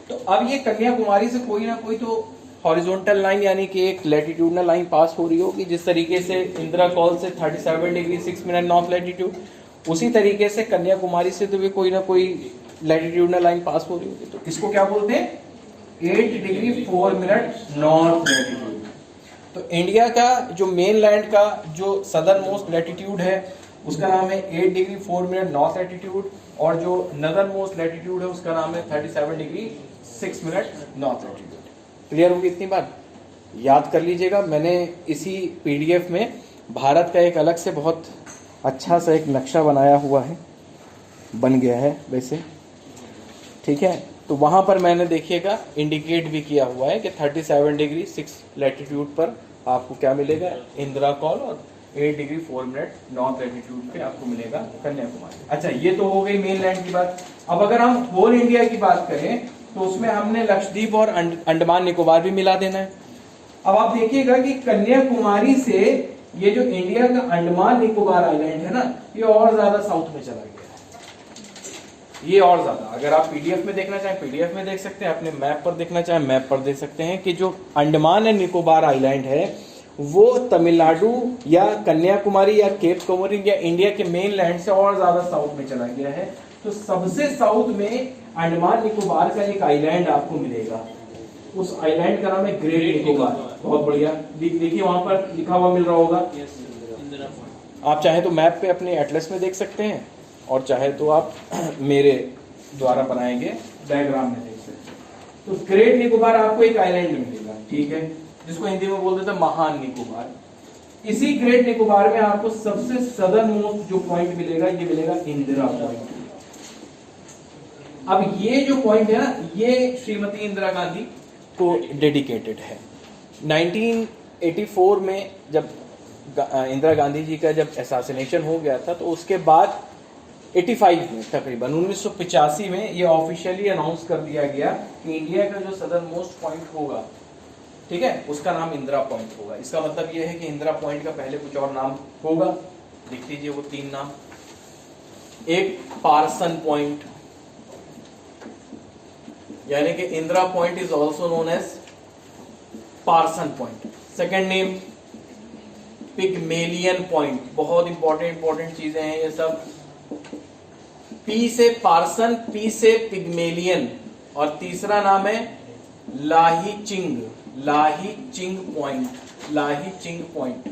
तो अब ये कन्याकुमारी से कोई ना कोई तो हॉरिजॉन्टल लाइन यानी कि एक लैटिट्यूडनल लाइन पास हो रही होगी, जिस तरीके से इंदिरा कॉल से 37 डिग्री 6 मिनट नॉर्थ लैटिट्यूड, उसी तरीके से कन्याकुमारी से तो भी कोई ना कोई लैटिट्यूडनल लाइन पास हो रही होगी। तो इसको क्या बोलते हैं? 8 डिग्री 4 मिनट नॉर्थ लैटिट्यूड। तो इंडिया का जो मेन लैंड का जो सदर्न मोस्ट लैटिट्यूड है उसका नाम है 8 डिग्री 4 मिनट नॉर्थ लैटिट्यूड, और जो नदर्न मोस्ट लैटिट्यूड है उसका नाम है 37 degree 6 minute north latitude. Clear होगी इतनी बात? याद कर लीजिएगा। मैंने इसी पीडीएफ में भारत का एक अलग से बहुत अच्छा सा एक नक्शा बनाया हुआ है, बन गया है वैसे, ठीक है। तो वहां पर मैंने देखिएगा इंडिकेट भी किया हुआ है कि 37 डिग्री 6 लैटिट्यूड पर आपको क्या मिलेगा? इंदिरा कॉल, और 8 डिग्री 4 मिनट नॉर्थ लैटिट्यूड पे आपको मिलेगा कन्याकुमारी। अच्छा, ये तो हो गई मेन लैंड की बात। अब अगर हम होल इंडिया की बात करें तो उसमें हमने लक्षद्वीप और अंडमान निकोबार भी मिला देना है। अब आप देखिएगा कि कन्याकुमारी से ये जो इंडिया का अंडमान निकोबार आइलैंड है ना, ये और ज्यादा साउथ में चला गया है। ये और ज्यादा, अगर आप पीडीएफ में देखना चाहें पीडीएफ में देख सकते हैं, अपने मैप पर देखना चाहें मैप पर देख सकते हैं कि जो अंडमान एंड निकोबार आइलैंड है वो तमिलनाडु या कन्याकुमारी या केप कैमोरिन या इंडिया के मेन लैंड से और ज्यादा साउथ में चला गया है। तो सबसे साउथ में अंडमान निकोबार का एक आइलैंड आपको मिलेगा, उस आइलैंड का नाम है ग्रेट निकोबार। बहुत बढ़िया, देखिए वहां पर लिखा हुआ मिल रहा होगा। आप चाहे तो मैप पे अपने एटलस में देख सकते हैं, और चाहे तो आप मेरे द्वारा बनाएंगे डायग्राम में देख सकते हैं। तो ग्रेट निकोबार आपको एक आइलैंड मिलेगा, ठीक है, जिसको हिंदी में बोल देते हैं महान निकोबार। इसी ग्रेट निकोबार में आपको सबसे सदर्न मोस्ट जो पॉइंट मिलेगा, ये मिलेगा इंदिरा पॉइंट। अब ये जो पॉइंट है ना, ये श्रीमती इंदिरा गांधी को डेडिकेटेड है। 1984 में जब इंदिरा गांधी जी का जब असैसिनेशन हो गया था, तो उसके बाद 85 में तकरीबन 1985 में ये ऑफिशियली अनाउंस कर दिया गया कि इंडिया का जो सदर्न मोस्ट पॉइंट होगा, ठीक है, उसका नाम इंदिरा पॉइंट होगा। इसका मतलब ये है कि इंदिरा पॉइंट का पहले कुछ और नाम होगा। लिख लीजिए वो 3 नाम। एक पार्सन पॉइंट, यानी कि Indira Point is also known as Parson Point. Second name Pygmalion Point, बहुत इंपॉर्टेंट चीजें हैं ये सब। पी से पार्सन, पी से पिग्मेलियन, और तीसरा नाम है लाहीचिंग, लाहीचिंग पॉइंट, लाहीचिंग पॉइंट।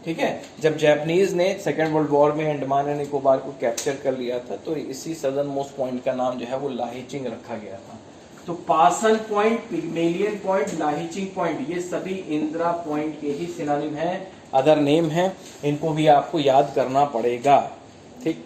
ठीक है, जब जापानीज ने सेकेंड वर्ल्ड वॉर में अंडमान एंड निकोबार को कैप्चर कर लिया था तो इसी सदर्न मोस्ट पॉइंट का नाम जो है वो लाहीचिंग रखा गया था। तो Parson point, Pygmalion point, Lahiching point, ये सभी इंदिरा पॉइंट के ही सिनोनिम है, अदर नेम है, इनको भी आपको याद करना पड़ेगा। ठीक,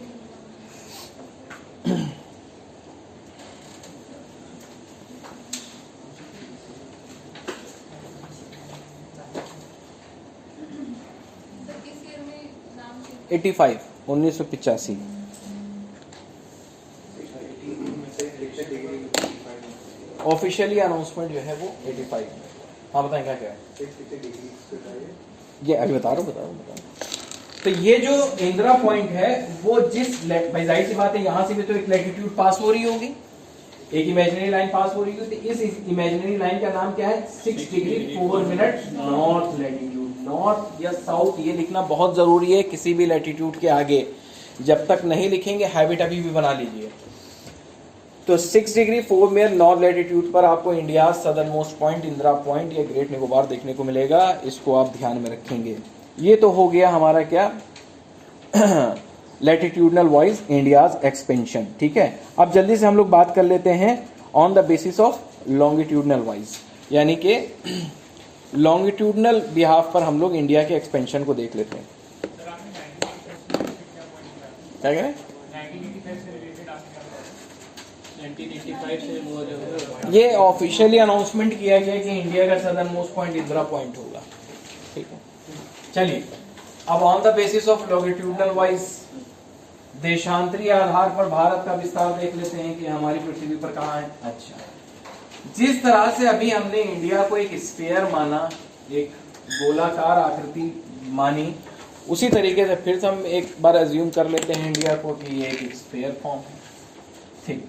सर किस ईयर में नाम चेंज 85, 1985। ऑफिशियली अनाउंसमेंट जो है वो 85 में। हाँ बताएं क्या क्या है, ये अभी बता रहा हूँ। तो ये जो इंदिरा पॉइंट है वो जिस, भाई जाहिर सी बात है यहां से भी तो एक लैटिट्यूड पास हो रही होगी, एक इमेजिनरी लाइन पास हो रही होगी, तो इस इमेजिनरी लाइन का नाम क्या है, 6 degree 4 minute north latitude. North या साउथ ये लिखना बहुत जरूरी है किसी भी लैटिट्यूड के आगे, जब तक नहीं लिखेंगे हैबिट अभी भी बना लीजिए। तो 6 डिग्री 4 मिनट नॉर्थ लैटिट्यूड पर आपको India southern most point Indira point या ग्रेट निकोबार देखने को मिलेगा, इसको आप ध्यान में रखेंगे। ये तो हो गया हमारा क्या लैटिट्यूडनल वाइज इंडियाज एक्सपेंशन। ठीक है, अब जल्दी से हम लोग बात कर लेते हैं on the basis of longitudinal wise, यानी कि लॉन्गिट्यूडनल बिहाफ पर हम लोग इंडिया के एक्सपेंशन को देख लेते हैं। क्या कह रहे हैं? 1985 से वो जो ये ऑफिशियली अनाउंसमेंट किया गया कि इंडिया का southernmost point Indira point होगा। ठीक है, चलिए अब on the basis of longitudinal wise देशांतरीय आधार पर भारत का विस्तार देख लेते हैं कि हमारी पृथ्वी पर कहाँ है। अच्छा, जिस तरह से अभी हमने इंडिया को एक स्फीयर माना, एक गोलाकार आकृति मानी, उसी तरीके से फिर से हम एक बार अज्यूम कर लेते हैं इंडिया को कि ये एक स्फीयर फॉर्म है।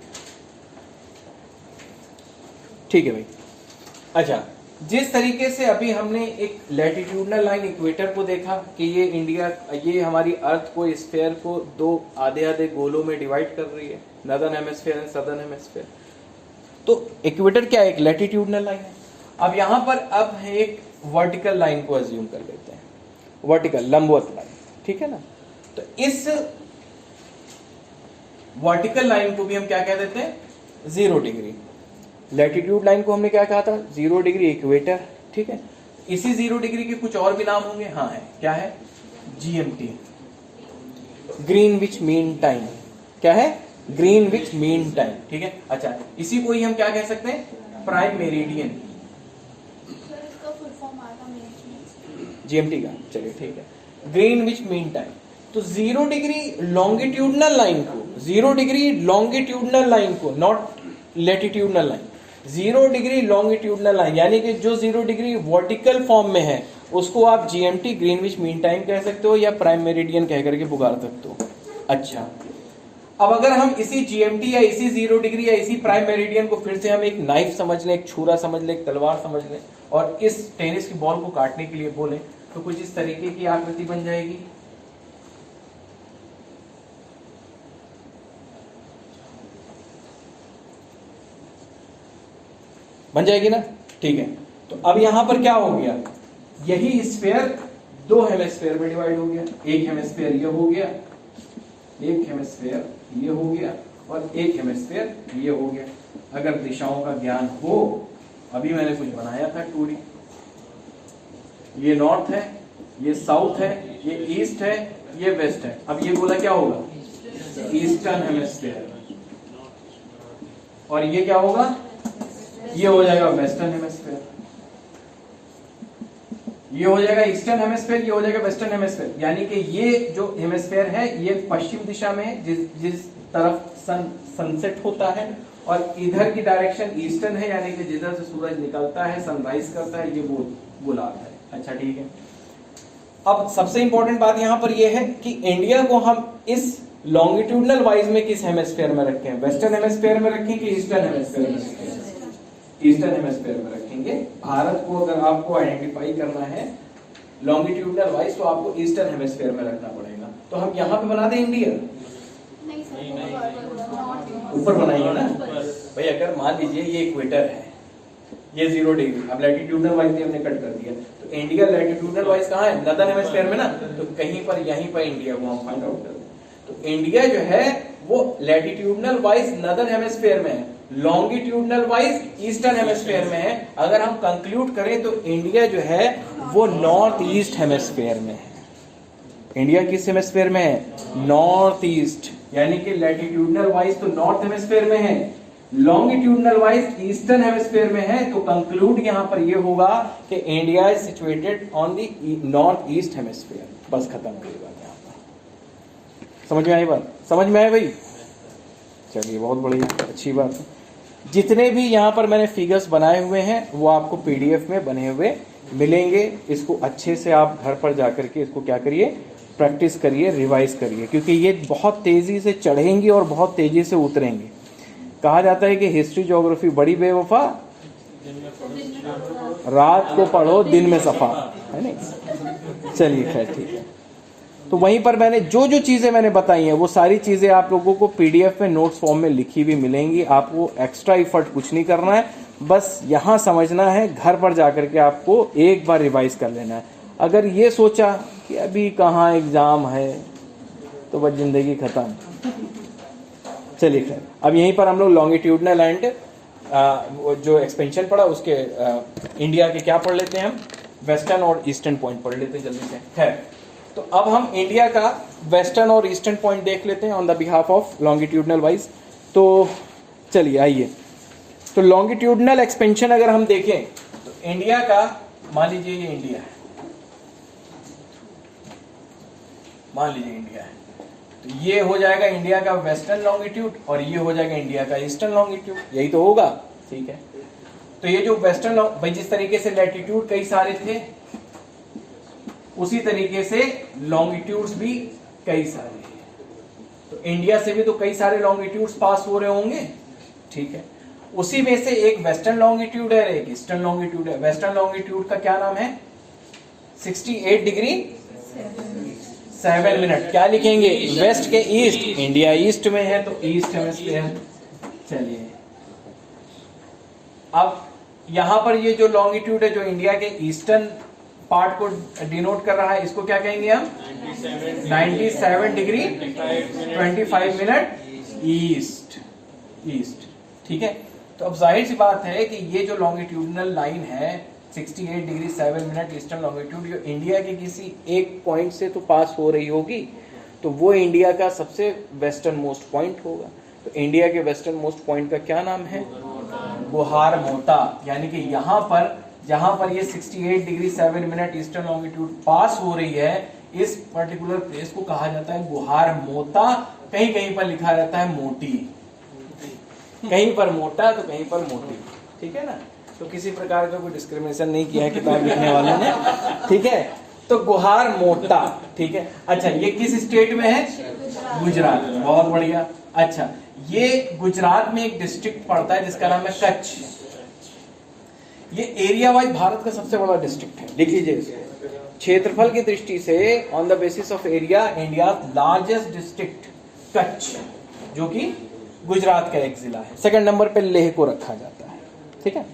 ठीक है भाई। अच्छा, जिस तरीके से अभी हमने एक लैटिट्यूडनल लाइन इक्वेटर को देखा कि ये इंडिया, ये हमारी अर्थ को, स्फीयर को दो आधे आधे गोलों में डिवाइड कर रही है, northern hemisphere and southern hemisphere. तो इक्वेटर क्या है, एक लैटिट्यूडनल लाइन है। अब यहां पर अब एक वर्टिकल लाइन को अज्यूम कर लेते हैं, वर्टिकल लंबवत लाइन। ठीक है ना, तो इस वर्टिकल लाइन को भी हम क्या कह देते हैं, 0 डिग्री। लैटिट्यूड लाइन को हमने क्या कहा था, 0 डिग्री इक्वेटर। ठीक है, इसी 0 डिग्री के कुछ और भी नाम होंगे। हाँ है, क्या है, GMT, ग्रीनविच मीन टाइम। क्या है, ग्रीनविच मीन टाइम। ठीक है, अच्छा इसी को ही हम क्या कह सकते हैं, प्राइम मेरिडियन। सर इसका फुल फॉर्म आएगा मैनेजमेंट GMT का, चलिए ठीक है, ग्रीनविच मीन टाइम। तो 0 डिग्री लॉन्गिट्यूडनल लाइन को, 0 डिग्री लॉन्गिट्यूडनल लाइन को, not latitudinal line, 0 degree longitudinal line, यानी कि जो 0 डिग्री वर्टिकल फॉर्म में है उसको आप GMT ग्रीनविच मीन टाइम कह सकते हो या प्राइम मेरिडियन कह करके पुकार सकते हो। अच्छा, अब अगर हम इसी GMT या इसी 0 डिग्री या इसी प्राइम मेरिडियन को फिर से हम एक नाइफ समझ लें, एक छुरा समझ लें, एक तलवार समझ लें और इस टेनिस की बॉल को काटने के लिए बोलें, तो कुछ इस तरीके की आकृति बन जाएगी। बन जाएगी ना, ठीक है। तो अब यहां पर क्या हो गया, यही स्फीयर 2 हेमिस्फीयर में डिवाइड हो गया। एक हेमिस्फीयर ये हो गया, एक हेमिस्फीयर ये हो गया और एक हेमिस्फीयर ये हो गया। अगर दिशाओं का ज्ञान हो, अभी मैंने कुछ बनाया था 2D, ये नॉर्थ है, ये साउथ है, ये ईस्ट है, ये वेस्ट है। अब ये बोला क्या होगा, ईस्टर्न हेमिस्फीयर, और ये क्या होगा, ये हो जाएगा वेस्टर्न हेमिस्फीयर। ये हो जाएगा ईस्टर्न हेमिस्फीयर, ये हो जाएगा वेस्टर्न हेमिस्फीयर। यानी कि ये जो हेमिस्फीयर है ये पश्चिम दिशा में, जिस तरफ सनसेट होता है, और इधर की डायरेक्शन ईस्टर्न है, यानी कि जिधर से सूरज निकलता है, सनराइज करता है, ये गोलार्ध है। अच्छा ठीक है, अब सबसे इंपॉर्टेंट बात यहां पर यह है कि इंडिया को हम इस लॉन्गिट्यूडनल वाइज में किस हेमिस्फीयर में रखें, वेस्टर्न हेमिस्फीयर में रखें कि ईस्टर्न हेमिस्फीयर में रखें, ईस्टर्न हेमिस्फीयर में रखेंगे। भारत को अगर आपको आइडेंटिफाई करना है लॉन्गिट्यूडनल वाइज तो आपको ईस्टर्न हेमिस्फीयर में रखना पड़ेगा। तो हम यहाँ पे बना दें इंडिया, नहीं नहीं सर, नॉट ऊपर बनाई हो ना भाई। अगर मान लीजिए ये इक्वेटर है, ये 0 डिग्री, अब लैटिट्यूडनल वाइज भी हमने कट कर दिया, तो इंडिया लैटिट्यूडनल वाइज कहाँ है? नदर्न हेमिस्फीयर में ना, तो कहीं पर यहीं पर इंडिया को हम फाइंड आउट कर दें। तो इंडिया जो है वो लैटिट्यूडनल वाइज नदर्न हेमिस्फीयर में है, लॉन्गिट्यूडनल वाइज ईस्टर्न हेमिस्फीयर में है। अगर हम कंक्लूड करें तो इंडिया जो है वो नॉर्थ ईस्ट हेमिस्फीयर में है। इंडिया किस हेमिस्फीयर में है? नॉर्थ ईस्ट, यानी कि लैटिट्यूडनल वाइज तो नॉर्थ हेमिस्फीयर में है, लॉन्गिट्यूडनल वाइज ईस्टर्न हेमिस्फीयर में है। तो कंक्लूड यहां पर ये होगा कि India is situated on the north east hemisphere. बस खत्म करिए बात यहां पर। समझ में आई बात? समझ में आए भाई? चलिए बहुत बढ़िया, अच्छी बात है। जितने भी यहाँ पर मैंने फिगर्स बनाए हुए हैं वो आपको पीडीएफ में बने हुए मिलेंगे। इसको अच्छे से आप घर पर जाकर के इसको क्या करिए, प्रैक्टिस करिए, रिवाइज करिए, क्योंकि ये बहुत तेजी से चढ़ेंगी और बहुत तेजी से उतरेंगे। कहा जाता है कि हिस्ट्री ज्योग्राफी बड़ी बेवफा, रात को पढ़ो दिन में सफा, है नहीं? चलिए खैर ठीक है। तो वहीं पर मैंने जो जो चीजें मैंने बताई हैं वो सारी चीजें आप लोगों को पीडीएफ में नोट्स फॉर्म में लिखी हुई मिलेंगी। आपको एक्स्ट्रा इफर्ट कुछ नहीं करना है, बस यहाँ समझना है, घर पर जाकर के आपको एक बार रिवाइज कर लेना है। अगर ये सोचा कि अभी कहाँ एग्जाम है तो बस जिंदगी खत्म। चलिए खैर, अब यहीं पर हम लोग लॉन्गिट्यूडनल एंड जो एक्सपेंशन पढ़ा उसके इंडिया के क्या पढ़ लेते हैं हम, वेस्टर्न और ईस्टर्न पॉइंट पढ़ लेते हैं जल्दी से। खैर, तो अब हम इंडिया का वेस्टर्न और ईस्टर्न पॉइंट देख लेते हैं on the behalf of longitudinal wise. तो चलिए आइए, तो लॉन्गिट्यूडनल एक्सपेंशन अगर हम देखें तो इंडिया का, मान लीजिए ये इंडिया है, मान लीजिए इंडिया है, तो ये हो जाएगा इंडिया का वेस्टर्न लॉन्गिट्यूड और ये हो जाएगा इंडिया का ईस्टर्न लॉन्गिट्यूड, यही तो होगा, ठीक है। तो ये जो वेस्टर्न, भाई जिस तरीके से लैटिट्यूड कई सारे थे उसी तरीके से लॉन्गिट्यूड्स भी कई सारे हैं। तो इंडिया से भी तो कई सारे लॉन्गिट्यूड्स पास हो रहे होंगे, ठीक है। उसी में से एक वेस्टर्न लॉन्गिट्यूड है, एक ईस्टर्न लॉन्गिट्यूड है। वेस्टर्न लॉन्गिट्यूड का क्या नाम है? 68 डिग्री 7 मिनट। क्या लिखेंगे? वेस्ट के ईस्ट, इंडिया ईस्ट में है तो ईस्ट हेमिस्फीयर। चलिए, अब यहां पर ये जो लॉन्गिट्यूड है जो इंडिया के ईस्टर्न पार्ट को डिनोट कर रहा है, इसको क्या कहेंगे हम? 97 डिग्री 25 मिनट ईस्ट, ईस्ट, ठीक है। तो अब जाहिर सी बात है कि ये जो लॉन्गिट्यूडनल लाइन है 68 डिग्री 7 मिनट ईस्टर्न लॉन्गिट्यूड, जो इंडिया के किसी एक पॉइंट से तो पास हो रही होगी, तो वो इंडिया का सबसे वेस्टर्न मोस्ट पॉइंट होगा। तो इंडिया के वेस्टर्न मोस्ट पॉइंट का क्या नाम है? गुहार मोता। यानी कि यहाँ पर जहां पर ये 68 डिग्री 7 मिनट ईस्टर्न लॉन्गिट्यूड पास हो रही है, इस पर्टिकुलर प्लेस को कहा जाता है गुहार मोता। कहीं कहीं पर लिखा रहता है मोटी, कहीं पर मोटा तो कहीं पर मोटी, ठीक है ना। तो किसी प्रकार का कोई डिस्क्रिमिनेशन नहीं किया है किताब लिखने वालों ने, ठीक है। तो गुहार मोता, ठीक है। अच्छा, ये किस स्टेट में है? गुजरात। बहुत बढ़िया। अच्छा, ये गुजरात में एक डिस्ट्रिक्ट पड़ता है जिसका नाम है कच्छ। ये एरिया वाइज भारत का सबसे बड़ा डिस्ट्रिक्ट है, लिख लीजिए इसको। क्षेत्रफल की दृष्टि से on the basis of area India largest district Kutch, जो कि गुजरात का एक जिला है। सेकंड नंबर पे लेह को रखा जाता है, ठीक है।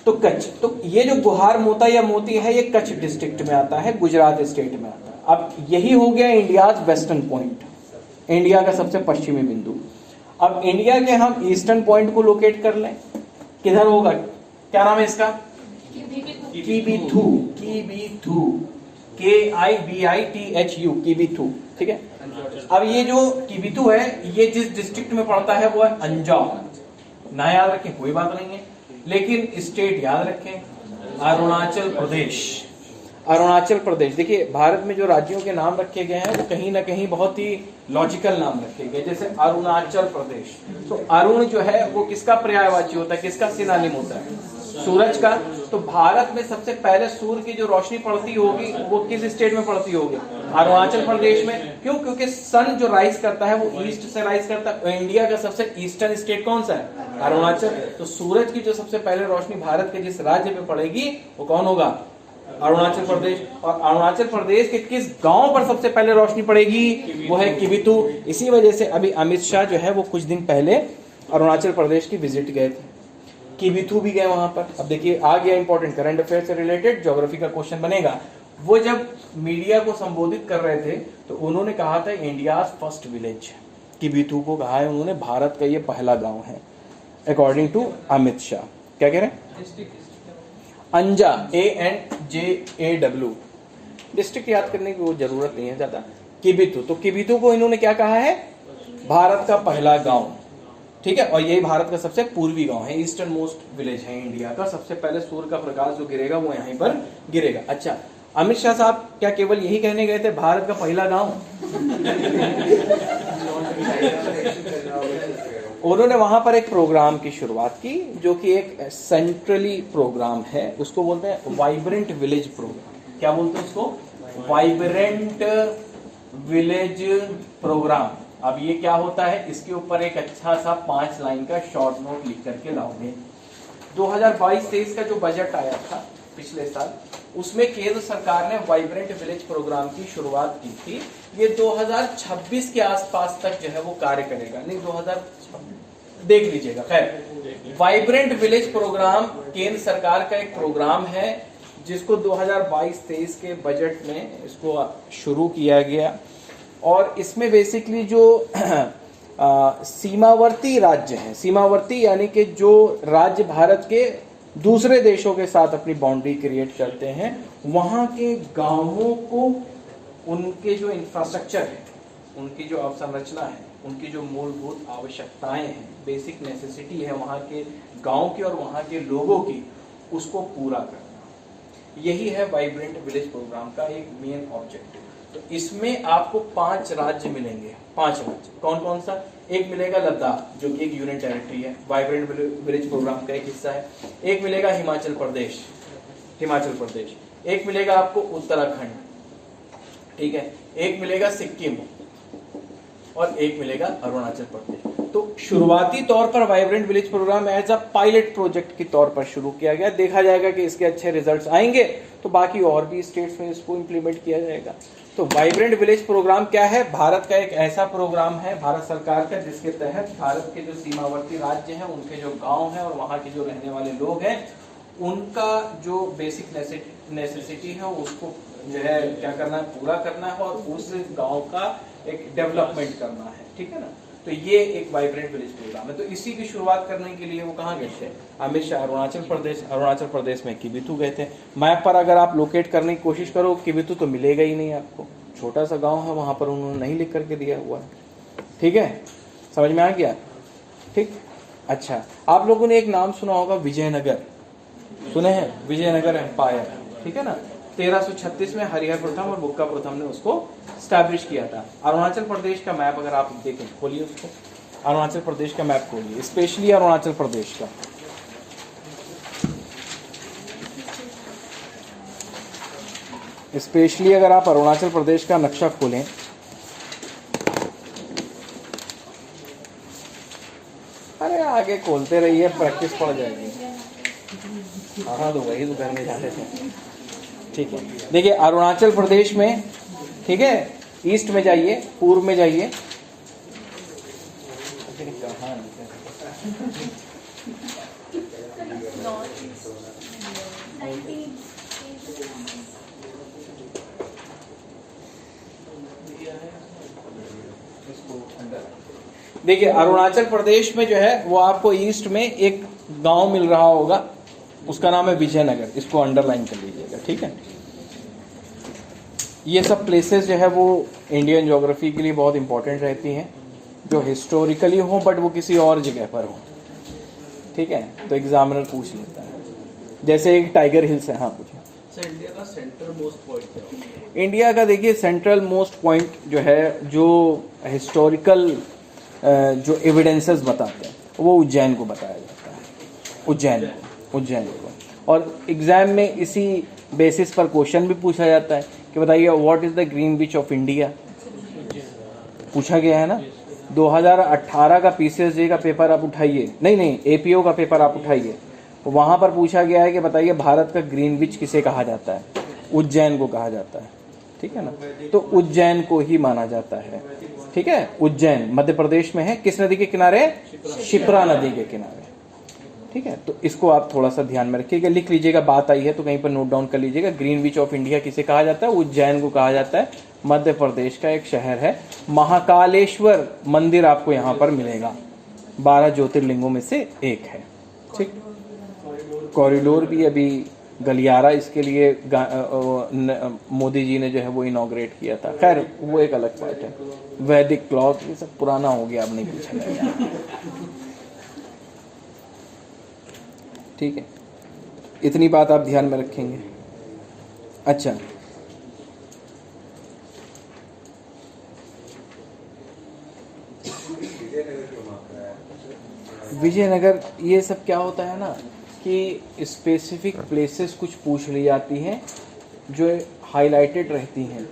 तो कच्छ, तो ये जो गुहार मोता या मोती है ये कच्छ डिस्ट्रिक्ट में आता है, गुजरात स्टेट में आता है। अब यही हो गया इंडिया वेस्टर्न पॉइंट, इंडिया का सबसे पश्चिमी बिंदु। अब इंडिया के हम ईस्टर्न पॉइंट को लोकेट कर लें, किधर होगा? क्या नाम है इसका? कीबीथू, कीबीथू, KIBITHU, कीबीथू, ठीक है। अब ये जो कीबीथू है ये जिस डिस्ट्रिक्ट में पड़ता है वो है अंजाव। ना याद रखें कोई बात नहीं है, लेकिन स्टेट याद रखें, अरुणाचल प्रदेश। अरुणाचल प्रदेश, देखिए भारत में जो राज्यों के नाम रखे गए हैं वो कहीं ना कहीं बहुत ही लॉजिकल नाम रखे गए, जैसे अरुणाचल प्रदेश। तो अरुण जो है वो किसका पर्यायवाची होता है, किसका सिनोनिम होता है? सूरज का। तो भारत में सबसे पहले सूर्य की जो रोशनी पड़ती होगी वो किस स्टेट में पड़ती होगी? अरुणाचल प्रदेश में। क्यों? क्योंकि सन जो राइज करता है वो ईस्ट से राइज करता है। इंडिया का सबसे ईस्टर्न स्टेट कौन सा है? अरुणाचल। तो सूरज की जो सबसे पहले रोशनी भारत के जिस राज्य में पड़ेगी वो कौन होगा? अरुणाचल प्रदेश। और अरुणाचल प्रदेश के किस गांव पर सबसे पहले रोशनी पड़ेगी? वो है किबिथु। इसी वजह से अभी अमित शाह जो है वो कुछ दिन पहले अरुणाचल प्रदेश की विजिट गए थे, किबिथु भी गए वहां पर। अब देखिए आ गया इंपॉर्टेंट करंट अफेयर से रिलेटेड ज्योग्राफी का क्वेश्चन बनेगा। वो जब मीडिया को संबोधित कर रहे थे तो उन्होंने कहा था इंडिया फर्स्ट विलेज, किबिथु को कहा है उन्होंने भारत का ये पहला गांव है अकॉर्डिंग टू अमित शाह। क्या कह रहे हैं? अंजा, ANJAW। डिस्ट्रिक्ट याद करने की वो जरूरत नहीं है ज्यादा। किबिथु, तो किबिथु को इन्होंने क्या कहा है? भारत का पहला गांव, ठीक है। और यही भारत का सबसे पूर्वी गांव है, ईस्टर्न मोस्ट विलेज है इंडिया का। सबसे पहले सूर्य का प्रकाश जो गिरेगा वो यहीं पर गिरेगा। अच्छा, अमित शाह साहब क्या केवल यही कहने गए थे भारत का पहला गांव? उन्होंने वहां पर एक प्रोग्राम की शुरुआत की जो कि एक सेंट्रली प्रोग्राम है, उसको बोलते हैं वाइब्रेंट विलेज प्रोग्राम। क्या बोलते हैं उसको? Vibrant village programme. अब ये क्या होता है, इसके ऊपर एक अच्छा सा 5 लाइन का शॉर्ट नोट लिख करके लाओगे। 2022-23 का जो बजट आया था पिछले साल, उसमें केंद्र सरकार ने वाइब्रेंट विलेज प्रोग्राम की शुरुआत की थी। ये 2026 के आसपास तक जो है वो कार्य करेगा, नहीं 2000 देख लीजिएगा। खैर, वाइब्रेंट विलेज प्रोग्राम केंद्र सरकार का एक प्रोग्राम है जिसको 2022-23 के बजट में इसको शुरू किया गया। और इसमें बेसिकली जो सीमावर्ती राज्य हैं, सीमावर्ती यानी कि जो राज्य भारत के दूसरे देशों के साथ अपनी बाउंड्री क्रिएट करते हैं, वहां के गांवों को उनके जो इंफ्रास्ट्रक्चर है, उनकी जो अवसंरचना है, उनकी जो मूलभूत आवश्यकताएं हैं, बेसिक नेसेसिटी है वहां के गांव की और वहां के लोगों की, उसको पूरा करना। यही है वाइब्रेंट विलेज प्रोग्राम का एक मेन ऑब्जेक्टिव। तो इसमें आपको 5 राज्य मिलेंगे। 5 राज्य कौन कौन सा? एक मिलेगा लद्दाख जो कि एक यूनियन टेरिटरी है, वाइब्रेंट विलेज प्रोग्राम का एक हिस्सा है। एक मिलेगा हिमाचल प्रदेश, हिमाचल प्रदेश। एक मिलेगा आपको उत्तराखंड, ठीक है। एक मिलेगा सिक्किम और एक मिलेगा अरुणाचल प्रदेश। तो शुरुआती तौर पर vibrant village programme as a pilot project के तौर पर शुरू किया गया। देखा जाएगा कि इसके अच्छे रिजल्ट्स आएंगे तो बाकी और भी स्टेट्स में इसको इंप्लीमेंट किया जाएगा। तो वाइब्रेंट विलेज प्रोग्राम क्या है? भारत का एक ऐसा प्रोग्राम है भारत सरकार का जिसके तहत भारत के जो सीमावर्ती राज्य हैं, उनके जो गांव हैं और वहां के जो रहने वाले लोग हैं, उनका जो बेसिक नेसेसिटी है उसको जो है क्या करना है? पूरा करना है और उस गांव का एक डेवलपमेंट करना है, ठीक है ना। तो ये एक वाइब्रेंट विलेज प्रोग्राम है। तो इसी की शुरुआत करने के लिए वो कहाँ गए थे? अमित शाह अरुणाचल प्रदेश। अरुणाचल प्रदेश में किबिथु गए थे। मैप पर अगर आप लोकेट करने की कोशिश करो किबिथु तो मिलेगा ही नहीं आपको, छोटा सा गांव है, वहां पर उन्होंने नहीं लिख करके दिया हुआ है, ठीक है। समझ में आ गया? ठीक। अच्छा, आप लोगों ने एक नाम सुना होगा विजयनगर, सुने हैं? विजयनगर एम्पायर, ठीक है ना। 1336 में हरिहर प्रथम और बुक्का प्रथम ने उसको स्टैब्लिश किया था। अरुणाचल प्रदेश का मैप अगर आप देखें, खोलिए उसको, अरुणाचल प्रदेश का मैप खोलिए, स्पेशली अरुणाचल प्रदेश का। स्पेशली अगर आप अरुणाचल प्रदेश का नक्शा खोलें, अरे आगे खोलते रहिए, प्रैक्टिस पड़ जाएगी। हाँ तो वही तो करने जा रहे थे, ठीक है। देखिए अरुणाचल प्रदेश में, ठीक है, ईस्ट में जाइए, पूर्व में जाइए, देखिए अरुणाचल प्रदेश में जो है वो आपको ईस्ट में एक गांव मिल रहा होगा, उसका नाम है विजयनगर, इसको अंडरलाइन कर लीजिएगा, ठीक है। ये सब प्लेसेस जो है वो इंडियन ज्योग्राफी के लिए बहुत इंपॉर्टेंट रहती हैं, जो हिस्टोरिकली हो बट वो किसी और जगह पर हो, ठीक है। तो एग्जामिनर पूछ लेता है, जैसे एक टाइगर हिल्स है। हाँ पूछिए। इंडिया का सेंट्रल मोस्ट पॉइंट है? इंडिया का देखिए सेंट्रल मोस्ट पॉइंट जो है, जो हिस्टोरिकल जो एविडेंसेस बताते हैं वो उज्जैन को बताया जाता है, उज्जैन को। और एग्जाम में इसी बेसिस पर क्वेश्चन भी पूछा जाता है कि बताइए what is the green which of India, पूछा गया है ना। 2018 का PCSJ का पेपर आप उठाइए, नहीं APO का पेपर आप उठाइए, वहां पर पूछा गया है कि बताइए भारत का ग्रीन विच किसे कहा जाता है। उज्जैन को कहा जाता है, ठीक है ना। तो उज्जैन को ही माना जाता है, ठीक है। उज्जैन मध्य प्रदेश में है, किस नदी के किनारे? शिप्रा नदी के किनारे, ठीक है। तो इसको आप थोड़ा सा ध्यान में रखिएगा, लिख लीजिएगा, बात आई है तो कहीं पर नोट डाउन कर लीजिएगा। ग्रीनविच ऑफ इंडिया किसे कहा जाता है? उज्जैन को कहा जाता है, मध्य प्रदेश का एक शहर है। महाकालेश्वर मंदिर आपको यहाँ पर मिलेगा, 12 ज्योतिर्लिंगों में से एक है, ठीक। कॉरिडोर भी अभी गलियारा इसके लिए मोदी जी ने जो है वो इनॉग्रेट किया था। खैर वो एक अलग बात है। वैदिक क्लॉक ये सब पुराना हो गया, अब नहीं पूछा जाएगा, ठीक है। इतनी बात आप ध्यान में रखेंगे। अच्छा, विजयनगर ये सब क्या होता है ना कि स्पेसिफिक प्लेसेस कुछ पूछ ली जाती हैं जो हाईलाइटेड रहती हैं।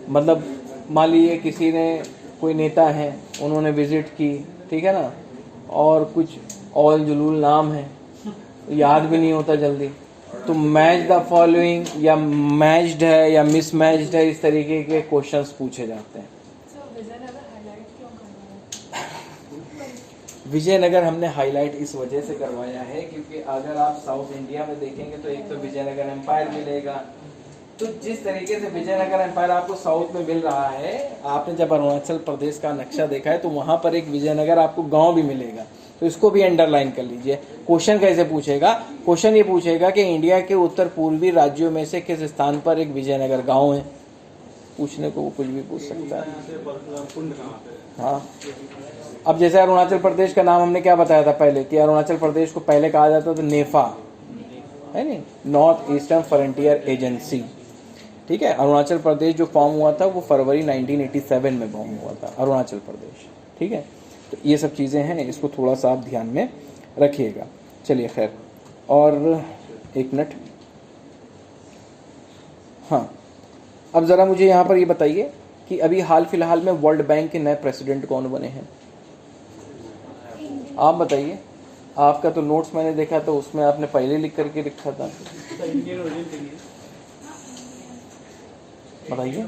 मतलब मान लीजिए किसी ने, कोई नेता है, उन्होंने विजिट की, ठीक है ना, और कुछ ऑल जुलूल नाम है, याद भी नहीं होता जल्दी, तो मैच द फॉलोइंग या मैच्ड है या मिसमैच्ड है, इस तरीके के क्वेश्चंस पूछे जाते हैं। विजयनगर हमने हाईलाइट इस वजह से करवाया है क्योंकि अगर आप साउथ इंडिया में देखेंगे तो एक तो विजयनगर एम्पायर मिलेगा। तो जिस तरीके से विजयनगर एम्पायर आपको साउथ में मिल रहा है, आपने जब अरुणाचल प्रदेश का नक्शा देखा है तो वहां पर एक विजयनगर आपको गांव भी मिलेगा, तो इसको भी अंडरलाइन कर लीजिए। क्वेश्चन कैसे पूछेगा? क्वेश्चन ये पूछेगा कि इंडिया के उत्तर पूर्वी राज्यों में से किस स्थान पर एक विजयनगर गाँव है। पूछने को वो कुछ भी पूछ सकता है। हाँ, अब जैसे अरुणाचल प्रदेश का नाम हमने क्या बताया था पहले कि अरुणाचल प्रदेश को पहले कहा जाता था नेफा, है नहीं, नॉर्थ ईस्टर्न फ्रंटियर एजेंसी, ठीक है। अरुणाचल प्रदेश जो फॉर्म हुआ था वो फरवरी 1987 में फॉर्म हुआ था अरुणाचल प्रदेश, ठीक है। तो ये सब चीज़ें हैं, इसको थोड़ा सा आप ध्यान में रखिएगा। चलिए खैर, और एक मिनट, हाँ, अब ज़रा मुझे यहाँ पर ये बताइए कि अभी हाल फिलहाल में वर्ल्ड बैंक के नए प्रेसिडेंट कौन बने हैं? आप बताइए। आपका तो नोट्स मैंने देखा तो उसमें आपने पहले लिख करके लिखा था, बताइए।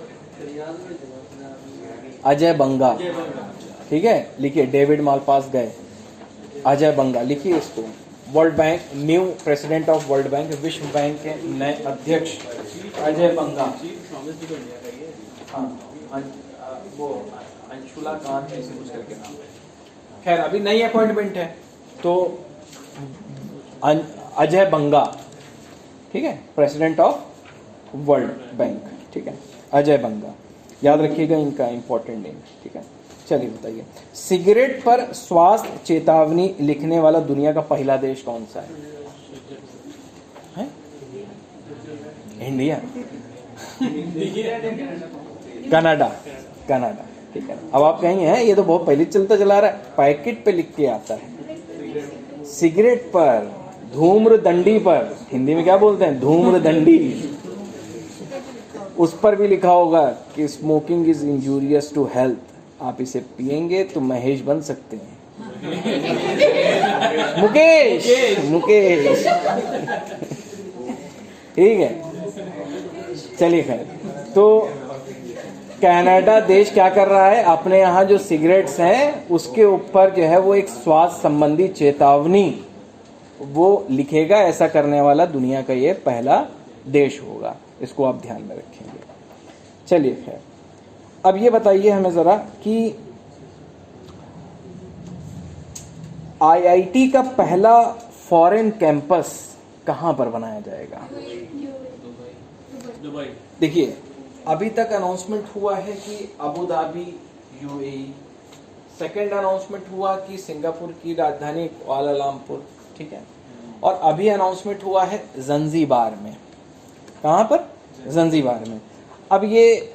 अजय बंगा, ठीक है, लिखिए। डेविड मालपास गए, अजय बंगा लिखिए इसको। World bank, new president of world bank, विश्व बैंक के नए अध्यक्ष अजय बंगा। हाँ, वो अंशुला कांत ऐसे कुछ करके नाम है। खैर अभी नई अपॉइंटमेंट है, तो अजय बंगा, ठीक है, प्रेसिडेंट ऑफ वर्ल्ड बैंक, ठीक है, अजय बंगा, याद रखिएगा इनका इंपॉर्टेंट नेम, ठीक है। चलिए बताइए, सिगरेट पर स्वास्थ्य चेतावनी लिखने वाला दुनिया का पहला देश कौन सा है? इंडिया, कनाडा, कनाडा, ठीक है। अब आप कहेंगे हैं ये तो बहुत पहले चलता चला रहा है, पैकेट पे लिख के आता है। सिगरेट पर, धूम्रदंडी पर, हिंदी में क्या बोलते हैं, धूम्रदंडी, उस पर भी लिखा होगा कि smoking is injurious to health, आप इसे पिएंगे तो महेश बन सकते हैं। मुकेश, मुकेश, ठीक है। चलिए खैर, तो कनाडा देश क्या कर रहा है, अपने यहाँ जो सिगरेट्स हैं उसके ऊपर जो है वो एक स्वास्थ्य संबंधी चेतावनी वो लिखेगा। ऐसा करने वाला दुनिया का ये पहला देश होगा, इसको आप ध्यान में रखेंगे। चलिए खैर, अब ये बताइए हमें जरा कि आईआईटी का पहला फॉरेन कैंपस कहाँ पर बनाया जाएगा? दुबई। देखिए, अभी तक अनाउंसमेंट हुआ है कि Abu Dhabi UAE, second announcement हुआ कि सिंगापुर की राजधानी कुआलालंपुर, ठीक है, और अभी अनाउंसमेंट हुआ है जंजीबार में। कहाँ पर? जंजीबार में। अब ये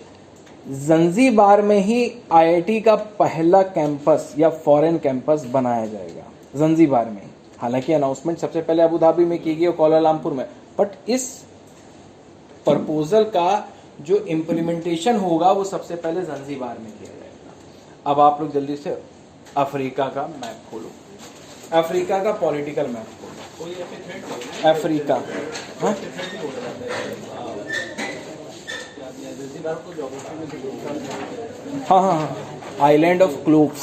जंजीबार में ही आईआईटी का पहला कैंपस या फॉरेन कैंपस बनाया जाएगा, जंजीबार में। हालांकि अनाउंसमेंट सबसे पहले अबू धाबी में की गई और कुआलालंपुर में, बट इस प्रपोजल का जो इम्प्लीमेंटेशन होगा वो सबसे पहले जंजीबार में किया जाएगा। अब आप लोग जल्दी से अफ्रीका का मैप खोलो, अफ्रीका का पॉलिटिकल मैप खोलो। अफ्रीका, हाँ ज़ंज़ीबार को ज्योग्राफी में डिस्कस हाँ हाँ हाँ, आइलैंड ऑफ क्लोव्स।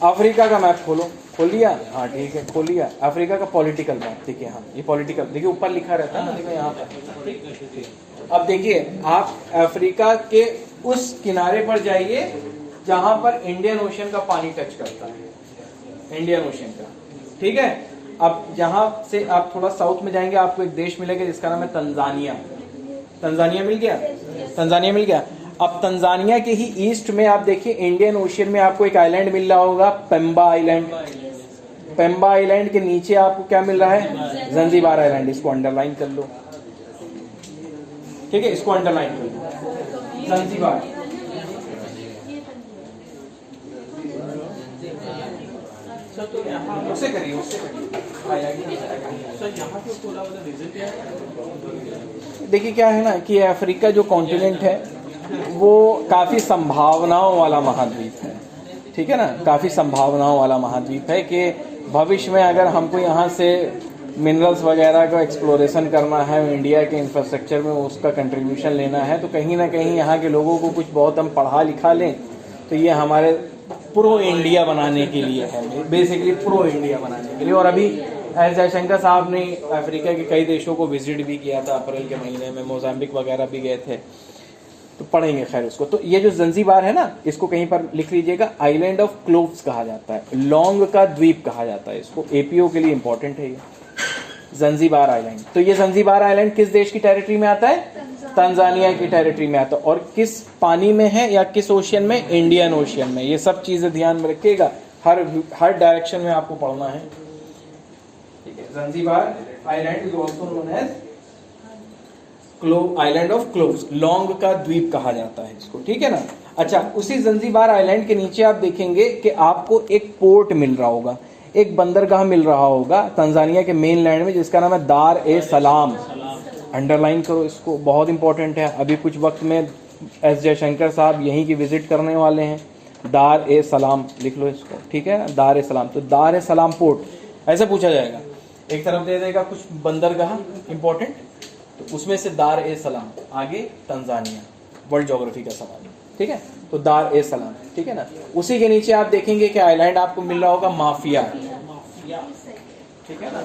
अफ्रीका का मैप खोलो, खोल लिया? हाँ ठीक है, खोल लिया। अफ्रीका का पॉलिटिकल मैप देखिए, हाँ ये पॉलिटिकल देखिए, ऊपर लिखा रहता है ना, देखो यहाँ पर। अब देखिए आप अफ्रीका के उस किनारे पर जाइए जहां पर इंडियन ओशन का पानी टच करता है, इंडियन ओशन का, ठीक है। अब जहां से आप थोड़ा साउथ में जाएंगे आपको एक देश मिलेगा जिसका नाम है तंजानिया। तंजानिया मिल गया? तंजानिया मिल गया। अब तंजानिया के ही ईस्ट में आप देखिए इंडियन ओशियन में आपको एक आइलैंड मिल रहा होगा, पेम्बा आइलैंड। पेम्बा आइलैंड के नीचे आपको क्या मिल रहा है? Zanzibar island. इसको अंडरलाइन कर लो, ठीक है, इसको अंडरलाइन कर लो, ज़ंज़ीबार। उससे करिए, उससे करिए। सर यहाँ पे खोला वाला रीजन क्या है? देखिए क्या है ना कि अफ्रीका जो कॉन्टिनेंट है वो काफी संभावनाओं वाला महाद्वीप है, ठीक है ना, काफी संभावनाओं वाला महाद्वीप है कि भविष्य में अगर हमको यहाँ से मिनरल्स वगैरह का एक्सप्लोरेशन करना है, इंडिया के इंफ्रास्ट्रक्चर में उसका कंट्रीब्यूशन लेना है, तो कहीं ना कहीं यहाँ के लोगों को कुछ बहुत हम पढ़ा लिखा लें तो ये हमारे प्रो इंडिया बनाने के लिए है, बेसिकली प्रो इंडिया बनाने के लिए। और अभी एस जयशंकर साहब ने अफ्रीका के कई देशों को विजिट भी किया था, अप्रैल के महीने में मोजाम्बिक वगैरह भी गए थे, तो पढ़ेंगे खैर उसको। तो ये जो ज़ंज़ीबार है ना, इसको कहीं पर लिख लीजिएगा, आइलैंड ऑफ क्लोव्स कहा जाता है, लौंग का द्वीप कहा जाता है इसको, एपीओ के लिए इंपॉर्टेंट है ये ज़ंज़ीबार आइलैंड। तो ये ज़ंज़ीबार आइलैंड किस देश की टेरिटरी में आता है? तंजानिया की टेरिटरी में आता है। और किस पानी में है या किस ओशियन में? इंडियन ओशियन में। ये सब चीजें ध्यान में रखिएगा, हर डायरेक्शन में आपको पढ़ना है, ठीक है। Zanzibar island is also known as island of cloves, लौंग का द्वीप कहा जाता है इसको, ठीक है ना। अच्छा, उसी ज़ंज़ीबार आइलैंड के नीचे आप देखेंगे कि आपको एक पोर्ट मिल रहा होगा, एक बंदरगाह मिल रहा होगा तंजानिया के मेन लैंड में, जिसका नाम है दार ए सलाम। अंडरलाइन करो इसको, बहुत इंपॉर्टेंट है। अभी कुछ वक्त में एस जयशंकर साहब यहीं की विजिट करने वाले हैं। दार ए सलाम लिख लो इसको, ठीक है ना, दार ए सलाम। तो दार ए सलाम पोर्ट ऐसे पूछा जाएगा, एक तरफ दे देगा कुछ बंदरगाह इंपॉर्टेंट, तो उसमें से दार ए सलाम, आगे तंजानिया, वर्ल्ड ज्योग्राफी का सवाल, ठीक है। तो दार ए सलाम, ठीक है ना। उसी के नीचे आप देखेंगे कि आइलैंड आपको मिल रहा होगा माफिया, ठीक है ना,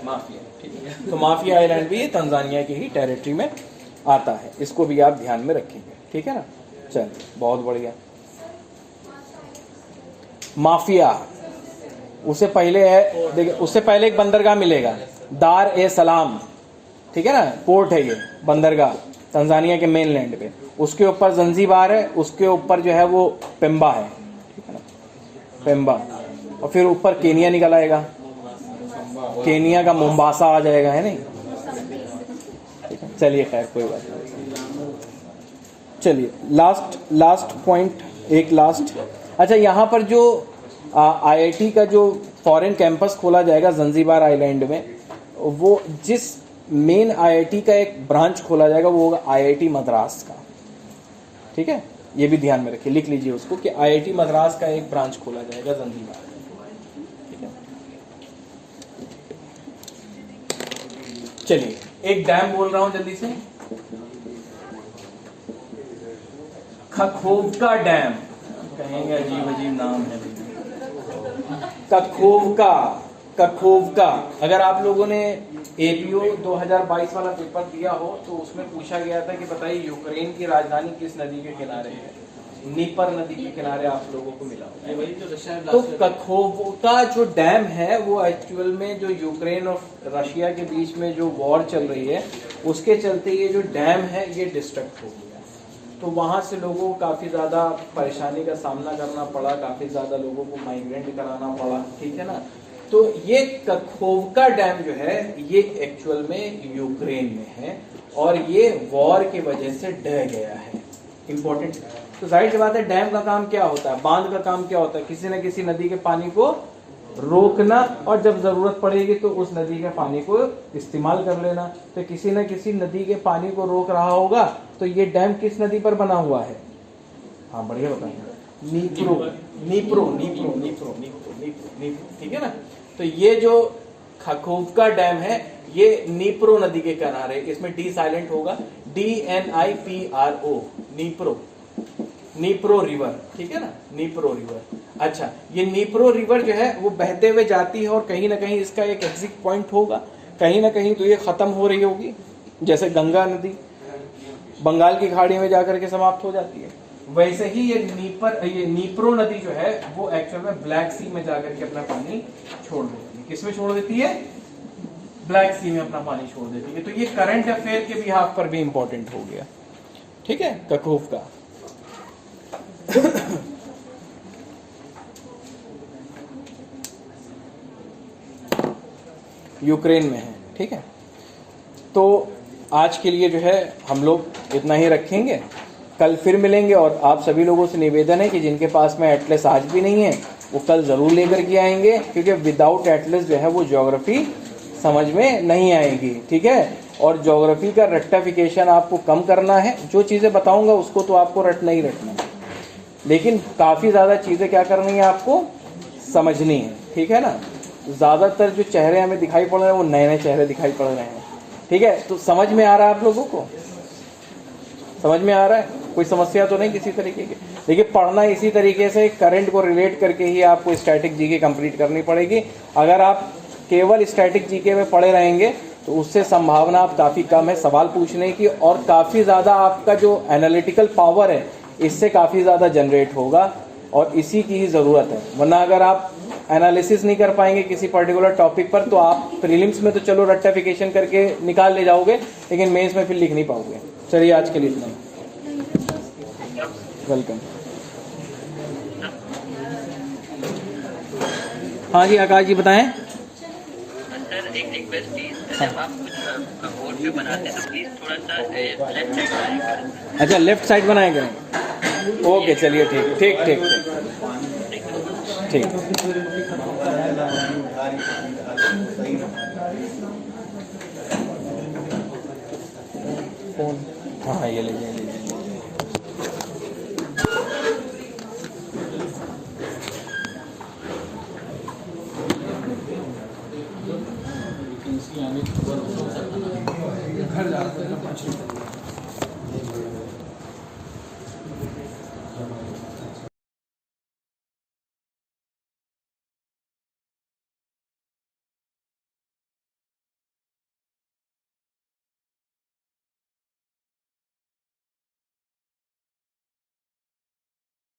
माफिया, ठीक है। तो माफिया आइलैंड भी तंजानिया की ही टेरिटरी में आता है, इसको भी आप ध्यान में रखेंगे, ठीक है ना। चलिए, बहुत बढ़िया। माफिया उससे पहले है, देखिए उससे पहले एक बंदरगाह मिलेगा, दार ए सलाम, ठीक है ना, पोर्ट है ये बंदरगाह तंजानिया के मेन लैंड पे। उसके ऊपर ज़ंज़ीबार है, उसके ऊपर जो है वो पेम्बा है, ठीक है ना, पेम्बा। और फिर ऊपर केनिया निकल आएगा, केनिया का मोम्बासा आ जाएगा, है नहीं। चलिए खैर कोई बात नहीं। चलिए लास्ट पॉइंट, एक लास्ट। अच्छा, यहाँ पर जो आईआईटी का जो फॉरेन कैंपस खोला जाएगा ज़ंज़ीबार आइलैंड में, वो जिस मेन आईआईटी का एक ब्रांच खोला जाएगा वो होगा आईआईटी मद्रास का, ठीक है। ये भी ध्यान में रखिए, लिख लीजिए उसको कि आईआईटी मद्रास का एक ब्रांच खोला जाएगा ज़ंज़ीबार, ठीक है। चलिए, एक डैम बोल रहा हूं जल्दी से, खखोवका डैम, कहेंगे अजीब अजीब नाम है, कखोवका। अगर आप लोगों ने एपीओ 2022 वाला पेपर दिया हो तो उसमें पूछा गया था कि बताइए यूक्रेन की राजधानी किस नदी के किनारे है? नीपर नदी के किनारे आप लोगों को मिला होगा। तो कखोवका जो डैम है वो एक्चुअल में जो यूक्रेन और रशिया के बीच में जो वॉर चल रही है उसके चलते ये जो डैम है ये डिस्ट्रक्ट हो गया, तो वहां से लोगों को काफी ज्यादा परेशानी का सामना करना पड़ा, काफी ज्यादा लोगों को माइग्रेंट कराना पड़ा, ठीक है ना। तो ये कखोवका डैम जो है ये एक्चुअल में यूक्रेन में है और ये वॉर की वजह से ढह गया है, इंपॉर्टेंट। तो जाहिर सी बात है, डैम का काम क्या होता है, बांध का काम क्या होता है, किसी न किसी नदी के पानी को रोकना और जब जरूरत पड़ेगी तो उस नदी के पानी को इस्तेमाल कर लेना। तो किसी न किसी नदी के पानी को रोक रहा होगा, तो ये डैम किस नदी पर बना हुआ है? हाँ बढ़िया बताइए, नीप्रो, ठीक है ना। तो ये जो खखोवका डैम है ये नीप्रो नदी के किनारे, इसमें डी साइलेंट होगा, DNIPRO, नीप्रो, नीप्रो रिवर, ठीक है ना, नीप्रो रिवर। अच्छा, ये नीप्रो रिवर जो है वो बहते हुए जाती है और कहीं ना कहीं इसका एक एग्जिट पॉइंट होगा, कहीं ना कहीं तो ये खत्म हो रही होगी, जैसे गंगा नदी बंगाल की खाड़ी में जाकर के समाप्त हो जाती है, वैसे ही ये नीप्रो नदी जो है वो एक्चुअल में ब्लैक सी में जाकर के अपना पानी छोड़ देती है। किसमें छोड़ देती है? ब्लैक सी में अपना पानी छोड़ देती है। तो ये करंट अफेयर के बिहाफ पर भी इंपॉर्टेंट हो गया, ठीक है, ककूफ का। यूक्रेन में है, ठीक है। तो आज के लिए जो है हम लोग इतना ही रखेंगे, कल फिर मिलेंगे। और आप सभी लोगों से निवेदन है कि जिनके पास में एटलस आज भी नहीं है वो कल ज़रूर लेकर के आएंगे, क्योंकि विदाउट एटलस जो है वो ज्योग्राफी समझ में नहीं आएगी, ठीक है। और ज्योग्राफी का रट्टाफिकेशन आपको कम करना है, जो चीज़ें बताऊंगा उसको तो आपको रटना ही रटना है, लेकिन काफ़ी ज़्यादा चीज़ें क्या करनी है आपको समझनी है, ठीक है ना। ज़्यादातर जो चेहरे हमें दिखाई पड़ रहे हैं वो नए नए चेहरे दिखाई पड़ रहे हैं, ठीक है। तो समझ में आ रहा है आप लोगों को? समझ में आ रहा है? कोई समस्या तो नहीं किसी तरीके की? देखिए, पढ़ना इसी तरीके से करंट को रिलेट करके ही आपको स्टैटिक जीके कंप्लीट करनी पड़ेगी। अगर आप केवल स्टैटिक जीके में पढ़े रहेंगे तो उससे संभावना आप काफ़ी कम है सवाल पूछने की, और काफ़ी ज़्यादा आपका जो एनालिटिकल पावर है इससे काफ़ी ज़्यादा जनरेट होगा, और इसी की ही ज़रूरत है। वरना अगर आप एनालिसिस नहीं कर पाएंगे किसी पर्टिकुलर टॉपिक पर तो आप प्रीलिम्स में तो चलो रट्टाफिकेशन करके निकाल ले जाओगे, लेकिन मेंस में फिर लिख नहीं पाओगे। चलिए, आज के लिए इतना ही। वेलकम। हाँ जी, आकाश जी बताएं। सर एक रिक्वेस्ट प्लीज, जब आप कुछ बोर्ड पे बनाते हैं तो प्लीज थोड़ा सा लेफ्ट साइड बनाएं। अच्छा, लेफ्ट साइड बनाए करें। ओके, चलिए, ठीक ठीक ठीक ठीक ठीक। हाँ, ये लीजिए।